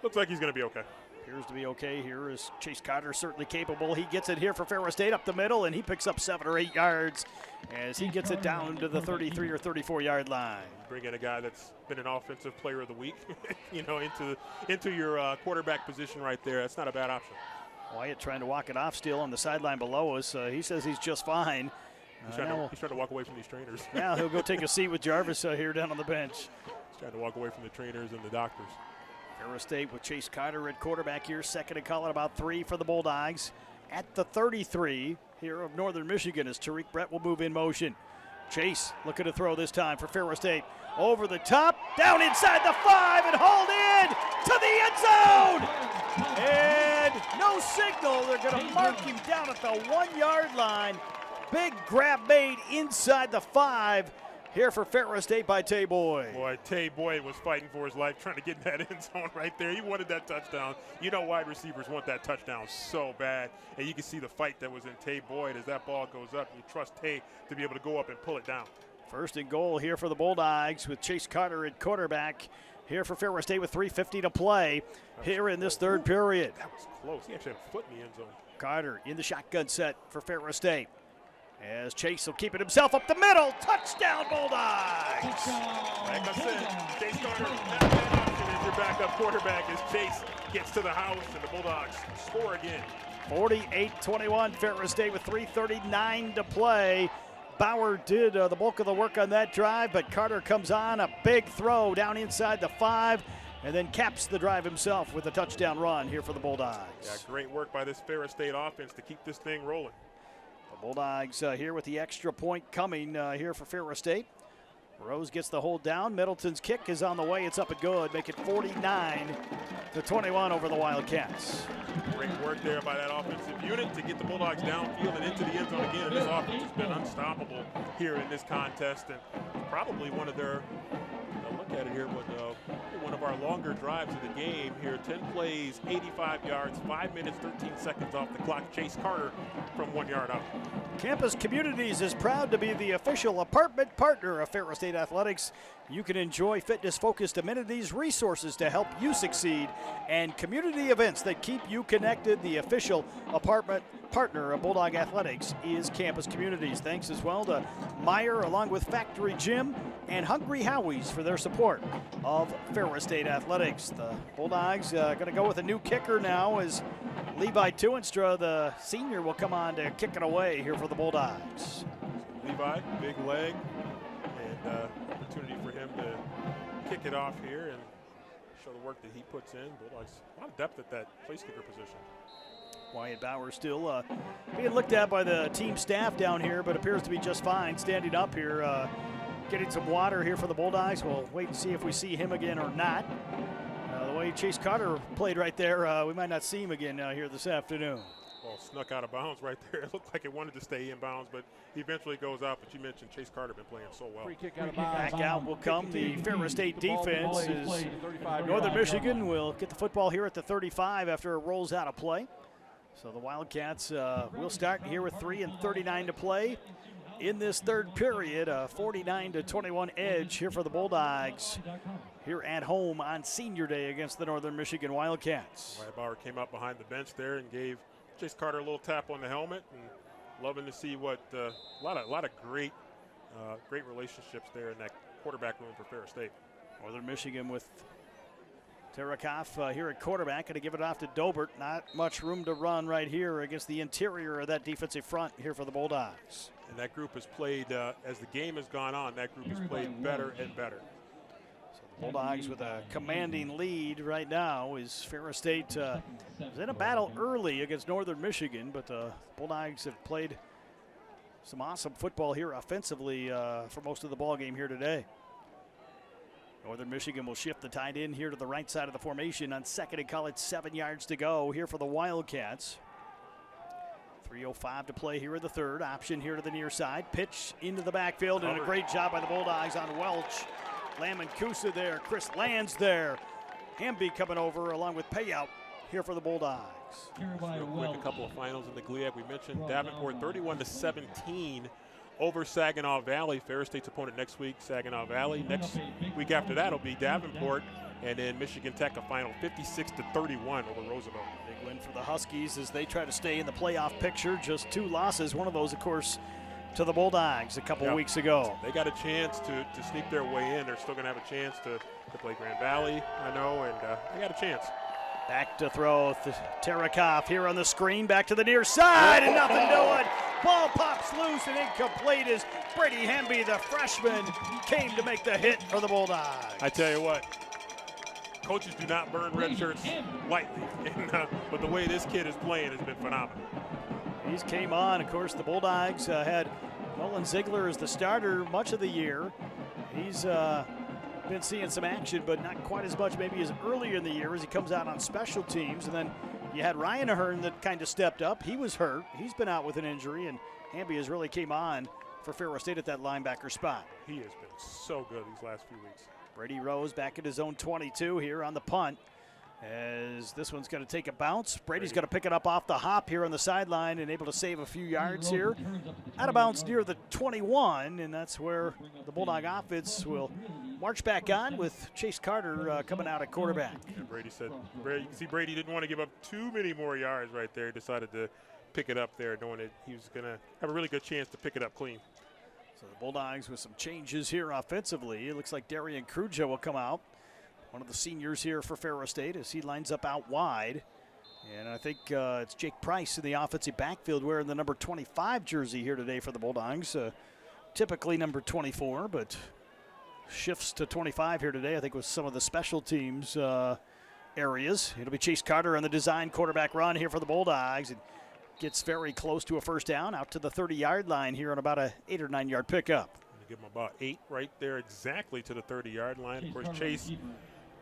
looks like he's going to be okay. Appears to be okay here as Chase Carter certainly capable. He gets it here for Ferris State up the middle, and he picks up 7 or 8 yards as he gets it down to the 33 or 34-yard line. Bring in a guy that's been an offensive player of the week, into your quarterback position right there. That's not a bad option. Wyatt trying to walk it off still on the sideline below us. He says he's just fine. He's trying to walk away from these trainers. Now he'll go take a seat with Jarvis here down on the bench. He's trying to walk away from the trainers and the doctors. Ferris State with Chase Carter at quarterback here. 2nd and call it about 3 for the Bulldogs. At the 33 here of Northern Michigan as Tariq Brett will move in motion. Chase looking to throw this time for Ferris State. Over the top, down inside the 5 and hauled in to the end zone. And no signal. They're going to mark him down at the 1-yard line. Big grab made inside the 5. Here for Ferris State by Tay Boyd. Boy, Tay Boyd was fighting for his life, trying to get in that end zone right there. He wanted that touchdown. You know wide receivers want that touchdown so bad. And you can see the fight that was in Tay Boyd as that ball goes up. You trust Tay to be able to go up and pull it down. 1st and goal here for the Bulldogs with Chase Carter at quarterback. Here for Ferris State with 3:50 to play here in this 3rd period. That was close. He actually had a foot in the end zone. Carter in the shotgun set for Ferris State. As Chase will keep it himself up the middle. Touchdown, Bulldogs! Like I said, Chase Carter has that option as your backup quarterback as Chase gets to the house and the Bulldogs score again. 48-21, Ferris State with 3:39 to play. Bauer did the bulk of the work on that drive, but Carter comes on, a big throw down inside the 5, and then caps the drive himself with a touchdown run here for the Bulldogs. Yeah, great work by this Ferris State offense to keep this thing rolling. The Bulldogs here with the extra point coming here for Ferris State. Rose gets the hold down. Middleton's kick is on the way. It's up and good. Make it 49-21 over the Wildcats. Great work there by that offensive unit to get the Bulldogs downfield and into the end zone again. And this offense has been unstoppable here in this contest, and probably one of their, look at it here, one of our longer drives of the game here. 10 plays, 85 yards, 5 minutes, 13 seconds off the clock. Chase Carter from 1 yard out. Campus Communities is proud to be the official apartment partner of Ferris State Athletics. You can enjoy fitness-focused amenities, resources to help you succeed, and community events that keep you connected. The official apartment partner of Bulldog Athletics is Campus Communities. Thanks as well to Meyer, along with Factory Gym and Hungry Howie's for their support of Ferris State Athletics. The Bulldogs going to go with a new kicker now as Levi Tuinstra, the senior, will come on to kick it away here for the Bulldogs. Levi, big leg, and opportunity for him to kick it off here and show the work that he puts in. Bulldogs, a lot of depth at that place kicker position. Wyatt Bauer still being looked at by the team staff down here, but appears to be just fine standing up here, getting some water here for the Bulldogs. We'll wait and see if we see him again or not. The way Chase Carter played right there, we might not see him again here this afternoon. Well, snuck out of bounds right there. It looked like it wanted to stay in bounds, but he eventually goes out. But you mentioned Chase Carter been playing so well. Free kick out of bounds. Back out will come the Ferris State defense. As Northern Michigan will get the football here at the 35 after it rolls out of play. So the Wildcats will start here with 3:39 to play in this third period. A 49-21 edge here for the Bulldogs here at home on Senior Day against the Northern Michigan Wildcats. Wyatt Bauer came up behind the bench there and gave Chase Carter a little tap on the helmet, and loving to see what a lot of great relationships there in that quarterback room for Ferris State. Northern Michigan with Tarakoff here at quarterback, going to give it off to Dobert. Not much room to run right here against the interior of that defensive front here for the Bulldogs. And that group has played, as the game has gone on, that group has played better and better. So the Bulldogs with a commanding lead right now is Ferris State was in a battle early against Northern Michigan, but the Bulldogs have played some awesome football here offensively for most of the ball game here today. Northern Michigan will shift the tight end here to the right side of the formation on second and call it 7 yards to go here for the Wildcats. 3:05 to play here in the third. Option here to the near side. Pitch into the backfield, and a great job by the Bulldogs on Welch. Lamb and Kusa there. Chris Lands there. Hamby coming over along with Payout here for the Bulldogs. Real quick, a couple of finals in the GLIAC. We mentioned Davenport 31-17 over Saginaw Valley. Ferris State's opponent next week, Saginaw Valley. Next week after that will be Davenport, and then Michigan Tech a final 56-31 over Roosevelt. Big win for the Huskies as they try to stay in the playoff picture. Just 2 losses. One of those, of course, to the Bulldogs a couple weeks ago. They got a chance to sneak their way in. They're still going to have a chance to play Grand Valley, I know, and they got a chance. Back to throw. Tarakoff here on the screen. Back to the near side, and nothing doing. Ball pops loose and incomplete as Brady Hamby, the freshman, came to make the hit for the Bulldogs. I tell you what, coaches do not burn red shirts lightly, but the way this kid is playing has been phenomenal. He's came on. Of course, the Bulldogs had Nolan Ziegler as the starter much of the year. He's been seeing some action, but not quite as much maybe as earlier in the year as he comes out on special teams. And then you had Ryan Ahern that kind of stepped up. He was hurt. He's been out with an injury, and Hamby has really came on for Ferris State at that linebacker spot. He has been so good these last few weeks. Brady Rose back at his own 22 here on the punt. As this one's going to take a bounce. Brady's going to pick it up off the hop here on the sideline and able to save a few yards here. Out of bounds near the 21, and that's where the Bulldog offense will march back on with Chase Carter coming out at quarterback. And Brady said, Brady didn't want to give up too many more yards right there. Decided to pick it up there, knowing that he was going to have a really good chance to pick it up clean. So the Bulldogs with some changes here offensively. It looks like Darian Kruja will come out. One of the seniors here for Ferris State as he lines up out wide. And I think it's Jake Price in the offensive backfield wearing the number 25 jersey here today for the Bulldogs. typically number 24, but shifts to 25 here today, I think, with some of the special teams areas. It'll be Chase Carter on the design quarterback run here for the Bulldogs. And gets very close to a first down, out to the 30-yard line here on about a 8 or 9 yard pickup. Give him about 8 right there, exactly to the 30-yard line. Of course, Chase,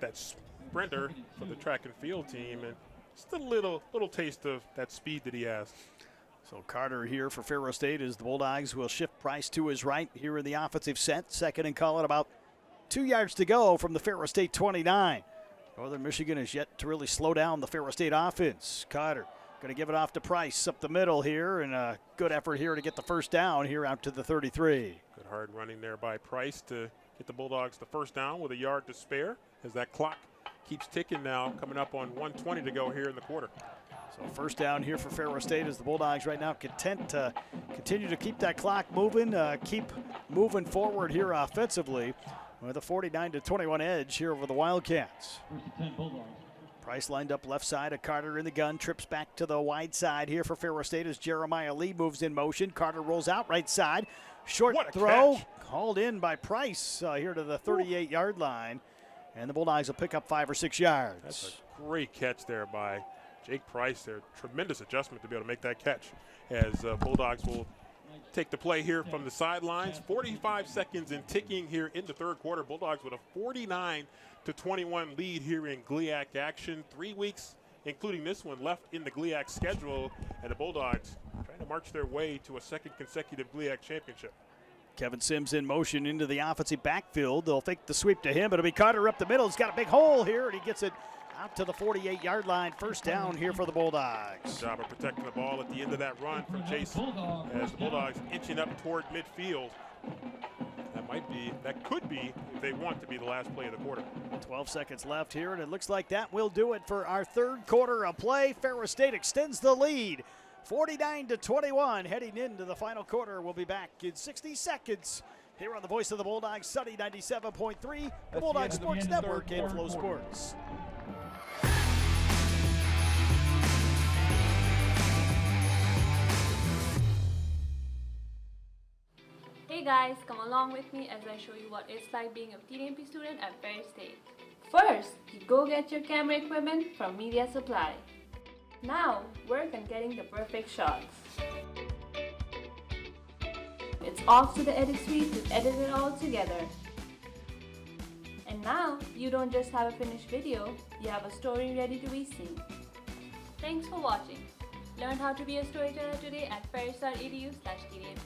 that sprinter for the track and field team, and just a little taste of that speed that he has. So Carter here for Ferris State as the Bulldogs will shift Price to his right here in the offensive set. Second and call it, about 2 yards to go from the Ferris State 29. Northern Michigan has yet to really slow down the Ferris State offense. Carter going to give it off to Price up the middle here, and a good effort here to get the first down here out to the 33. Good hard running there by Price to get the Bulldogs the first down with a yard to spare as that clock keeps ticking now, coming up on 1:20 to go here in the quarter. So first down here for Ferris State as the Bulldogs right now content to continue to keep that clock moving, keep moving forward here offensively with a 49-21 edge here over the Wildcats. First and 10 Bulldogs. Price lined up left side of Carter in the gun, trips back to the wide side here for Ferris State as Jeremiah Lee moves in motion. Carter rolls out right side. Short throw catch. Called in by Price here to the 38-yard line. And the Bulldogs will pick up 5 or 6 yards. That's a great catch there by Jake Price there. Tremendous adjustment to be able to make that catch as Bulldogs will take the play here from the sidelines. 45 seconds and ticking here in the third quarter. Bulldogs with a 49-21 lead here in GLIAC action. 3 weeks, including this one, left in the GLIAC schedule, and the Bulldogs trying to march their way to a second consecutive GLIAC championship. Kevin Sims in motion into the offensive backfield. They'll fake the sweep to him. It'll be Carter up the middle. He's got a big hole here, and he gets it out to the 48-yard line. First down here for the Bulldogs. Good job of protecting the ball at the end of that run from Chase as the Bulldogs inching up toward midfield. That could be, if they want to be, the last play of the quarter. 12 seconds left here, and it looks like that will do it for our third quarter of play. Ferris State extends the lead, 49-21, heading into the final quarter. We'll be back in 60 seconds here on the Voice of the Bulldogs, Sunny 97.3, the Bulldog Sports Network, and Flow Sports. Hey guys, come along with me as I show you what it's like being a TNP student at Ferris State. First, you go get your camera equipment from Media Supply. Now, work on getting the perfect shots. It's off to the edit suite to edit it all together. And now, you don't just have a finished video, you have a story ready to be seen. Thanks for watching. Learn how to be a storyteller today at ferris.edu/TNP.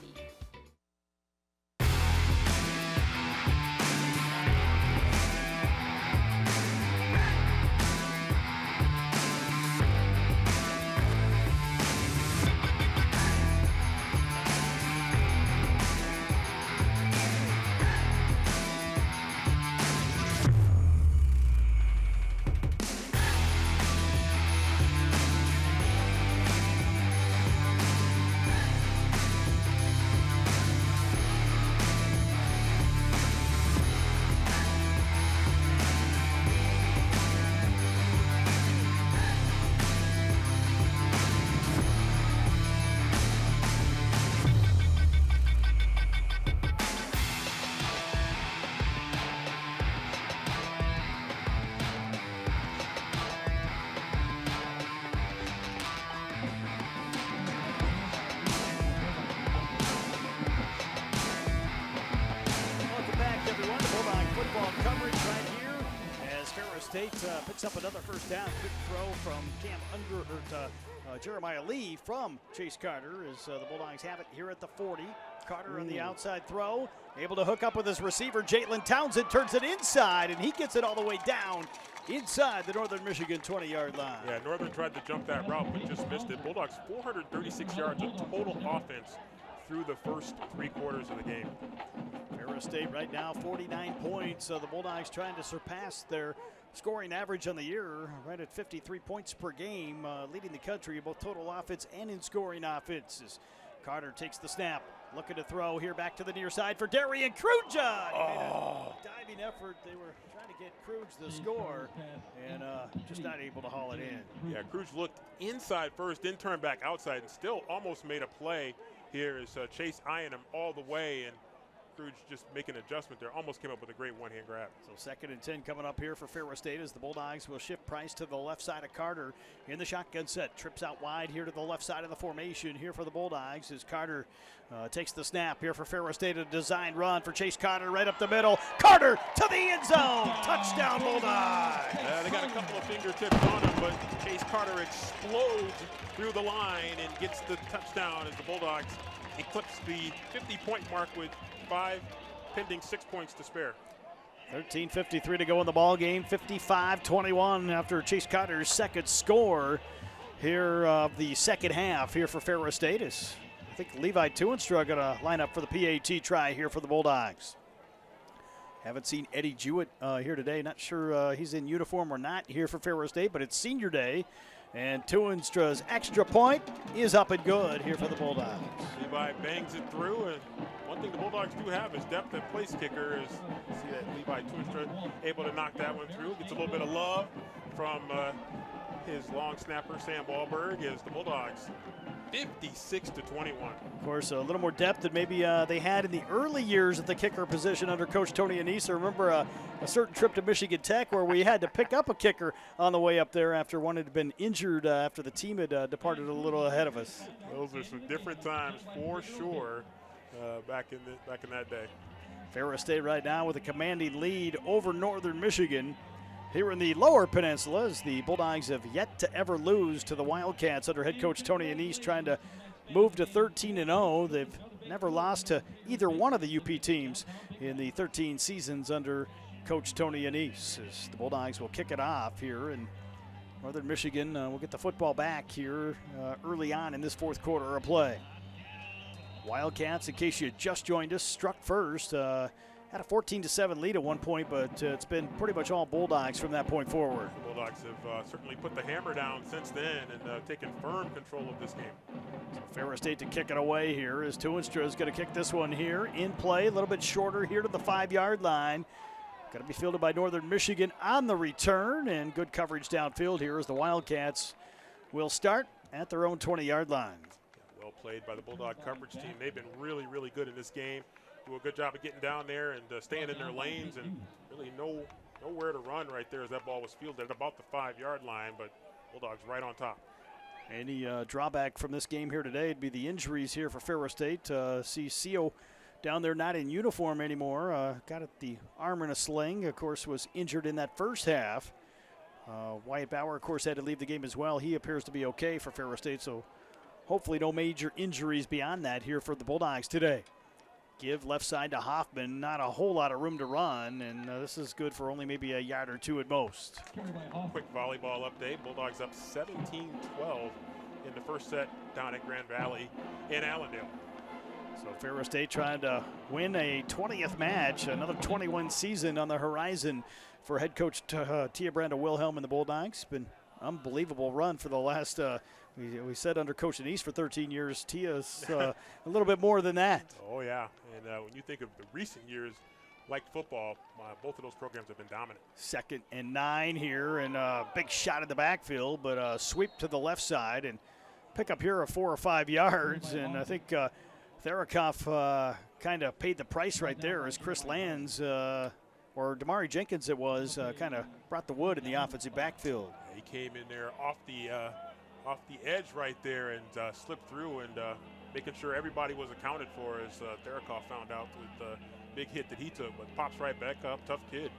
State picks up another first down. Quick throw from Jeremiah Lee from Chase Carter as the Bulldogs have it here at the 40. Carter on the outside throw, able to hook up with his receiver. Jalen Townsend turns it inside, and he gets it all the way down inside the Northern Michigan 20-yard line. Yeah, Northern tried to jump that route, but just missed it. Bulldogs 436 yards of total offense through the first 3 quarters of the game. Ferris State right now 49 points. The Bulldogs trying to surpass their scoring average on the year, right at 53 points per game, leading the country in both total offense and in scoring offenses. Carter takes the snap, looking to throw here back to the near side for Darian Kruja. Diving effort. They were trying to get Kruj the score and just not able to haul it in. Yeah, Kruj looked inside first, then turned back outside and still almost made a play here as Chase eyeing him all the way, and after just making an adjustment there, almost came up with a great one-hand grab. So 2nd and 10 coming up here for Ferris State as the Bulldogs will shift Price to the left side of Carter in the shotgun set. Trips out wide here to the left side of the formation here for the Bulldogs as Carter takes the snap here for Ferris State. A design run for Chase Carter right up the middle. Carter to the end zone. Touchdown Bulldogs. They got a couple of fingertips on him, but Chase Carter explodes through the line and gets the touchdown as the Bulldogs eclipse the 50-point mark with 5 pending 6 points to spare. 13:53 to go in the ball game. 55-21 after Chase Carter's second score here of the second half here for Ferris State. I think Levi Tuinstra going to line up for the PAT try here for the Bulldogs. Haven't seen Eddie Jewett here today. Not sure he's in uniform or not here for Ferris State, but it's senior day. And Tuinstra's extra point is up and good here for the Bulldogs. Levi bangs it through, and one thing the Bulldogs do have is depth at place kicker. Is see that Levi Tuinstra able to knock that one through. Gets a little bit of love from his long snapper Sam Wahlberg as the Bulldogs 56-21. Of course, a little more depth than maybe they had in the early years at the kicker position under Coach Tony Anise. I remember a certain trip to Michigan Tech where we had to pick up a kicker on the way up there after one had been injured after the team had departed a little ahead of us. Those are some different times for sure back in that day. Ferris State right now with a commanding lead over Northern Michigan. Here in the Lower Peninsula, as the Bulldogs have yet to ever lose to the Wildcats under head coach Tony Anise, trying to move to 13-0. They've never lost to either one of the UP teams in the 13 seasons under coach Tony Anise. As the Bulldogs will kick it off here, and Northern Michigan will get the football back here early on in this fourth quarter of play. Wildcats, in case you just joined us, struck first. Had a 14-7 lead at one point, but it's been pretty much all Bulldogs from that point forward. The Bulldogs have certainly put the hammer down since then and taken firm control of this game. So Ferris State to kick it away here as Tuinstra is going to kick this one here. In play, a little bit shorter here to the 5-yard line. Going to be fielded by Northern Michigan on the return, and good coverage downfield here as the Wildcats will start at their own 20-yard line. Well played by the Bulldog coverage team. They've been really, really good in this game. Do a good job of getting down there and staying in their lanes and really nowhere to run right there as that ball was fielded at about the 5-yard line, but Bulldogs right on top. Any drawback from this game here today would be the injuries here for Ferris State. See Seo down there not in uniform anymore. Got the arm in a sling, of course, was injured in that first half. Wyatt Bauer, of course, had to leave the game as well. He appears to be okay for Ferris State, so hopefully no major injuries beyond that here for the Bulldogs today. Give left side to Hoffman, not a whole lot of room to run, and this is good for only maybe a yard or two at most. Quick volleyball update. Bulldogs up 17-12 in the first set down at Grand Valley in Allendale. So Ferris State trying to win a 20th match, another 21 season on the horizon for head coach Tia Branda Wilhelm and the Bulldogs. Been unbelievable run for the last, we said under Coach Anise for 13 years. Tia's a little bit more than that. Oh, yeah. And when you think of the recent years, like football, both of those programs have been dominant. 2nd and 9 here, and a big shot at the backfield, but a sweep to the left side, and pick up here of 4 or 5 yards. And I think Therakoff kind of paid the price right there as Chris Lands, or Damari Jenkins it was, kind of brought the wood in the offensive backfield. He came in there off the edge right there and slipped through and making sure everybody was accounted for as Therakoff found out with the big hit that he took, but pops right back up. Tough kid.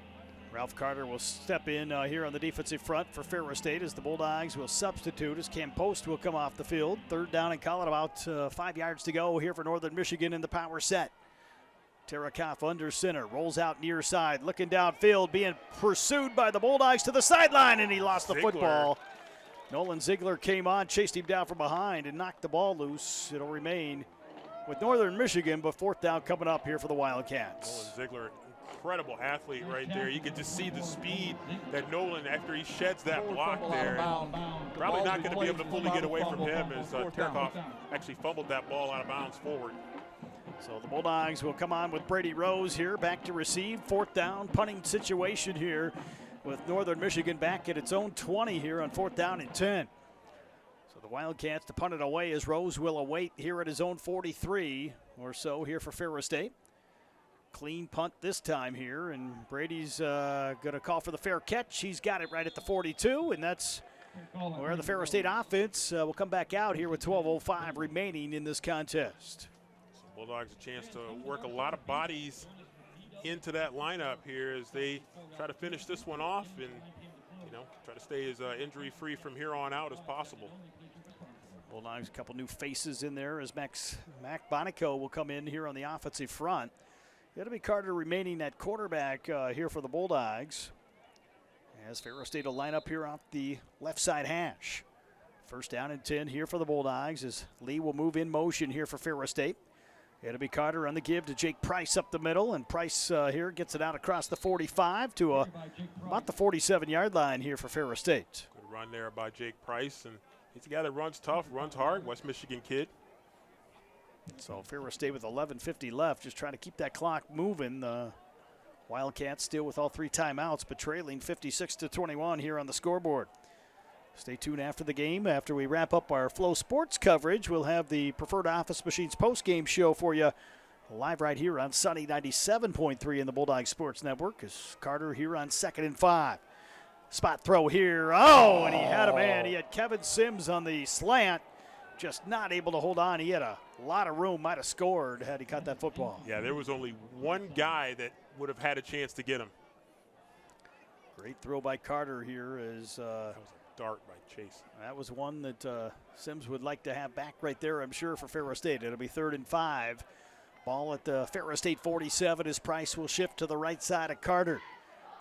Ralph Carter will step in here on the defensive front for Ferris State as the Bulldogs will substitute as Cam Post will come off the field. 3rd down and call it, about 5 yards to go here for Northern Michigan in the power set. Tarakoff under center, rolls out near side, looking downfield, being pursued by the Bulldogs to the sideline, and he lost the football. Nolan Ziegler came on, chased him down from behind, and knocked the ball loose. It'll remain with Northern Michigan, but 4th down coming up here for the Wildcats. Nolan Ziegler, incredible athlete right there. You can just see the speed that Nolan, after he sheds that block there, probably not going to be able to fully get away from him as Tarakoff actually fumbled that ball out of bounds forward. So the Bulldogs will come on with Brady Rose here, back to receive. 4th down, punting situation here with Northern Michigan back at its own 20 here on 4th down and 10. So the Wildcats to punt it away as Rose will await here at his own 43 or so here for Ferris State. Clean punt this time here, and Brady's going to call for the fair catch. He's got it right at the 42, and that's where the Ferris State offense will come back out here with 12:05 remaining in this contest. So Bulldogs a chance to work a lot of bodies into that lineup here as they try to finish this one off and, you know, try to stay as injury-free from here on out as possible. Bulldogs, a couple new faces in there as Mac Bonico will come in here on the offensive front. It'll be Carter remaining at quarterback here for the Bulldogs, as Ferris State will line up here off the left side hash. First down and 10 here for the Bulldogs as Lee will move in motion here for Ferris State. It'll be Carter on the give to Jake Price up the middle, and Price here gets it out across the 45 to about the 47-yard line here for Ferris State. Good run there by Jake Price, and he's a guy that runs tough, runs hard, West Michigan kid. So Ferris State with 11:50 left, just trying to keep that clock moving. The Wildcats still with all 3 timeouts, but trailing 56-21 here on the scoreboard. Stay tuned after the game. After we wrap up our Flow Sports coverage, we'll have the Preferred Office Machines post-game show for you live right here on Sunny 97.3 in the Bulldog Sports Network. As Carter here on 2nd and 5. Spot throw here. Oh, and he had a man. He had Kevin Sims on the slant. Just not able to hold on. He had a lot of room, might have scored had he caught that football. Yeah, there was only one guy that would have had a chance to get him. Great throw by Carter here. As that was a dart by Chase. That was one that Sims would like to have back right there, I'm sure, for Ferris State. It'll be 3rd and 5. Ball at the Ferris State 47 as Price will shift to the right side of Carter.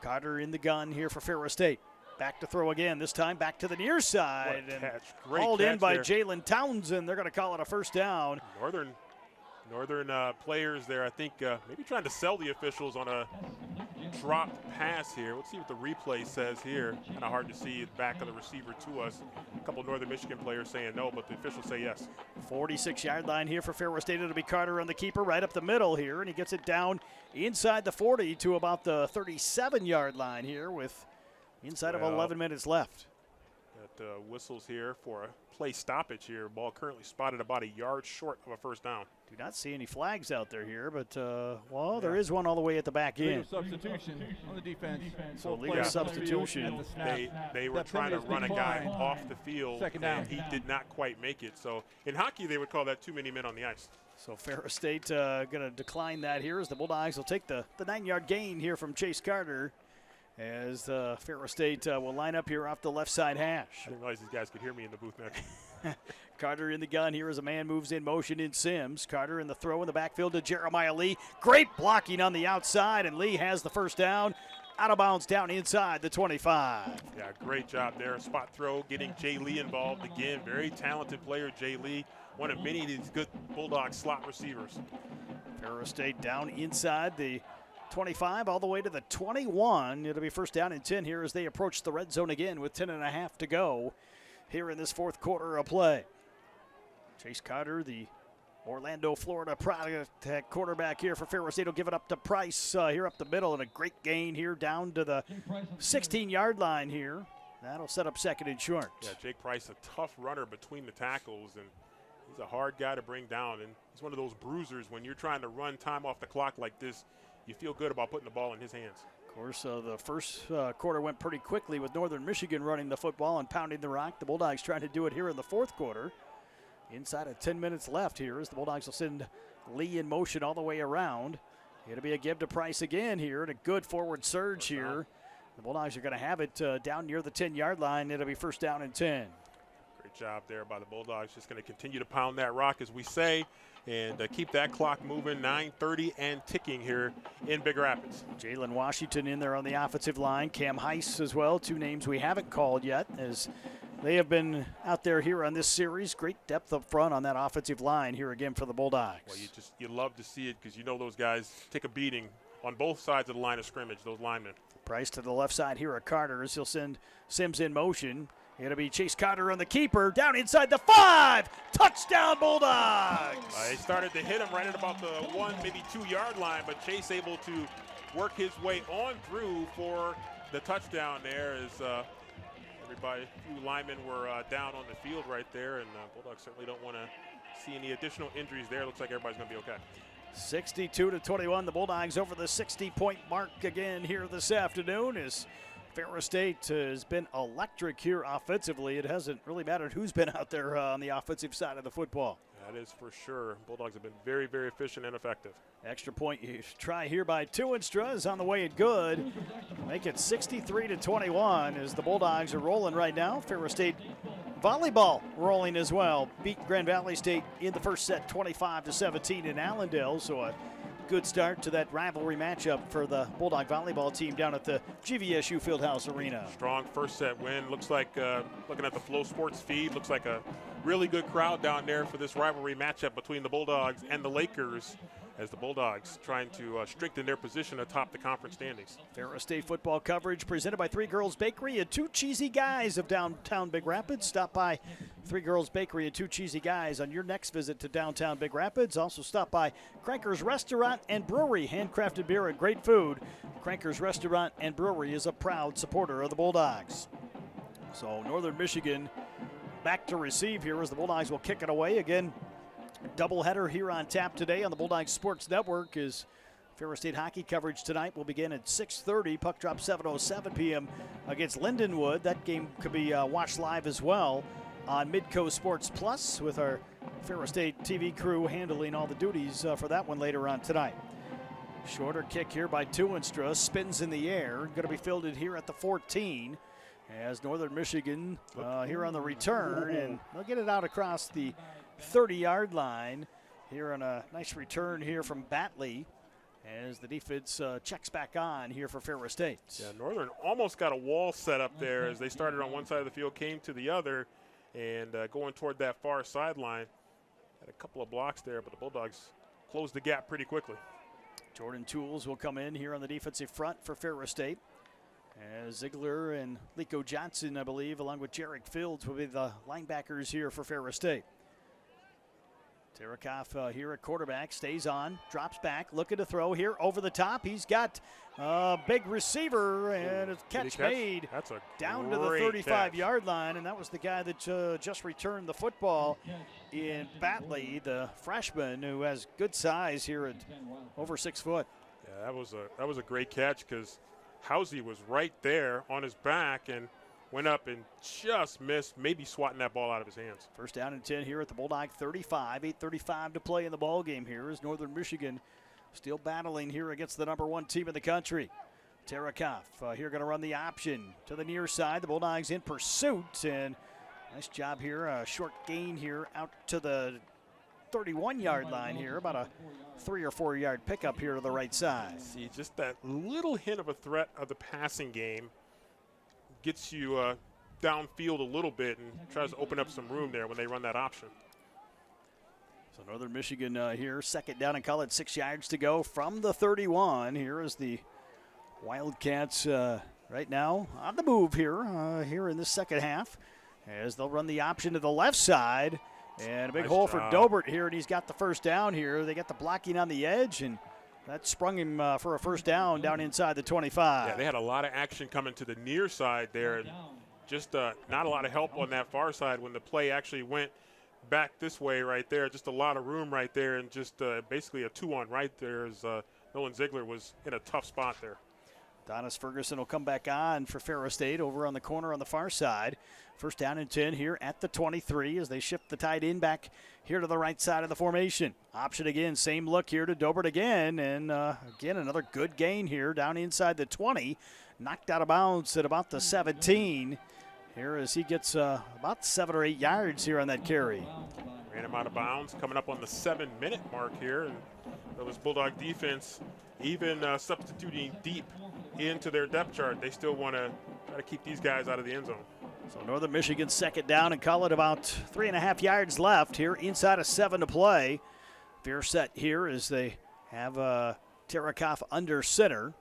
Carter in the gun here for Ferris State. Back to throw again, this time back to the near side. What a catch. And Great hauled catch in by there. Jalen Townsend. They're going to call it a first down. Northern players there, I think, maybe trying to sell the officials on a dropped pass here. Let's see what the replay says here. Kind of hard to see it back of the receiver to us. A couple Northern Michigan players saying no, but the officials say yes. 46-yard line here for Ferris State. It'll be Carter on the keeper right up the middle here, and he gets it down inside the 40 to about the 37-yard line here with inside of 11 minutes left. Got whistles here for a play stoppage here. Ball currently spotted about a yard short of a first down. Do not see any flags out there here, but, there is one all the way at the back end. Substitution on the defense. So legal substitution. They were trying to run a guy off the field, and he did not quite make it. So in hockey, they would call that too many men on the ice. So Ferris State going to decline that here as the Bulldogs will take the 9-yard gain here from Chase Carter, as Ferris State will line up here off the left side hash. I didn't realize these guys could hear me in the booth now. Carter in the gun here as a man moves in motion in Sims. Carter in the throw in the backfield to Jeremiah Lee. Great blocking on the outside, and Lee has the first down. Out of bounds down inside the 25. Yeah, great job there. Spot throw, getting Jay Lee involved again. Very talented player, Jay Lee. One of many of these good Bulldog slot receivers. Ferris State down inside the 25 all the way to the 21. It'll be first down and 10 here as they approach the red zone again with 10.5 to go here in this fourth quarter of play. Chase Carter, the Orlando, Florida product at quarterback here for Ferris State, will give it up to Price here up the middle, and a great gain here down to the 16-yard line here. That'll set up 2nd and short. Yeah, Jake Price, a tough runner between the tackles, and he's a hard guy to bring down, and he's one of those bruisers. When you're trying to run time off the clock like this, you feel good about putting the ball in his hands. Of course, the first quarter went pretty quickly with Northern Michigan running the football and pounding the rock. The Bulldogs trying to do it here in the fourth quarter. Inside of 10 minutes left here as the Bulldogs will send Lee in motion all the way around. It'll be a give to Price again here, and a good forward surge here. The Bulldogs are going to have it down near the 10-yard line. It'll be first down and 10. Great job there by the Bulldogs. Just going to continue to pound that rock, as we say, and keep that clock moving. 9:30 and ticking here in Big Rapids. Jalen Washington in there on the offensive line. Cam Heiss as well, 2 names we haven't called yet, as they have been out there here on this series. Great depth up front on that offensive line here again for the Bulldogs. Well, you love to see it, because you know those guys take a beating on both sides of the line of scrimmage, those linemen. Price to the left side here at Carter as he'll send Sims in motion. It'll be Chase Carter on the keeper, down inside the 5. Touchdown, Bulldogs! He started to hit him right at about the 1, maybe 2-yard line, but Chase able to work his way on through for the touchdown there, as everybody, a few linemen were down on the field right there, and Bulldogs certainly don't want to see any additional injuries there. Looks like everybody's going to be okay. 62-21, the Bulldogs over the 60-point mark again here this afternoon as Ferris State has been electric here offensively. It hasn't really mattered who's been out there on the offensive side of the football. That is for sure. Bulldogs have been very, very efficient and effective. Extra point you try here by Tuinstra is on the way and good. Make it 63-21 as the Bulldogs are rolling right now. Ferris State volleyball rolling as well. Beat Grand Valley State in the first set 25-17 in Allendale. So a good start to that rivalry matchup for the Bulldog volleyball team down at the GVSU Fieldhouse Arena. Strong first set win. Looks like, looking at the Flow Sports feed, looks like a really good crowd down there for this rivalry matchup between the Bulldogs and the Lakers, as the Bulldogs trying to strengthen their position atop the conference standings. Ferris State football coverage presented by Three Girls Bakery and Two Cheesy Guys of downtown Big Rapids. Stop by Three Girls Bakery and Two Cheesy Guys on your next visit to downtown Big Rapids. Also stop by Cranker's Restaurant and Brewery. Handcrafted beer and great food. Cranker's Restaurant and Brewery is a proud supporter of the Bulldogs. So Northern Michigan back to receive here as the Bulldogs will kick it away again. Doubleheader here on tap today on the Bulldogs Sports Network is Ferris State hockey coverage tonight will begin at 6:30. Puck drop 7:07 p.m. against Lindenwood. That game could be watched live as well on Midco Sports Plus with our Ferris State TV crew handling all the duties for that one later on tonight. Shorter kick here by Tuinstra, spins in the air. Going to be fielded here at the 14 as Northern Michigan here on the return, and they'll get it out across the 30-yard line here on a nice return here from Batley as the defense checks back on here for Ferris State. Yeah, Northern almost got a wall set up there as they started on one side of the field, came to the other, and going toward that far sideline. Had a couple of blocks there, but the Bulldogs closed the gap pretty quickly. Jordan Tools will come in here on the defensive front for Ferris State. As Ziegler and Lico Johnson, I believe, along with Jarek Fields, will be the linebackers here for Ferris State. Tarakoff here at quarterback, stays on, drops back, looking to throw here over the top. He's got a big receiver, and a catch made That's a down to the 35-yard line, and that was the guy that just returned the football in Batley, the freshman who has good size here at over 6 foot. Yeah, that was a great catch because Housey was right there on his back and went up and just missed, maybe swatting that ball out of his hands. First down and 10 here at the Bulldog 35. 8:35 to play in the ball game here as Northern Michigan still battling here against the #1 team in the country. Tarakoff here going to run the option to the near side. The Bulldogs in pursuit, and nice job here. A short gain here out to the 31-yard line here, about a 3 or 4 yard pickup here to the right side. See, just that little hint of a threat of the passing game gets you downfield a little bit and tries to open up some room there when they run that option. So Northern Michigan here, second down and call it 6 yards to go from the 31. Here is the Wildcats right now on the move here, here in this second half as they'll run the option to the left side. And a big hole for Dobert here, and he's got the first down here. They got the blocking on the edge, and that sprung him for a first down inside the 25. Yeah, they had a lot of action coming to the near side there, and just not a lot of help on that far side when the play actually went back this way right there. Just a lot of room right there, and just basically a 2-on right there as Nolan Ziegler was in a tough spot there. Donis Ferguson will come back on for Ferris State over on the corner on the far side. First down and 10 here at the 23 as they shift the tight end back here to the right side of the formation. Option again, same look here to Dobert again, and again another good gain here down inside the 20. Knocked out of bounds at about the 17 here as he gets about 7 or 8 yards here on that carry. Ran him out of bounds, coming up on the 7-minute mark here, and that was Bulldog defense even substituting deep into their depth chart. They still want to try to keep these guys out of the end zone. So Northern Michigan second down and call it about 3.5 yards left here inside of 7 to play. Veer set here as they have Tarakoff under center.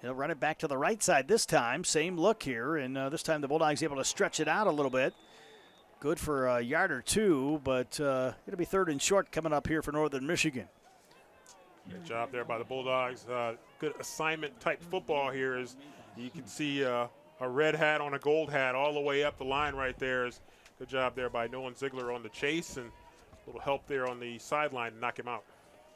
He'll run it back to the right side this time. Same look here, and this time the Bulldogs able to stretch it out a little bit. Good for a yard or two, but it'll be 3rd and short coming up here for Northern Michigan. Good job there by the Bulldogs. Good assignment type football here as you can see a red hat on a gold hat all the way up the line right there. Good job there by Nolan Ziegler on the chase, and a little help there on the sideline to knock him out.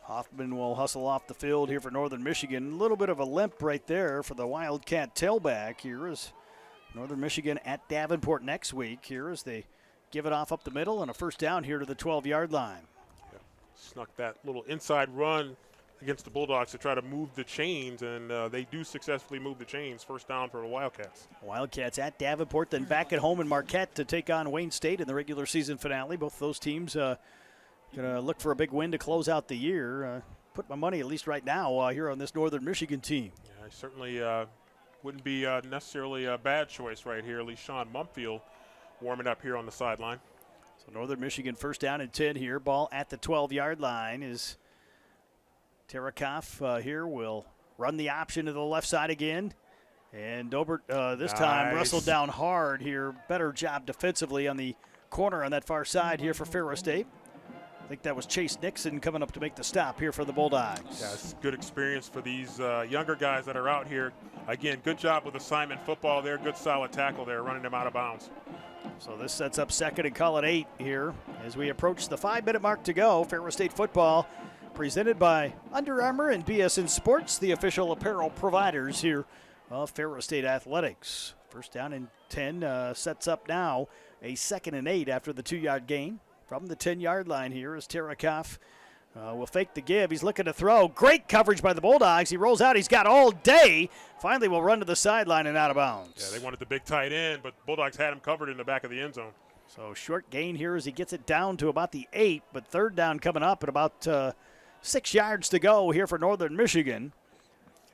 Hoffman will hustle off the field here for Northern Michigan. A little bit of a limp right there for the Wildcat tailback. Here is Northern Michigan at Davenport next week. Here as they give it off up the middle and a first down here to the 12-yard line. Yeah. Snuck that little inside run against the Bulldogs to try to move the chains, and they do successfully move the chains. First down for the Wildcats. Wildcats at Davenport, then back at home in Marquette to take on Wayne State in the regular season finale. Both those teams going to look for a big win to close out the year. Put my money, at least right now, here on this Northern Michigan team. Yeah, I certainly wouldn't be necessarily a bad choice right here. At least Sean Mumpfield warming up here on the sideline. So Northern Michigan first down and 10 here. Ball at the 12-yard line is Tarakoff here will run the option to the left side again. And Dobert this time wrestled down hard here. Better job defensively on the corner on that far side here for Ferris State. I think that was Chase Nixon coming up to make the stop here for the Bulldogs. Yeah, it's good experience for these younger guys that are out here. Again, good job with assignment football there. Good solid tackle there, running them out of bounds. So this sets up second and call it 8 here as we approach the 5-minute mark to go. Ferris State football presented by Under Armour and BSN Sports, the official apparel providers here of Ferris State Athletics. First down and 10 sets up now a 2nd and 8 after the 2-yard gain. From the 10-yard line here as Tarakoff will fake the give. He's looking to throw. Great coverage by the Bulldogs. He rolls out. He's got all day. Finally will run to the sideline and out of bounds. Yeah, they wanted the big tight end, but Bulldogs had him covered in the back of the end zone. So short gain here as he gets it down to about the 8, but third down coming up at about 6 yards to go here for Northern Michigan.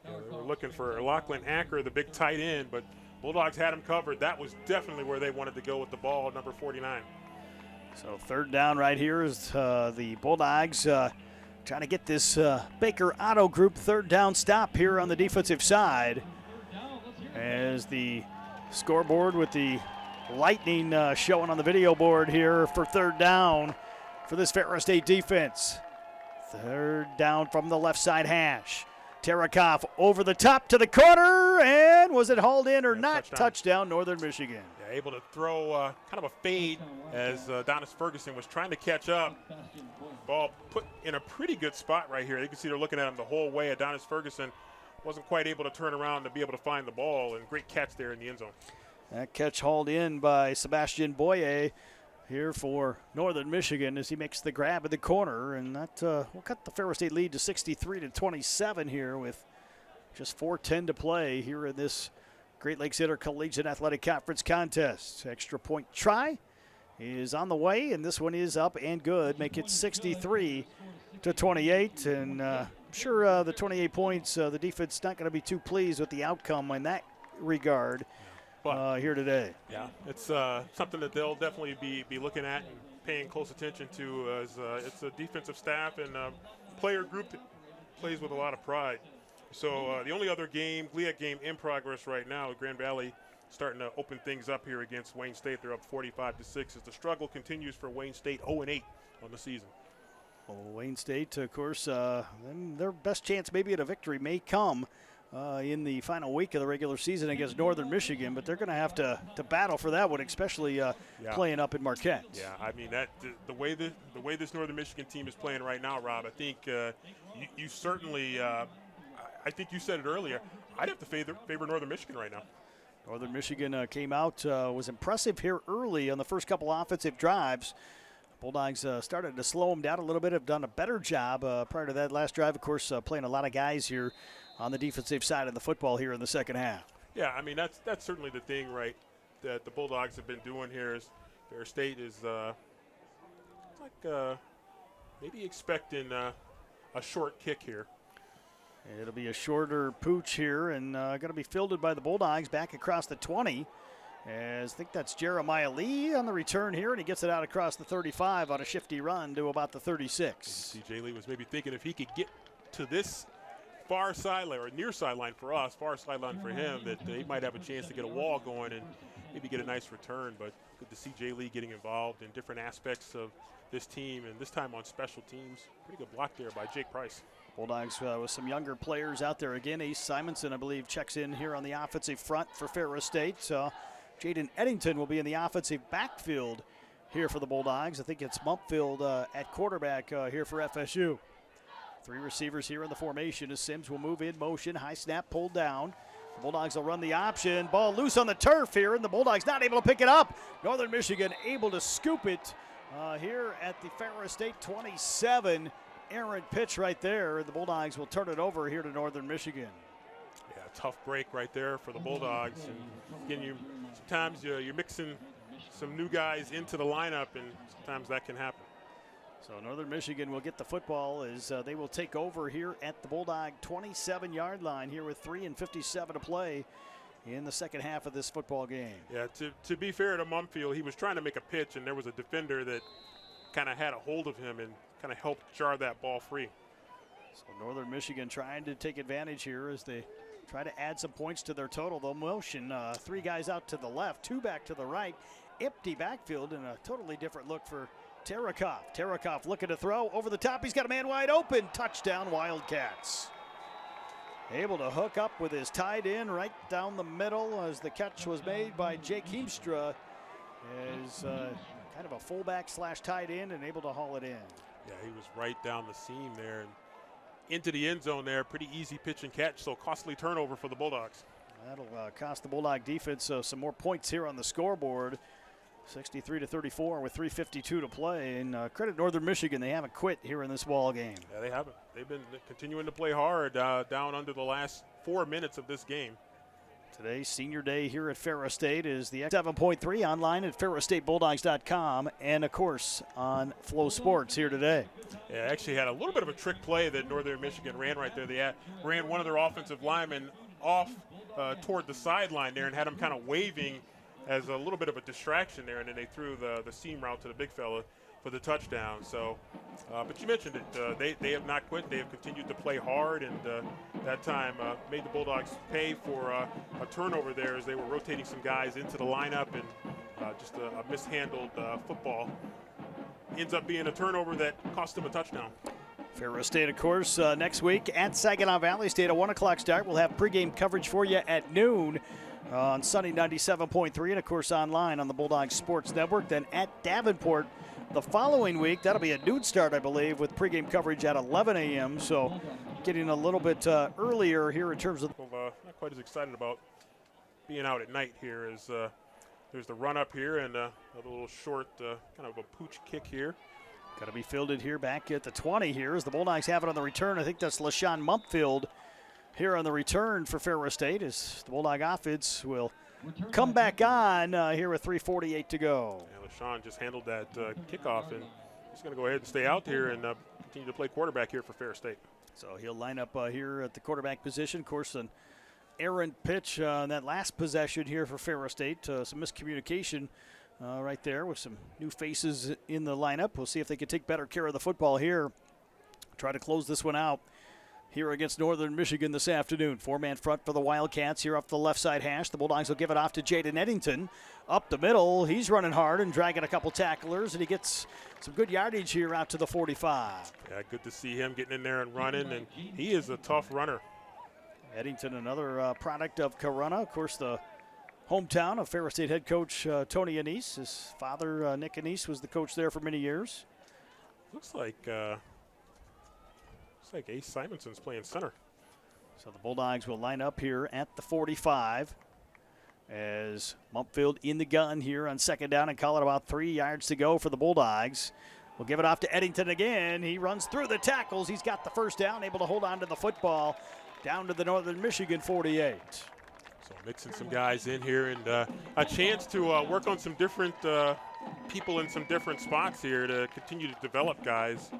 Yeah, they were looking for Lachlan Acker, the big tight end, but Bulldogs had him covered. That was definitely where they wanted to go with the ball, number 49. So third down right here is the Bulldogs trying to get this Baker Auto Group third down stop here on the defensive side. As the scoreboard with the lightning showing on the video board here for third down for this Ferris State defense. Third down from the left side hash. Tarakoff over the top to the corner, and was it hauled in or not? Touchdown Northern Michigan. Yeah, able to throw kind of a fade as Donis Ferguson was trying to catch up. Ball put in a pretty good spot right here. You can see they're looking at him the whole way. Adonis Ferguson wasn't quite able to turn around to be able to find the ball, and great catch there in the end zone. That catch hauled in by Sebastian Boye here for Northern Michigan as he makes the grab at the corner, and that will cut the Ferris State lead to 63-27 here with just 4:10 to play here in this Great Lakes Intercollegiate Athletic Conference contest. Extra point try is on the way, and this one is up and good. Make it 63-28, and I'm sure the 28 points, the defense not going to be too pleased with the outcome in that regard. Here today. Yeah, it's something that they'll definitely be looking at and paying close attention to, as it's a defensive staff and player group that plays with a lot of pride. So the only other game, GLIAC game in progress right now, Grand Valley starting to open things up here against Wayne State. They're up 45-6 as the struggle continues for Wayne State, 0-8 on the season. Well, Wayne State, of course, their best chance maybe at a victory may come in the final week of the regular season against Northern Michigan, but they're going to have to battle for that one, especially playing up in Marquette. Yeah, I mean that the way this Northern Michigan team is playing right now, Rob. I think you certainly. I think you said it earlier. I'd have to favor Northern Michigan right now. Northern Michigan came out, was impressive here early on the first couple offensive drives. Bulldogs started to slow them down a little bit, have done a better job prior to that last drive. Of course, playing a lot of guys here on the defensive side of the football here in the second half. Yeah, I mean, that's certainly the thing, right, that the Bulldogs have been doing here is Ferris State is maybe expecting a short kick here. It'll be a shorter pooch here and going to be fielded by the Bulldogs back across the 20. As I think that's Jeremiah Lee on the return here, and he gets it out across the 35 on a shifty run to about the 36. C.J. Lee was maybe thinking if he could get to this far sideline, or near sideline for us, far sideline for him, that he might have a chance to get a wall going and maybe get a nice return. But good to see Jay Lee getting involved in different aspects of this team, and this time on special teams. Pretty good block there by Jake Price. Bulldogs with some younger players out there again. Ace Simonson, I believe, checks in here on the offensive front for Ferris State. Jaden Eddington will be in the offensive backfield here for the Bulldogs. I think it's Mumpfield at quarterback here for FSU. Three receivers here in the formation as Sims will move in motion. High snap pulled down. The Bulldogs will run the option. Ball loose on the turf here, and the Bulldogs not able to pick it up. Northern Michigan able to scoop it here at the Ferris State 27. Errant pitch right there. The Bulldogs will turn it over here to Northern Michigan. Yeah, tough break right there for the Bulldogs. And again, sometimes you're mixing some new guys into the lineup, and sometimes that can happen. So Northern Michigan will get the football as they will take over here at the Bulldog 27-yard line here with 3:57 to play in the second half of this football game. Yeah, to be fair to Mumfield, he was trying to make a pitch, and there was a defender that kind of had a hold of him and kind of helped jar that ball free. So Northern Michigan trying to take advantage here as they try to add some points to their total. They'll motion three guys out to the left, two back to the right, empty backfield, and a totally different look for Terakov. Terakov looking to throw over the top. He's got a man wide open. Touchdown, Wildcats. Able to hook up with his tight end right down the middle as the catch was made by Jake Heemstra as kind of a fullback / tight end and able to haul it in. Yeah, he was right down the seam there and into the end zone there. Pretty easy pitch and catch, so costly turnover for the Bulldogs. That'll cost the Bulldog defense some more points here on the scoreboard. 63-34 with 3:52 to play. And credit Northern Michigan, they haven't quit here in this ball game. Yeah, they haven't. They've been continuing to play hard down under the last 4 minutes of this game. Today's senior day here at Ferris State is the 7.3 online at ferrisstatebulldogs.com and, of course, on Flow Sports here today. Yeah, actually had a little bit of a trick play that Northern Michigan ran right there. They ran one of their offensive linemen off toward the sideline there and had him kind of waving as a little bit of a distraction there, and then they threw the seam route to the big fella for the touchdown. So, but you mentioned it. They have not quit. They have continued to play hard, and that time made the Bulldogs pay for a turnover there as they were rotating some guys into the lineup, and just a mishandled football ends up being a turnover that cost them a touchdown. Ferris State, of course, next week at Saginaw Valley State, a 1 o'clock start. We'll have pregame coverage for you at noon on Sunny 97.3, and of course online on the Bulldogs Sports Network. Then at Davenport the following week, that'll be a noon start, I believe, with pregame coverage at 11 a.m. So getting a little bit earlier here in terms of. Not quite as excited about being out at night here as there's the run up here and a little short kind of a pooch kick here. Got to be fielded here back at the 20 here as the Bulldogs have it on the return. I think that's LaShawn Mumfield here on the return for Ferris State as the Bulldog offense will come back on here with 3:48 to go. Yeah, LaShawn just handled that kickoff, and he's going to go ahead and stay out here and continue to play quarterback here for Ferris State. So he'll line up here at the quarterback position. Of course, an errant pitch on that last possession here for Ferris State. Some miscommunication right there with some new faces in the lineup. We'll see if they can take better care of the football here. Try to close this one out here against Northern Michigan this afternoon. Four-man front for the Wildcats here off the left side hash. The Bulldogs will give it off to Jaden Eddington. Up the middle, he's running hard and dragging a couple tacklers, and he gets some good yardage here out to the 45. Yeah, good to see him getting in there and running, and he is a tough runner. Eddington, another product of Corunna. Of course, the hometown of Ferris State head coach Tony Anise. His father, Nick Anise, was the coach there for many years. Looks like Ace Simonson's playing center. So the Bulldogs will line up here at the 45 as Mumfield in the gun here on second down and call it about 3 yards to go for the Bulldogs. We'll give it off to Eddington again. He runs through the tackles. He's got the first down, able to hold on to the football down to the Northern Michigan 48. So mixing some guys in here and a chance to work on some different people in some different spots here to continue to develop guys.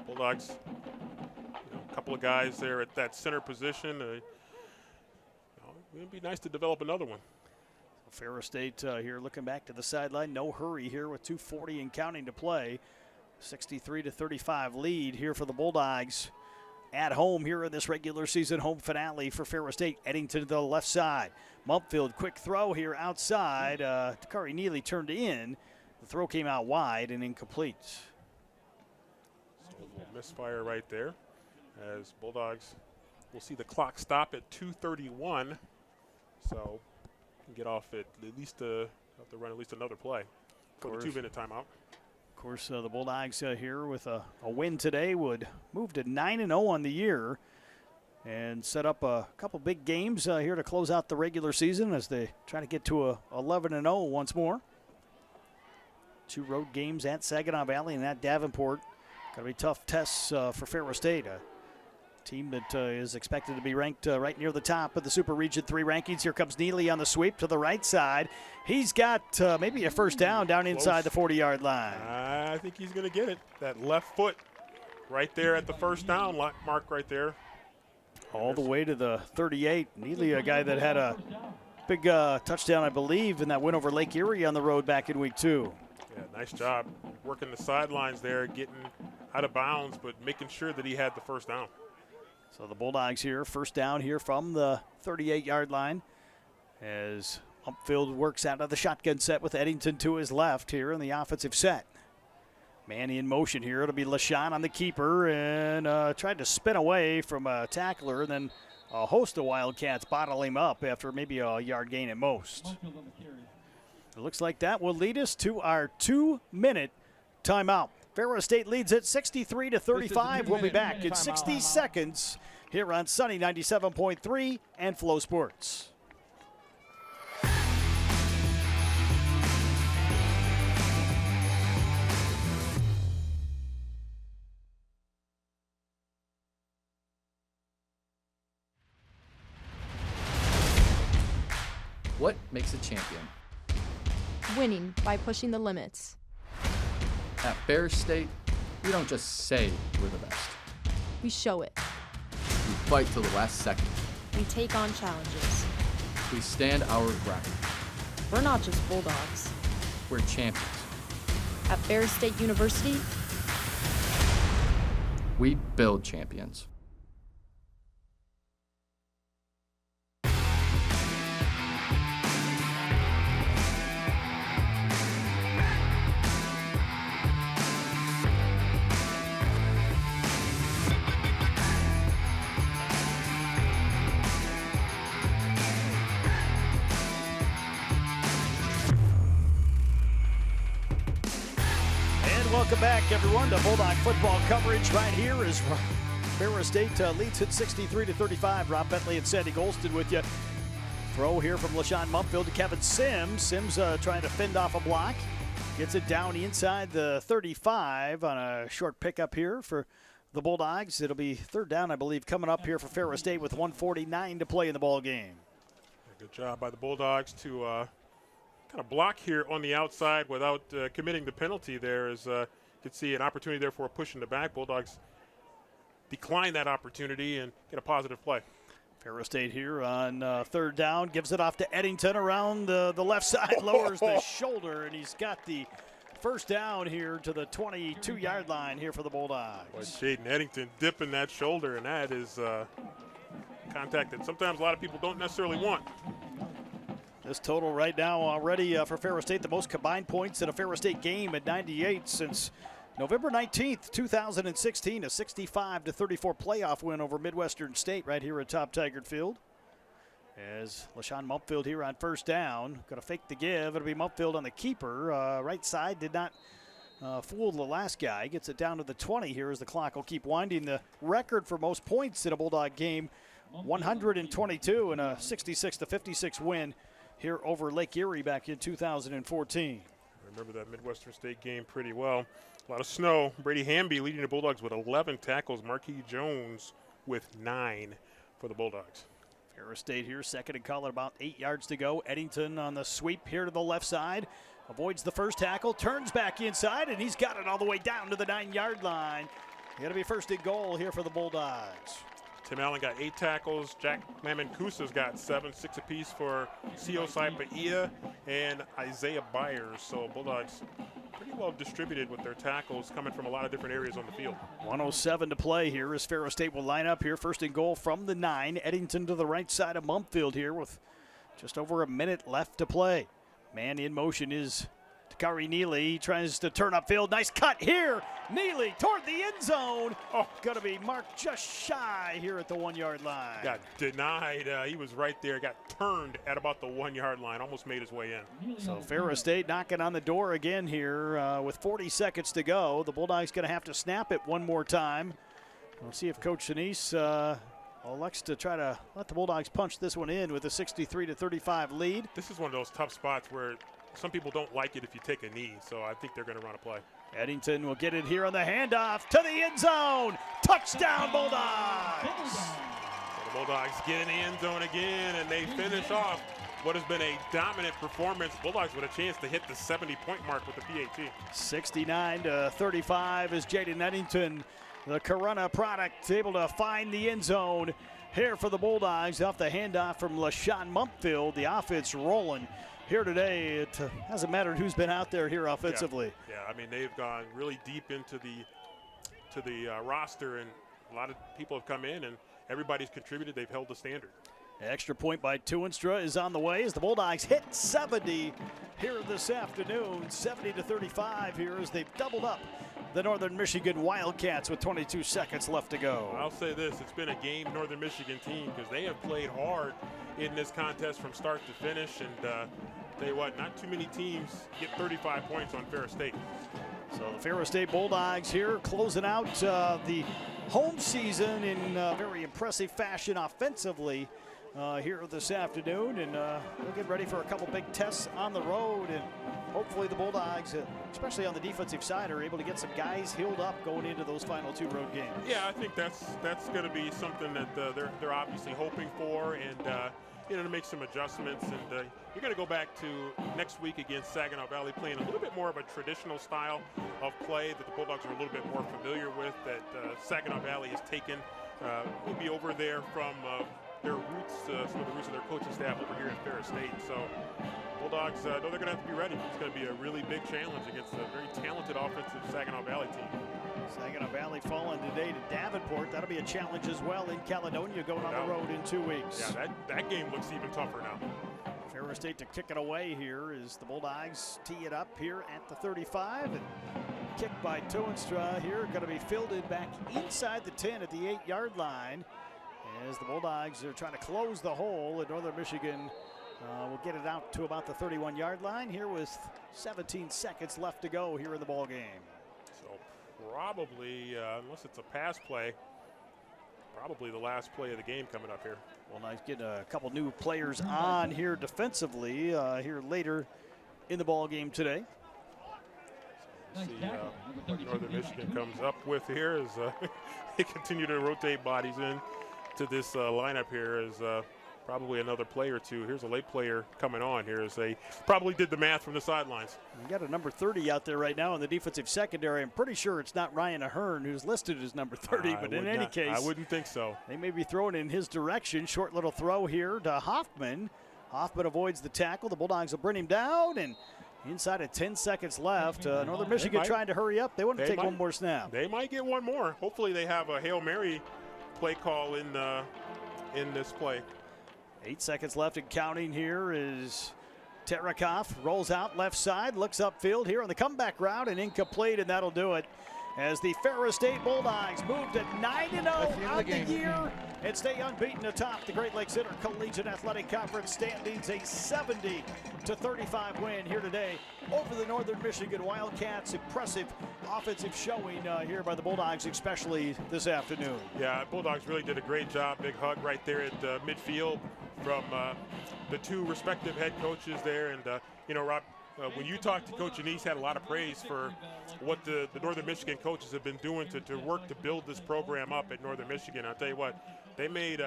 Bulldogs, a couple of guys there at that center position. It would be nice to develop another one. Ferris State here looking back to the sideline. No hurry here with 2:40 and counting to play. 63-35 lead here for the Bulldogs at home here in this regular season home finale for Ferris State. Eddington to the left side. Mumfield, quick throw here outside. Takari Neely turned in. The throw came out wide and incomplete. So a little misfire right there as Bulldogs will see the clock stop at 2:31. So can get off at least have to run at least another play for the 2-minute timeout. Of Of course, the Bulldogs here with a win today would move to 9-0 on the year and set up a couple big games here to close out the regular season as they try to get to a 11-0 once more. 2 road games at Saginaw Valley and at Davenport. Going to be tough tests for Ferris State, a team that is expected to be ranked right near the top of the Super Region 3 rankings. Here comes Neely on the sweep to the right side. He's got maybe a first down inside the 40-yard line. I think he's going to get it. That left foot right there at the first down mark right there. All the way to the 38. Neely, a guy that had a big touchdown, I believe, in that win over Lake Erie on the road back in week 2. Yeah, nice job working the sidelines there, getting out of bounds, but making sure that he had the first down. So the Bulldogs here, first down here from the 38-yard line as Upfield works out of the shotgun set with Eddington to his left here in the offensive set. Manny in motion here. It'll be LaShawn on the keeper and tried to spin away from a tackler, and then a host of Wildcats bottle him up after maybe a yard gain at most. It looks like that will lead us to our 2-minute timeout. Ferris State leads it 63-35. We'll be back in 60 seconds here on Sunny 97.3 and Flow Sports. What makes a champion? Winning by pushing the limits. At Ferris State, we don't just say we're the best. We show it. We fight till the last second. We take on challenges. We stand our ground. We're not just Bulldogs. We're champions. At Ferris State University, we build champions. Welcome back, everyone, to Bulldog football coverage right here as Ferris State leads it 63-35. Rob Bentley and Sandy Golston with you. Throw here from LaShawn Mumfield to Kevin Sims. Sims trying to fend off a block. Gets it down inside the 35 on a short pickup here for the Bulldogs. It'll be third down, I believe, coming up here for Ferris State with 1:49 to play in the ball game. Good job by the Bulldogs to kind of block here on the outside without committing the penalty there. As you can see an opportunity there for a push in the back. Bulldogs decline that opportunity and get a positive play. Ferris State here on third down, gives it off to Eddington around the left side, lowers the shoulder, and he's got the first down here to the 22-yard line here for the Bulldogs. Boy, Jaden Eddington dipping that shoulder, and that is contact that sometimes a lot of people don't necessarily want. This total right now already for Ferris State, the most combined points in a Ferris State game at 98 since November 19th, 2016, a 65-34 playoff win over Midwestern State right here at Top Tigard Field. As LaShawn Mumfield here on first down, going to fake the give. It'll be Mumfield on the keeper. Right side did not fool the last guy. Gets it down to the 20 here as the clock will keep winding. The record for most points in a Bulldog game, 122 and a 66-56 win here over Lake Erie back in 2014. I remember that Midwestern State game pretty well. A lot of snow. Brady Hamby leading the Bulldogs with 11 tackles. Marquis Jones with 9 for the Bulldogs. Ferris State here, second and goal, about 8 yards to go. Eddington on the sweep here to the left side. Avoids the first tackle, turns back inside, and he's got it all the way down to the 9-yard line. Going to be first and goal here for the Bulldogs. Tim Allen got 8 tackles. Jack Mamancusa's got 7, 6 apiece for Cio Saipaia and Isaiah Byers. So Bulldogs pretty well distributed with their tackles coming from a lot of different areas on the field. 1:07 to play here as Ferris State will line up here. First and goal from the 9. Eddington to the right side of Mumfield here with just over a minute left to play. Man in motion is Kari Neely tries to turn upfield. Nice cut here. Neely toward the end zone. Oh, going to be marked just shy here at the 1 yard line. Got denied. He was right there. Got turned at about the 1 yard line. Almost made his way in. So Ferris State knocking on the door again here with 40 seconds to go. The Bulldogs going to have to snap it one more time. We'll see if Coach Sinise elects to try to let the Bulldogs punch this one in with a 63-35 lead. This is one of those tough spots where some people don't like it if you take a knee, so I think they're going to run a play. Eddington will get it here on the handoff to the end zone. Touchdown, Bulldogs! So the Bulldogs get in the end zone again, and they finish off what has been a dominant performance. Bulldogs with a chance to hit the 70-point mark with the PAT. 69-35 is Jaden Eddington, the Corunna product, able to find the end zone here for the Bulldogs off the handoff from LaShawn Mumpfield. The offense rolling here today. It hasn't mattered who's been out there here offensively. Yeah, I mean, they've gone really deep into the roster, and a lot of people have come in, and everybody's contributed. They've held the standard. Extra point by Tuinstra is on the way as the Bulldogs hit 70 here this afternoon. 70-35 here as they've doubled up the Northern Michigan Wildcats with 22 seconds left to go. I'll say this, it's been a game Northern Michigan team because they have played hard in this contest from start to finish, and tell you what, not too many teams get 35 points on Ferris State. So the Ferris State Bulldogs here closing out the home season in very impressive fashion offensively here this afternoon, and we'll get ready for a couple big tests on the road, and hopefully the Bulldogs, especially on the defensive side, are able to get some guys healed up going into those final two road games. Yeah, I think that's going to be something that they're obviously hoping for, and to make some adjustments. And you're going to go back to next week against Saginaw Valley, playing a little bit more of a traditional style of play that the Bulldogs are a little bit more familiar with, that Saginaw Valley has taken. We'll be over there from their roots, some of the roots of their coaching staff over here at Ferris State. So Bulldogs know they're going to have to be ready. It's going to be a really big challenge against a very talented offensive Saginaw Valley team. Saginaw Valley falling today to Davenport. That'll be a challenge as well in Caledonia going on the road in 2 weeks. Yeah, that game looks even tougher now. Ferris State to kick it away here as the Bulldogs tee it up here at the 35. And kicked by Tuinstra here, going to be fielded back inside the 10 at the 8 yard line. As the Bulldogs are trying to close the hole, and Northern Michigan will get it out to about the 31 yard line here with 17 seconds left to go here in the ball game. So probably, unless it's a pass play, probably the last play of the game coming up here. Well, nice getting a couple new players on here defensively here later in the ball game today. So see what Northern Michigan comes up with here as they continue to rotate bodies in to this lineup here is probably another player or two. Here's a late player coming on here as they probably did the math from the sidelines. We got a number 30 out there right now in the defensive secondary. I'm pretty sure it's not Ryan Ahern who's listed as number 30, but in any case, I wouldn't think so. They may be throwing in his direction. Short little throw here to Hoffman. Hoffman avoids the tackle. The Bulldogs will bring him down, and inside of 10 seconds left. Northern Michigan trying to hurry up. They want to take one more snap. They might get one more. Hopefully they have a Hail Mary play call in this play. 8 seconds left and counting here is Terakov. Rolls out left side, looks upfield here on the comeback route, and incomplete, and that'll do it. As the Ferris State Bulldogs move to 9-0 on the year and stay unbeaten atop the Great Lakes Intercollegiate Athletic Conference standings. A 70-35 win here today over the Northern Michigan Wildcats. Impressive offensive showing here by the Bulldogs, especially this afternoon. Yeah, Bulldogs really did a great job. Big hug right there at midfield from the two respective head coaches there. And, Rob, when you talked to Coach Sinise, had a lot of praise for what the Northern Michigan coaches have been doing to work to build this program up at Northern Michigan. I'll tell you what, they made,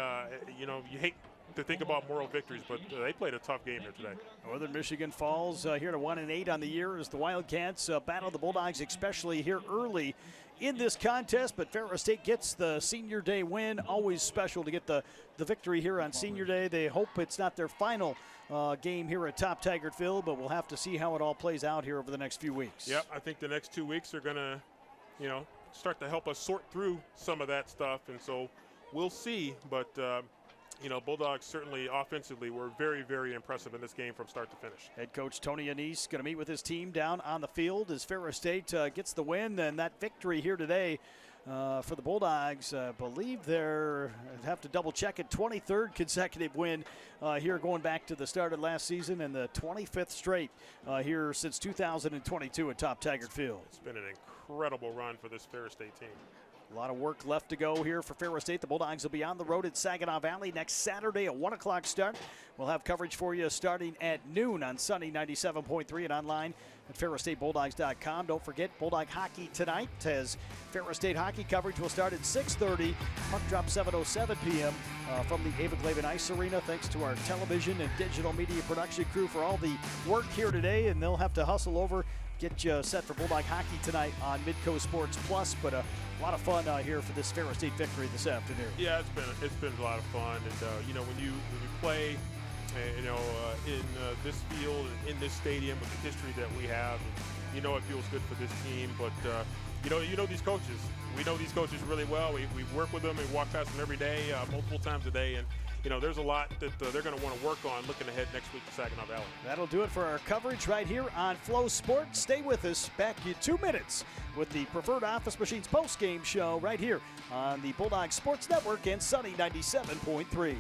you hate to think about moral victories, but they played a tough game here today. Northern Michigan falls here to 1-8 on the year as the Wildcats battle the Bulldogs, especially here early in this contest. But Ferris State gets the Senior Day win. Always special to get the victory here on Senior Day. They hope it's not their final game here at Top Taggart Field, but we'll have to see how it all plays out here over the next few weeks. Yep, I think the next 2 weeks are going to, start to help us sort through some of that stuff, and so we'll see. But Bulldogs certainly offensively were very, very impressive in this game from start to finish. Head coach Tony Anise going to meet with his team down on the field as Ferris State gets the win and that victory here today for the Bulldogs. I believe I'd have to double check it, 23rd consecutive win here going back to the start of last season and the 25th straight here since 2022 at Top Taggart Field. It's been an incredible run for this Ferris State team. A lot of work left to go here for Ferris State. The Bulldogs will be on the road at Saginaw Valley next Saturday at 1 o'clock start. We'll have coverage for you starting at noon on Sunny 97.3 and online at FerrisStateBulldogs.com. Don't forget, Bulldog hockey tonight as Ferris State hockey coverage will start at 6:30. Puck drop 7:07 p.m. From the Ava Glavin Ice Arena. Thanks to our television and digital media production crew for all the work here today, and they'll have to hustle over, get you set for Bulldog hockey tonight on Midco Sports Plus. But a lot of fun here for this Ferris State victory this afternoon. Yeah, it's been a lot of fun, and when you play, in this field and in this stadium with the history that we have, it feels good for this team. But you know these coaches. We know these coaches really well. We work with them and walk past them every day, multiple times a day, and there's a lot that they're going to want to work on looking ahead next week to Saginaw Valley. That'll do it for our coverage right here on Flow Sports. Stay with us. Back in 2 minutes with the Preferred Office Machines post-game show right here on the Bulldog Sports Network and Sunny 97.3.